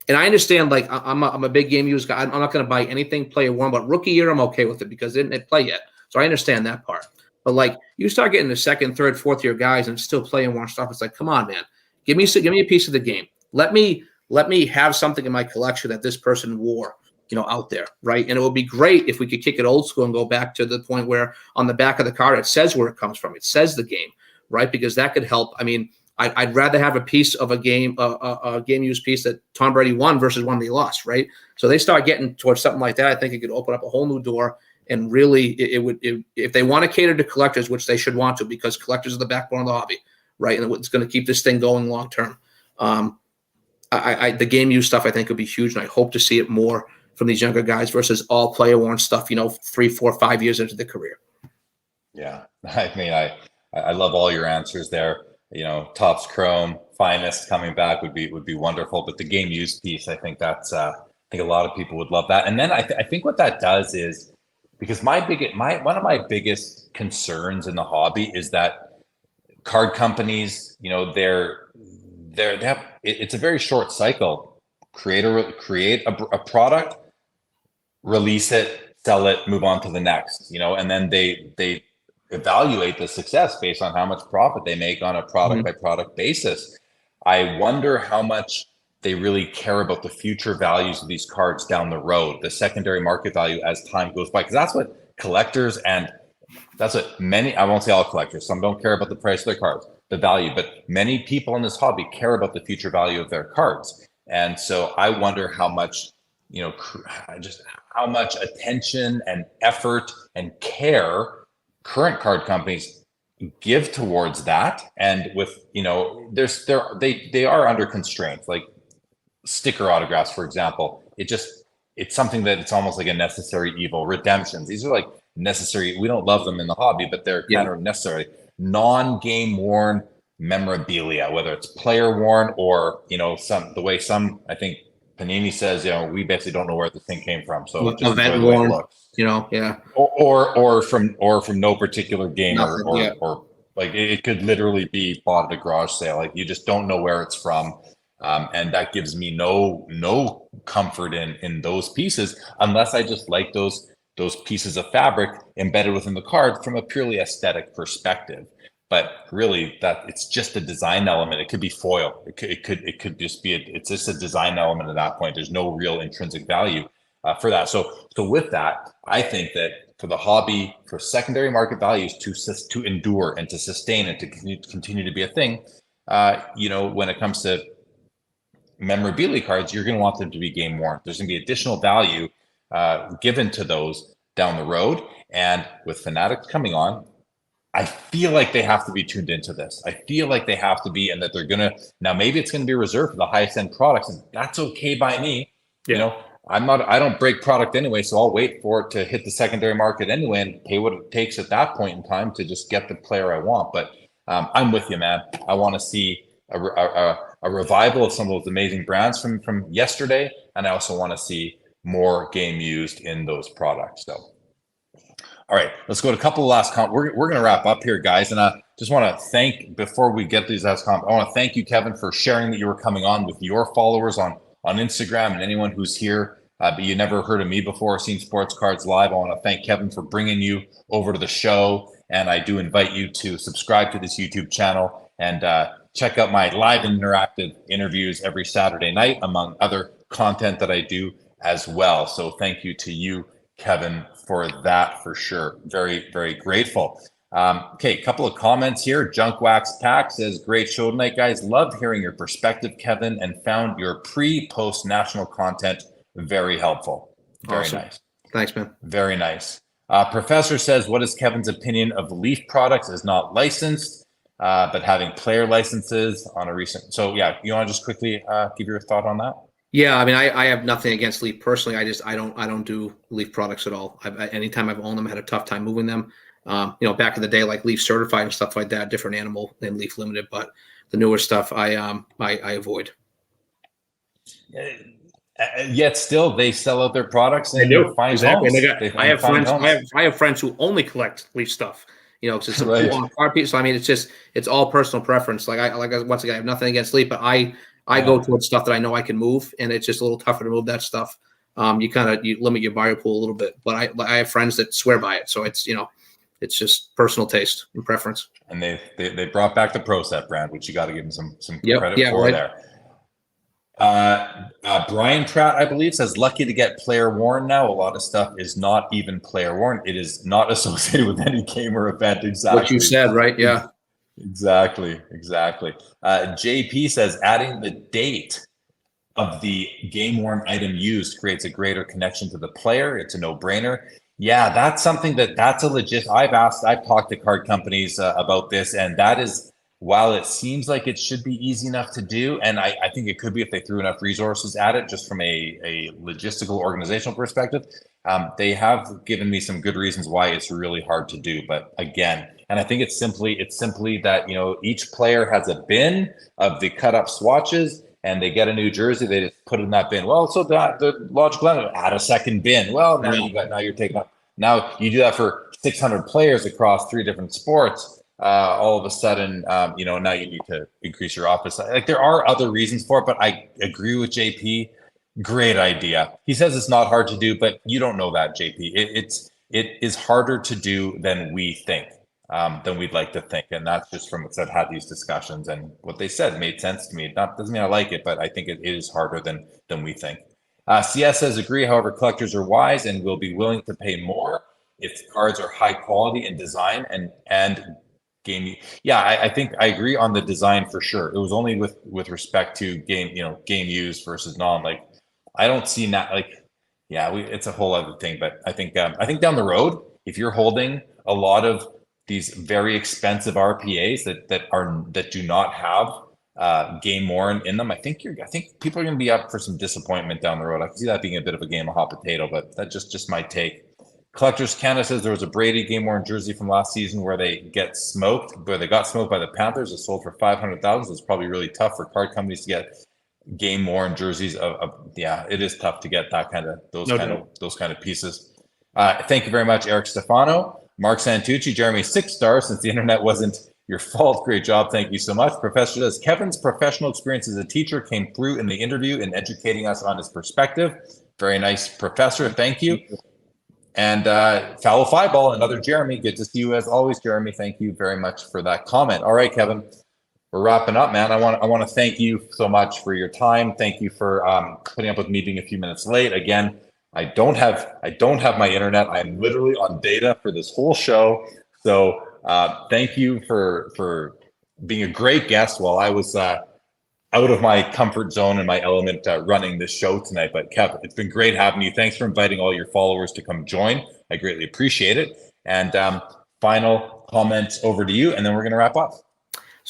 I understand, like, I'm a big game use guy. I'm not going to buy anything player one, but rookie year, I'm okay with it because they didn't play yet. So I understand that part. But like, you start getting the second, third, fourth year guys and still playing one stuff. It's like, come on, man, give me a piece of the game. Let me have something in my collection that this person wore, out there, right? And it would be great if we could kick it old school and go back to the point where on the back of the card it says where it comes from. It says the game, right? Because that could help. I mean, I'd rather have a piece of a game use piece that Tom Brady won versus one they lost, right? So they start getting towards something like that. I think it could open up a whole new door. And really, it would if they want to cater to collectors, which they should want to, because collectors are the backbone of the hobby, right? And it's going to keep this thing going long term. The game use stuff I think would be huge, and I hope to see it more from these younger guys versus all player worn stuff, 3, 4, 5 years into the career. Yeah, I mean, I love all your answers there. Tops Chrome, Finest coming back would be wonderful. But the game use piece, I think a lot of people would love that. And then I think what that does is, because one of my biggest concerns in the hobby is that card companies, it's a very short cycle. Create a product, release it, sell it, move on to the next. And then they evaluate the success based on how much profit they make on a product by product basis. I wonder how much they really care about the future values of these cards down the road, the secondary market value as time goes by, because that's what collectors, and that's what many, I won't say all collectors, some don't care about the price of their cards, the value, but many people in this hobby care about the future value of their cards. And so I wonder how much, how much attention and effort and care current card companies give towards that. And with, they are under constraints, like sticker autographs, for example. It's something that it's almost like a necessary evil. Redemptions, these are like necessary. We don't love them in the hobby, but they're kind of necessary. Non-game worn memorabilia, whether it's player worn or, the way some, I think Panini says, we basically don't know where the thing came from. So just enjoy Event the way it worn, looks. yeah. Or from no particular game Nothing, or like it could literally be bought at a garage sale. Like you just don't know where it's from. And that gives me no comfort in those pieces unless I just like those pieces of fabric embedded within the card from a purely aesthetic perspective. But really, that it's just a design element. It could be foil. It could just be it's just a design element at that point. There's no real intrinsic value for that. So with that, I think that for the hobby, for secondary market values to endure and to sustain and to continue to be a thing, when it comes to memorabilia cards, you're going to want them to be game worn. There's going to be additional value given to those down the road. And with Fanatics coming on, I feel like they have to be tuned into this. I feel like they have to be, and that they're going to, now maybe it's going to be reserved for the highest end products, and that's okay by me. Yeah. I don't break product anyway, so I'll wait for it to hit the secondary market anyway and pay what it takes at that point in time to just get the player I want. But I'm with you, man. I want to see a revival of some of those amazing brands from yesterday, and I also want to see more game used in those products. So, all right, let's go to a couple of last comments. We're going to wrap up here, guys, and I just want to thank, before we get these last comments, I want to thank you, Kevin, for sharing that you were coming on with your followers on Instagram, and anyone who's here, but you never heard of me before, seen Sports Cards Live. I want to thank Kevin for bringing you over to the show, and I do invite you to subscribe to this YouTube channel and check out my live and interactive interviews every Saturday night, among other content that I do as well. So thank you to you, Kevin, for that, for sure. Very, very grateful. Okay, a couple of comments here. Junk Wax Pack says, great show tonight, guys. Loved hearing your perspective, Kevin, and found your pre-post national content very helpful. Very Awesome. nice. Thanks, man. Very nice. Professor says, what is Kevin's opinion of Leaf products as not licensed, but having player licenses on a recent? So yeah, you want to just quickly give your thought on that? Yeah, I mean, I have nothing against Leaf personally. I don't do Leaf products at all. Anytime I've owned them, I had a tough time moving them. Back in the day, like Leaf certified and stuff like that, different animal than Leaf limited. But the newer stuff, I avoid. Yet still, they sell out their products. And They do, find exactly. Homes. I have friends who only collect Leaf stuff. Because it's Right. on card piece. So I mean, it's all personal preference. Once again, I have nothing against Leaf, but I go towards stuff that I know I can move, and it's just a little tougher to move that stuff. You limit your buyer pool a little bit, but I have friends that swear by it. So it's just personal taste and preference. And they brought back the Pro Set brand, which you got to give them some credit for right. there. Brian Pratt, I believe, says, lucky to get player worn now. A lot of stuff is not even player worn. It is not associated with any game or event. Exactly. What you said, right? Yeah. Exactly. JP says, adding the date of the game worn item used creates a greater connection to the player. It's a no-brainer. Yeah, that's something that's a legit. I've talked to card companies about this, and that is, while it seems like it should be easy enough to do, and I think it could be if they threw enough resources at it, just from a logistical organizational perspective, they have given me some good reasons why it's really hard to do. But again, and I think it's simply that, each player has a bin of the cut up swatches, and they get a new jersey, they just put it in that bin. Well, so that the logical end, add a second bin. Well, now you're taking up. Now you do that for 600 players across 3 different sports. All of a sudden, now you need to increase your office. Like, there are other reasons for it, but I agree with JP. Great idea. He says it's not hard to do, but you don't know that, JP. It is harder to do than we think, than we'd like to think, and that's just from because I've had these discussions, and what they said made sense to me. Doesn't mean I like it, but I think it is harder than we think. CS says, agree. However, collectors are wise and will be willing to pay more if the cards are high quality in design and game. Yeah, I think I agree on the design for sure. It was only with respect to game used versus non. Like, I don't see that. Like, yeah, it's a whole other thing. But I think down the road, if you're holding a lot of these very expensive RPAs that do not have game worn in them, I think people are going to be up for some disappointment down the road. I can see that being a bit of a game of hot potato, but that's just my take. Collectors Canada says there was a Brady game worn jersey from last season where they got smoked by the Panthers. It sold for 500,000. So it's probably really tough for card companies to get game worn jerseys yeah, it is tough to get those kind of pieces. Thank you very much, Eric Stefano. Mark Santucci, Jeremy, 6 stars since the internet wasn't your fault. Great job. Thank you so much. Professor says Kevin's professional experience as a teacher came through in the interview and educating us on his perspective. Very nice, Professor. Thank you. And Fallow Fireball, another Jeremy. Good to see you as always, Jeremy. Thank you very much for that comment. All right, Kevin, we're wrapping up, man. I want to thank you so much for your time. Thank you for putting up with me being a few minutes late. Again, I don't have my internet. I'm literally on data for this whole show. So thank you for being a great guest while I was out of my comfort zone and my element running this show tonight. But Kev, it's been great having you. Thanks for inviting all your followers to come join. I greatly appreciate it. And final comments over to you, and then we're going to wrap up.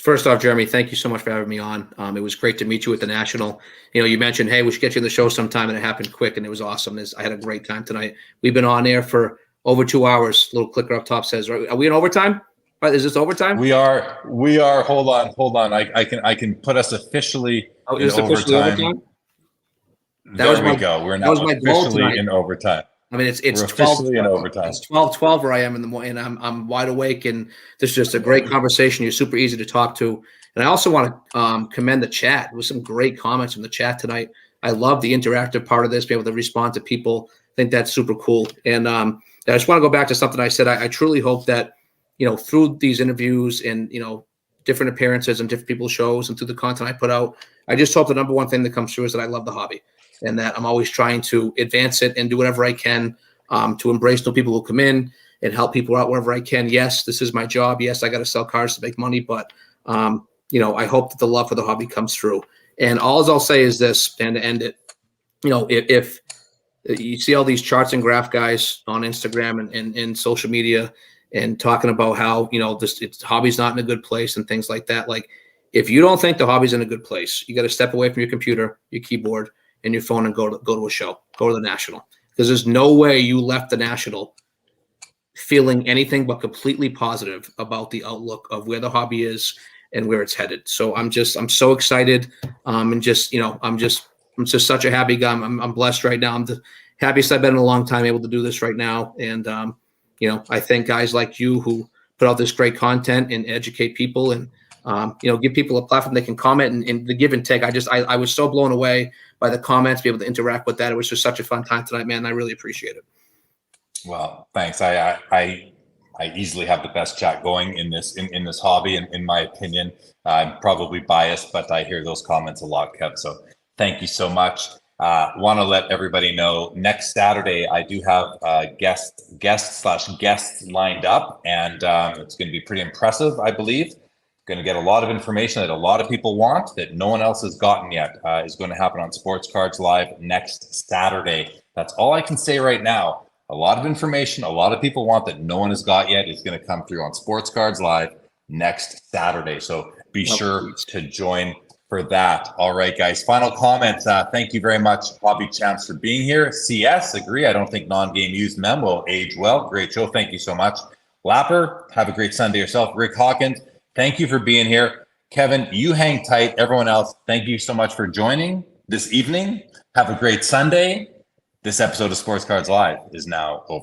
First off, Jeremy, thank you so much for having me on. It was great to meet you at the National. You mentioned, hey, we should get you in the show sometime, and it happened quick, and it was awesome. I had a great time tonight. We've been on air for over 2 hours. Little clicker up top says, are we in overtime? Is this overtime? We are. Hold on. I can put us officially in overtime. There we go. We're now officially in overtime. I mean, it's officially in overtime. It's 12:12 where I am in the morning, and I'm wide awake, and this is just a great conversation. You're super easy to talk to, and I also want to commend the chat. There was some great comments in the chat tonight. I love the interactive part of this, be able to respond to people. I think that's super cool. And I just want to go back to something I said. I truly hope that through these interviews and different appearances and different people's shows and through the content I put out, I just hope the number one thing that comes through is that I love the hobby, and that I'm always trying to advance it and do whatever I can to embrace new people who come in and help people out wherever I can. Yes, this is my job. Yes, I got to sell cars to make money, but I hope that the love for the hobby comes through. And all I'll say is this, and to end it, if you see all these charts and graph guys on Instagram and social media and talking about how this hobby's not in a good place and things like that, like if you don't think the hobby's in a good place, you got to step away from your computer, your keyboard, and your phone and go to a show, go to the National, because there's no way you left the National feeling anything but completely positive about the outlook of where the hobby is and where it's headed. So I'm so excited. I'm just such a happy guy. I'm blessed right now. I'm the happiest I've been in a long time able to do this right now. And, I thank guys like you who put out this great content and educate people and, give people a platform they can comment and the give and take. I was so blown away by the comments, be able to interact with that. It was just such a fun time tonight, man. I really appreciate it. Well, thanks. I easily have the best chat going in this hobby, in my opinion. I'm probably biased, but I hear those comments a lot, Kev. So thank you so much. Want to let everybody know next Saturday I do have guests lined up, and it's going to be pretty impressive, I believe. Going to get a lot of information that a lot of people want that no one else has gotten yet. Is going to happen on Sports Cards Live next Saturday. That's all I can say right now. A lot of information a lot of people want that no one has got yet is going to come through on Sports Cards Live next Saturday. So be sure to join for that. All right, guys. Final comments. Thank you very much, Hobby Champs, for being here. CS, agree. I don't think non-game used mem will age well. Great show. Thank you so much. Lapper, have a great Sunday yourself. Rick Hawkins, thank you for being here. Kevin, you hang tight. Everyone else, thank you so much for joining this evening. Have a great Sunday. This episode of Sports Cards Live is now over.